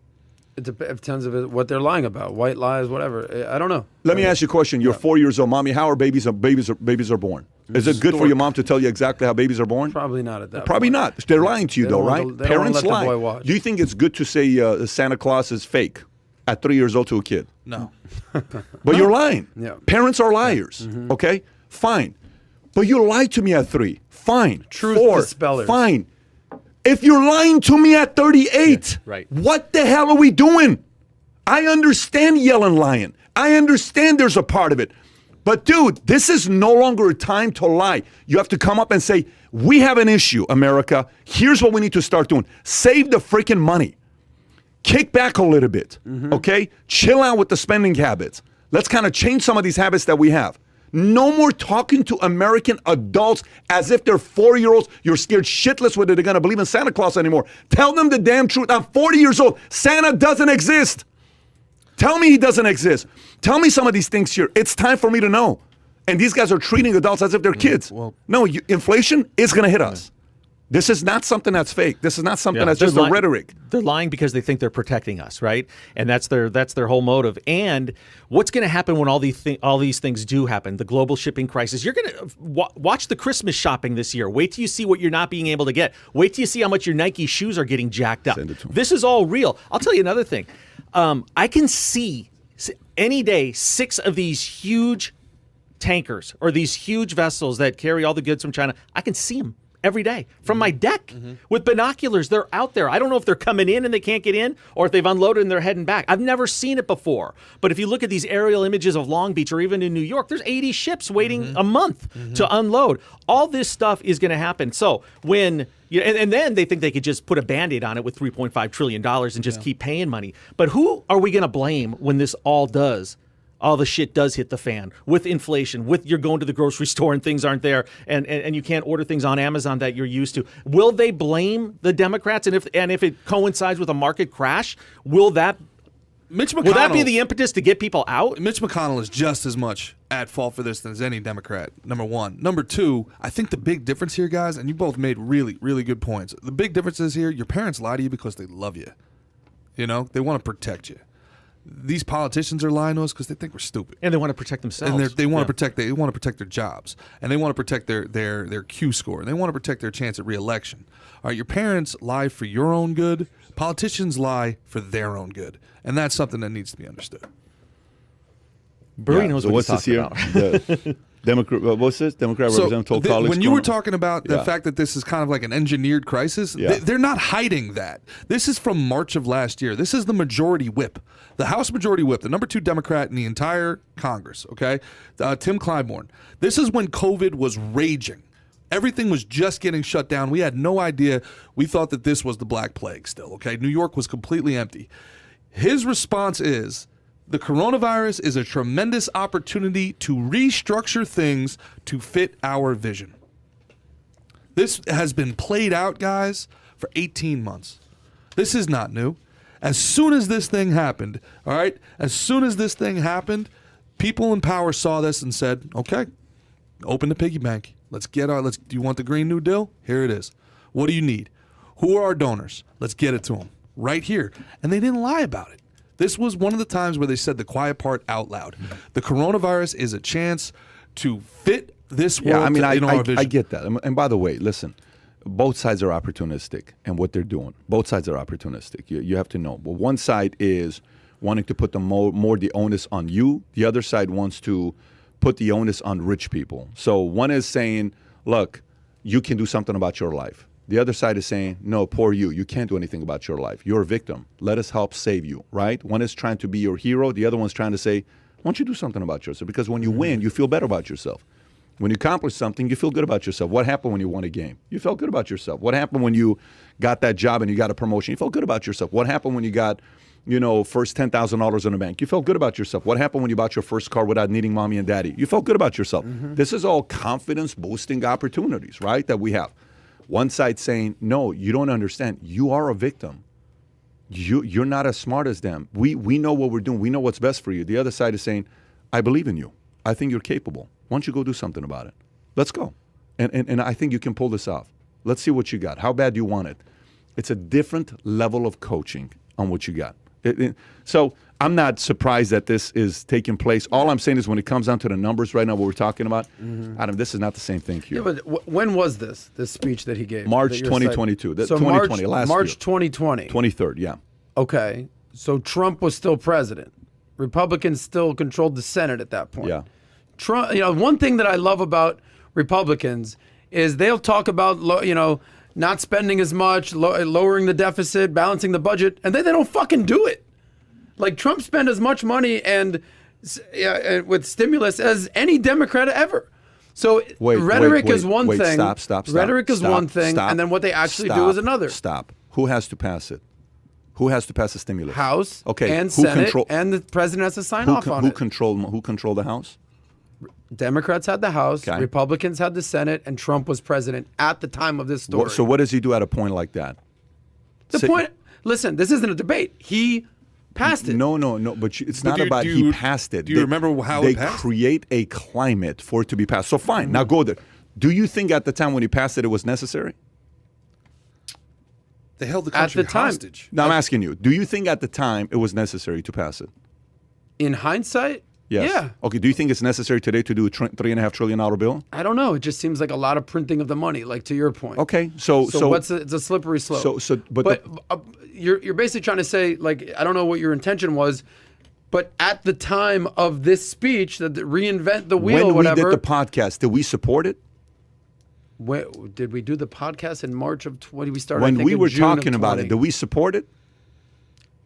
It depends on what they're lying about. White lies, whatever. I don't know. Let me ask you a question. You're 4 years old. Mommy, how are babies are born? Is it good for your mom to tell you exactly how babies are born? Probably not at that Probably point. not. They're lying to you, though, right? They don't Parents let the lie. boy watch. Do you think it's good to say Santa Claus is fake? at 3 years old to a kid? No. But you're lying. Yeah. Parents are liars. Okay? Fine. But you lied to me at 3. Fine. Truth 4. dispellers. Fine. If you're lying to me at 38, right. what the hell are we doing? I understand yelling lying. I understand there's a part of it. But dude, this is no longer a time to lie. You have to come up and say, we have an issue, America. Here's what we need to start doing. Save the freaking money. Kick back a little bit, okay? Chill out with the spending habits. Let's kind of change some of these habits that we have. No more talking to American adults as if they're 4-year-olds. You're scared shitless whether they're going to believe in Santa Claus anymore. Tell them the damn truth. I'm 40 years old. Santa doesn't exist. Tell me he doesn't exist. Tell me some of these things here. It's time for me to know. And these guys are treating adults as if they're kids. No, inflation is going to hit us. This is not something that's fake. This is not something that's just a rhetoric. They're lying because they think they're protecting us, right? And that's their whole motive. And what's going to happen when all these things do happen? The global shipping crisis. You're going to watch the Christmas shopping this year. Wait till you see what you're not being able to get. Wait till you see how much your Nike shoes are getting jacked up. This is all real. I'll tell you another thing. I can see any day 6 of these huge tankers or these huge vessels that carry all the goods from China. I can see them every day from my deck with binoculars. They're out there. I don't know if they're coming in and they can't get in or if they've unloaded and they're heading back. I've never seen it before. But if you look at these aerial images of Long Beach or even in New York, there's 80 ships waiting a month to unload. All this stuff is going to happen. So when and then they think they could just put a Band-Aid on it with $3.5 trillion and just keep paying money. But who are we going to blame when this all the shit does hit the fan with inflation, with you're going to the grocery store and things aren't there and you can't order things on Amazon that you're used to? Will they blame the Democrats? And if it coincides with a market crash, will that be the impetus to get people out? Mitch McConnell is just as much at fault for this as any Democrat, number one. Number two, I think the big difference here, guys, and you both made really, really good points. The big difference is here, your parents lie to you because they love you. You know, they want to protect you. These politicians are lying to us because they think we're stupid, and they want to protect themselves. And they want to protect. They want to protect their jobs, and they want to protect their Q score, and they want to protect their chance at re-election. All right, your parents lie for your own good. Politicians lie for their own good, and that's something that needs to be understood. Burry knows what he's talking about. What's this? Democrat representative told colleagues. When you were talking about the fact that this is kind of like an engineered crisis, they're not hiding that. This is from March of last year. This is the majority whip, the House Majority Whip, the number 2 Democrat in the entire Congress, okay? Tim Clyburn. This is when COVID was raging. Everything was just getting shut down. We had no idea. We thought that this was the Black Plague still, okay? New York was completely empty. His response is, the coronavirus is a tremendous opportunity to restructure things to fit our vision. This has been played out, guys, for 18 months. This is not new. As soon as this thing happened, all right, people in power saw this and said, okay, open the piggy bank. Do you want the Green New Deal? Here it is. What do you need? Who are our donors? Let's get it to them right here. And they didn't lie about it. This was one of the times where they said the quiet part out loud. The coronavirus is a chance to fit this world in our vision. I get that. And by the way, listen, both sides are opportunistic in what they're doing. Both sides are opportunistic. You have to know. But one side is wanting to put the more the onus on you. The other side wants to put the onus on rich people. So one is saying, look, you can do something about your life. The other side is saying, no, poor you. You can't do anything about your life. You're a victim. Let us help save you, right? One is trying to be your hero. The other one's trying to say, why don't you do something about yourself? Because when you win, you feel better about yourself. When you accomplish something, you feel good about yourself. What happened when you won a game? You felt good about yourself. What happened when you got that job and you got a promotion? You felt good about yourself. What happened when you got, first $10,000 in the bank? You felt good about yourself. What happened when you bought your first car without needing mommy and daddy? You felt good about yourself. This is all confidence-boosting opportunities, right, that we have. One side saying, no, you don't understand. You are a victim. You're not as smart as them. We know what we're doing. We know what's best for you. The other side is saying, I believe in you. I think you're capable. Why don't you go do something about it? Let's go. And I think you can pull this off. Let's see what you got. How bad do you want it? It's a different level of coaching on what you got. So I'm not surprised that this is taking place. All I'm saying is when it comes down to the numbers right now, what we're talking about, Adam, this is not the same thing here. Yeah, but when was this speech that he gave? March 2022. So 2020, last March year. 2020. 23rd, yeah. Okay. So Trump was still president. Republicans still controlled the Senate at that point. Yeah. Trump, one thing that I love about Republicans is they'll talk about, not spending as much, lowering the deficit, balancing the budget, and then they don't fucking do it. Like Trump spent as much money and with stimulus as any Democrat ever. So rhetoric is one thing. Stop. Rhetoric is one thing, and then what they actually do is another. Stop. Who has to pass it? Who has to pass the stimulus? House okay. and Senate, and the president has to sign off on it. Who controlled the House? Democrats had the House, Republicans had the Senate, and Trump was president at the time of this story. So what does he do at a point like that? Listen, this isn't a debate. He passed it. No, but it's not about he passed it. Do you remember how it passed? They create a climate for it to be passed. So fine, now go there. Do you think at the time when he passed it, it was necessary? They held the country hostage. Now I'm asking you, do you think at the time it was necessary to pass it? In hindsight? Yes. Yeah. Okay, do you think it's necessary today to do a $3.5 trillion bill? I don't know. It just seems like a lot of printing of the money, like to your point. Okay, so it's a slippery slope. But you're basically trying to say, like, I don't know what your intention was, but at the time of this speech, that reinvent the wheel, when whatever. When we did the podcast, did we support it? Did we do the podcast in March of 20? We started. When we were talking about it, did we support it?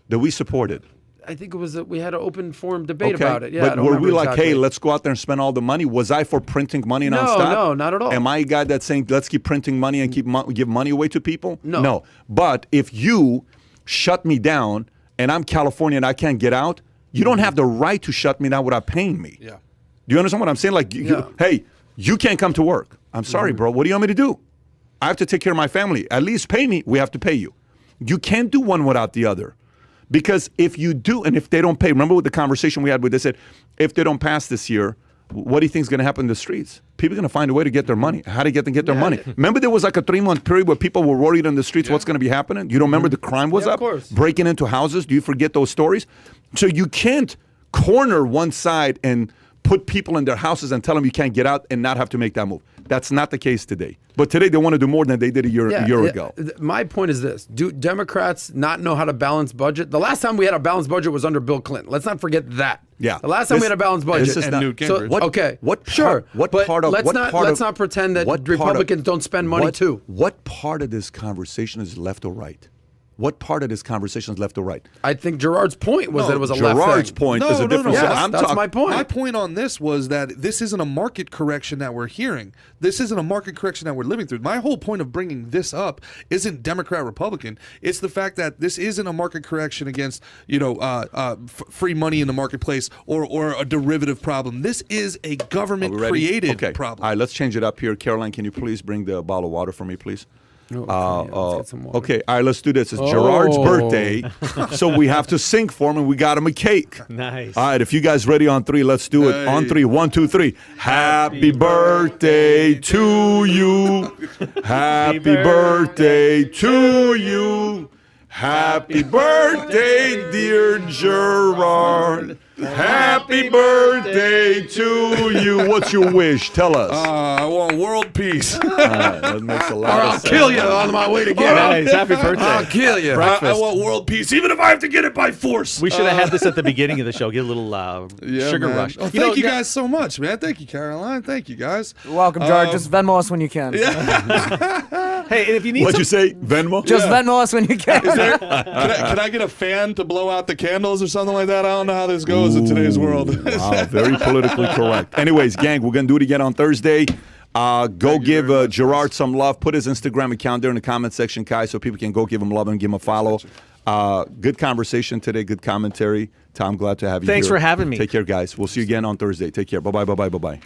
Did we support it? I think it was we had an open forum debate about it. Yeah, but were we like, hey, let's go out there and spend all the money? Was I for printing money nonstop? No, not at all. Am I a guy that's saying let's keep printing money and give money away to people? No. But if you shut me down and I'm California and I can't get out, you don't have the right to shut me down without paying me. Yeah. Do you understand what I'm saying? Like, hey, you can't come to work. I'm sorry, bro. What do you want me to do? I have to take care of my family. At least pay me. We have to pay you. You can't do one without the other. Because if you do, and if they don't pay, remember what the conversation we had with they said, if they don't pass this year, what do you think is going to happen in the streets? People are going to find a way to get their money. How to get their money. Remember there was like a 3-month period where people were worried in the streets what's going to be happening? You don't remember the crime was up? Of course. Breaking into houses? Do you forget those stories? So you can't corner one side and put people in their houses and tell them you can't get out and not have to make that move. That's not the case today. But today they want to do more than they did a year ago. My point is this. Do Democrats not know how to balance budget? The last time we had a balanced budget was under Bill Clinton. Let's not forget that. Yeah. The last time we had a balanced budget. And Newt Gingrich. Let's not pretend that Republicans don't spend money too. What part of this conversation is left or right? What part of this conversation is left or right? I think Gerard's point was that it was a left thing. Gerard's point is a different. Yes, that's my point. My point on this was that this isn't a market correction that we're hearing. This isn't a market correction that we're living through. My whole point of bringing this up isn't Democrat Republican. It's the fact that this isn't a market correction against free money in the marketplace or a derivative problem. This is a government created problem. All right, let's change it up here. Caroline, can you please bring the bottle of water for me, please? Okay, all right, let's do this. It's Gerard's birthday, so we have to sing for him, and we got him a cake. Nice. All right, if you guys ready on 3, let's do it. On 3, 1, 2, 3. Happy birthday to you. Happy birthday to you. Happy birthday, dear Gerard. Happy birthday to you. What's your wish? Tell us. I want world peace. That makes a lot of sense. I'll kill you on my way to get it. Nice. Happy birthday. I'll kill you. I want world peace, even if I have to get it by force. We should have had this at the beginning of the show. Get a little sugar rush. Oh, thank you guys so much, man. Thank you, Caroline. Thank you, guys. You're welcome, Gerard. Just Venmo us when you can. Hey, and if you need What'd you say? Venmo? Just Venmo us when you can. Can I get a fan to blow out the candles or something like that? I don't know how this goes in today's world. Wow, very politically correct. Anyways, gang, we're going to do it again on Thursday. Go give Gerard some love. Put his Instagram account there in the comment section, Kai, so people can go give him love and give him a follow. Good conversation today. Good commentary. Tom, glad to have you here. Thanks for having me. Take care, guys. We'll see you again on Thursday. Take care. Bye-bye, bye-bye, bye-bye.